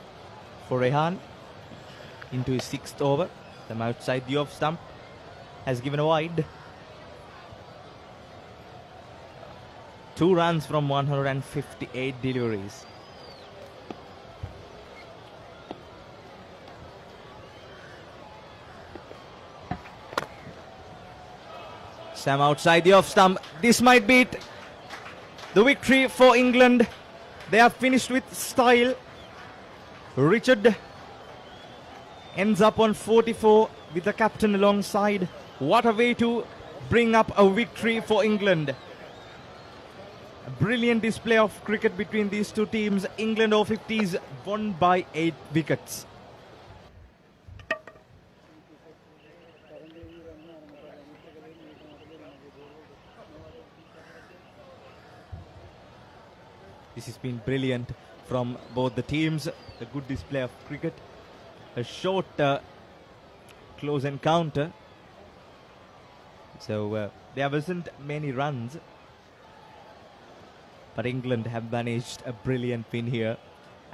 for Rehan. Into his 6th over. From outside the off stump. Has given a wide. 2 runs from 158 deliveries. Sam outside the off stump. This might be it. The victory for England. They have finished with style. Richard ends up on 44 with the captain alongside. What a way to bring up a victory for England. A brilliant display of cricket between these two teams. England Over-50s won by 8 wickets. This has been brilliant from both the teams. A good display of cricket. A short close encounter. So there wasn't many runs. But England have managed a brilliant win here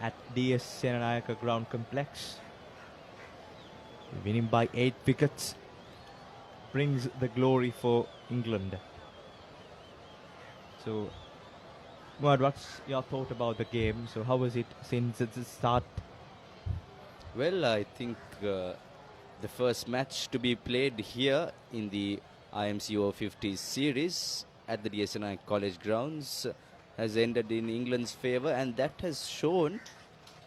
at DS Senanayake Ground Complex. Winning by 8 wickets brings the glory for England. So, Muad, what's your thought about the game? So how was it since its start? Well, I think the first match to be played here in the IMC Over-50s series at the Senanayake College Grounds has ended in England's favour, and that has shown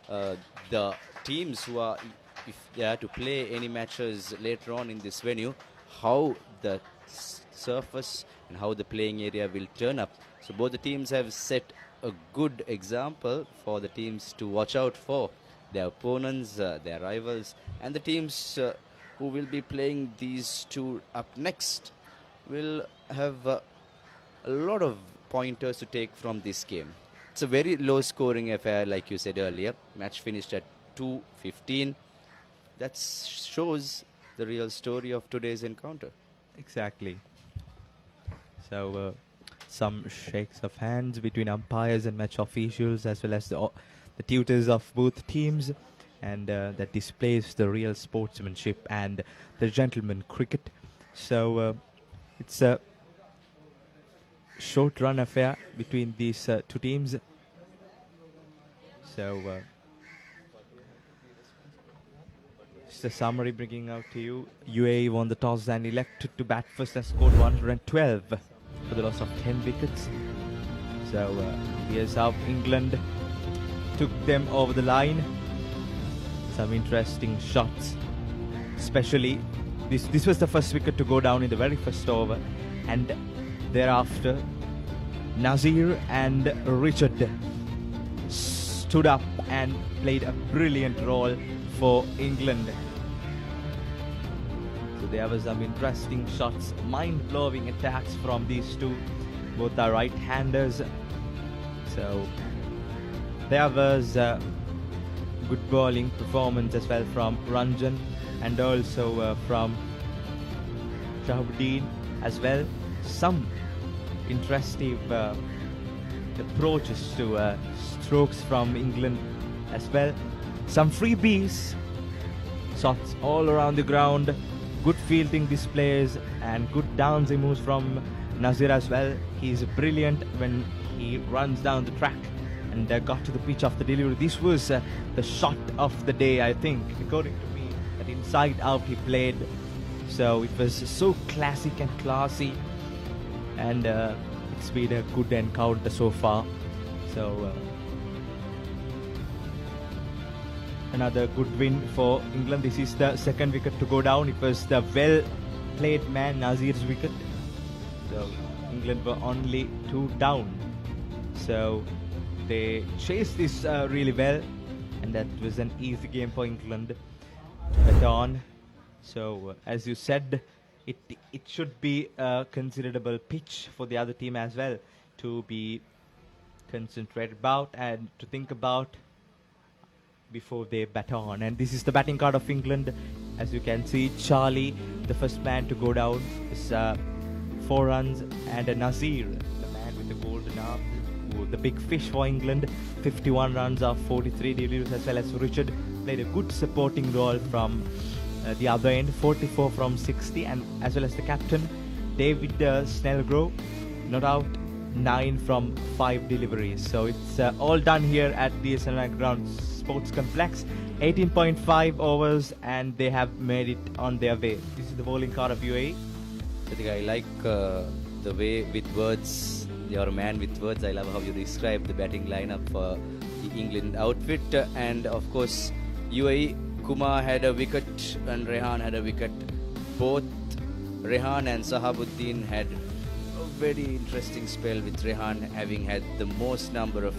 the teams who are, if they are to play any matches later on in this venue, how the surface and how the playing area will turn up. So both the teams have set a good example for the teams to watch out for. Their opponents, their rivals, and the teams who will be playing these two up next will have a lot of pointers to take from this game. It's a very low scoring affair, like you said earlier. Match finished at 2:15. That shows the real story of today's encounter. Exactly. So some shakes of hands between umpires and match officials, as well as the tutors of both teams, and that displays the real sportsmanship and the gentleman cricket. So it's a short run affair between these two teams. So just a summary bringing out to you. UAE won the toss and elected to bat first and scored 112 for the loss of 10 wickets. So here's how England took them over the line. Some interesting shots, especially this was the first wicket to go down in the very first over, and thereafter Nazir and Richard stood up and played a brilliant role for England. So there was some interesting shots, mind-blowing attacks from these two. Both are right-handers. So there was good bowling performance as well from Ranjan and also from Shahabuddin as well. Some interesting approaches to strokes from England as well. Some freebies, shots all around the ground, good fielding displays and good downsy moves from Nazir as well. He's brilliant when he runs down the track and got to the pitch of the delivery. This was the shot of the day, I think, according to me, that inside out he played. So it was so classic and classy, and it's been a good encounter so far. So another good win for England. This is the second wicket to go down. It was the well played man Nazir's wicket. So England were only 2 down. So they chased this really well, and that was an easy game for England to bet on. So as you said, it should be a considerable pitch for the other team as well to be concentrated about and to think about before they bat on. And this is the batting card of England. As you can see, Charlie, the first man to go down, is 4 runs, and Nazir, the man with the golden arm, the big fish for England, 51 runs of 43 deliveries, as well as Richard played a good supporting role from the other end, 44 from 60, and as well as the captain David Snellgrove, not out, 9 from 5 deliveries. So it's all done here at the Senanayake Grounds Sports Complex. 18.5 overs, and they have made it on their way. This is the bowling card of UAE. I think I like the way with words, you're a man with words. I love how you describe the batting lineup for the England outfit. And of course, UAE, Kumar had a wicket and Rehan had a wicket. Both Rehan and Sahabuddin had a very interesting spell, with Rehan having had the most number of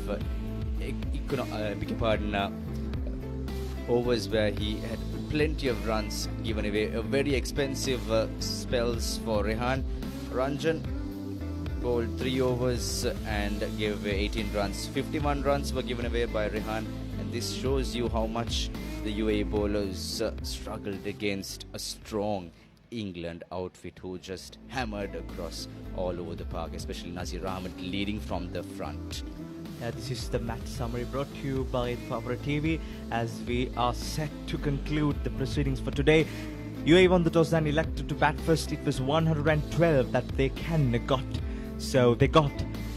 overs where he had plenty of runs given away. A very expensive spells for Rehan. Ranjan bowled 3 overs and gave away 18 runs. 51 runs were given away by Rehan, and this shows you how much the UAE bowlers struggled against a strong England outfit who just hammered across all over the park, especially Nazir Ahmed leading from the front. This is the match summary brought to you by Power TV as we are set to conclude the proceedings for today. UAE won the toss and elected to bat first. It was 112 that they got. So they got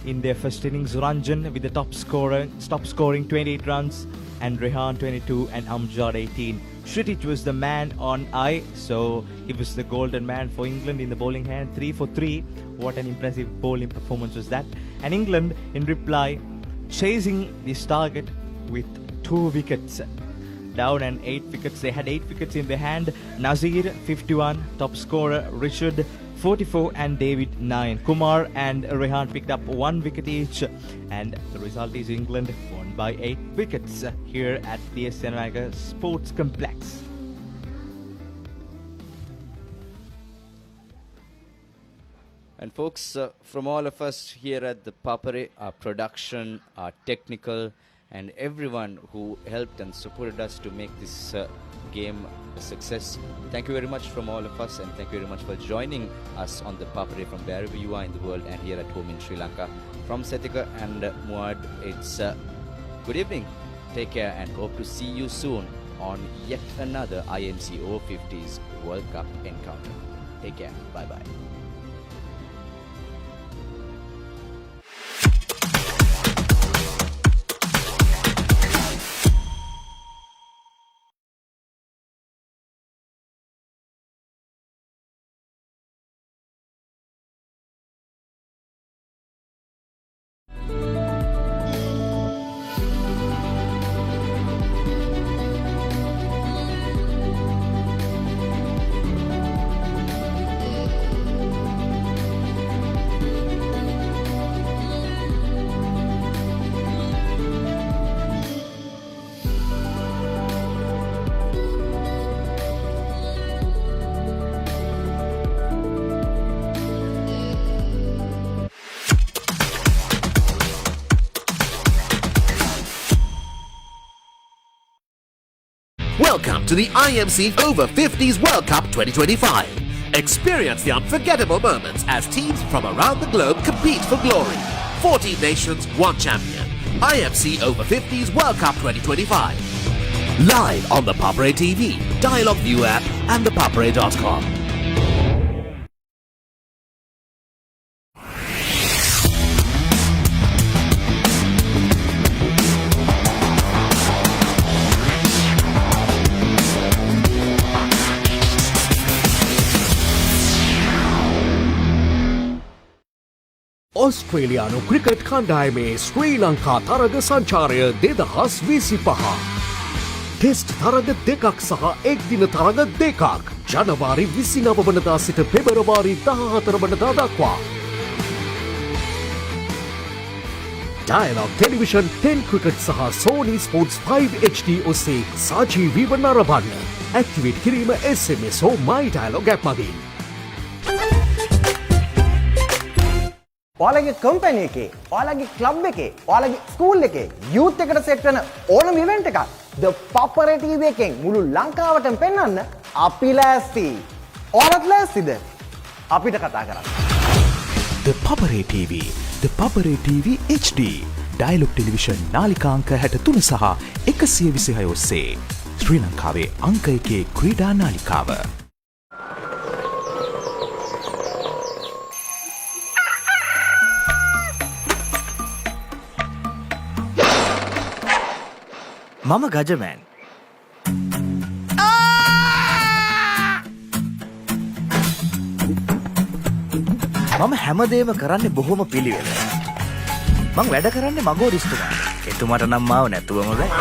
in their first innings Ranjan with the top scoring 28 runs, and Rehan 22 and Amjad 18. Shritish was the man on eye, so he was the golden man for England in the bowling hand, 3 for 3. What an impressive bowling performance was that. And England, in reply, chasing this target with 2 wickets down and 8 wickets. They had 8 wickets in their hand. Nazir 51, top scorer Richard 44 and David 9. Kumar and Rehan picked up 1 wicket each, and the result is England won by 8 wickets here at the Senanayake Sports Complex. And folks, from all of us here at the Papare, our production, our technical, and everyone who helped and supported us to make this game a success, thank you very much from all of us, and thank you very much for joining us on the Papare from wherever you are in the world and here at home in Sri Lanka. From Setika and Muad, it's good evening, take care, and hope to see you soon on yet another IMC Over-50s World Cup encounter. Take care, bye-bye. Welcome to the IMC Over-50s World Cup 2025. Experience the unforgettable moments as teams from around the globe compete for glory. 14 nations, 1 champion. IMC Over-50s World Cup 2025. Live on the Papare TV, Dialogue View app and thepapare.com. ඔස්ට්‍රේලියානු cricket කණ්ඩායමේ ශ්‍රී ලංකා තරග සංචාරය 2025. Test තරග දෙකක් සහ එක්දින තරග දෙකක් ජනවාරි 29 වනදා සිට පෙබරවාරි 14 වනදා දක්වා. ඩයලොග් ටෙලිවිෂන් 10 ක්‍රිකට් සහ Sony Sports 5 HD ඔස්සේ සජීවීව නරඹන්න. ඇක්ටිවේට් කිරීම SMS හෝ My Dialogue app මගින්. ඔයාලගේ කම්පැනි එකේ, ඔයාලගේ ක්ලබ් එකේ, ඔයාලගේ ස්කූල් එකේ යූත් එකට සෙට් වෙන ඕනම ඉවෙන්ට් එකක් The Papare TV එකෙන් මුළු ලංකාවටම පෙන්වන්න අපි ලෑස්ති. ඔයාලත් ලෑස්තිද? අපිට කතා කරන්න. The Papare TV, The Papare TV HD. Dialog television නාලිකාංක 63 සහ 126 ඔස්සේ ශ්‍රී ලංකාවේ අංක 1 ක්‍රීඩා නාලිකාව. මම ගජමෑන්. මම හැමදේම කරන්නේ බොහොම පිළිවෙල. මං වැඩ කරන්නේ මගෝරිස්තුමාට. එතුමාට නම් මාව නැතුවම බෑ.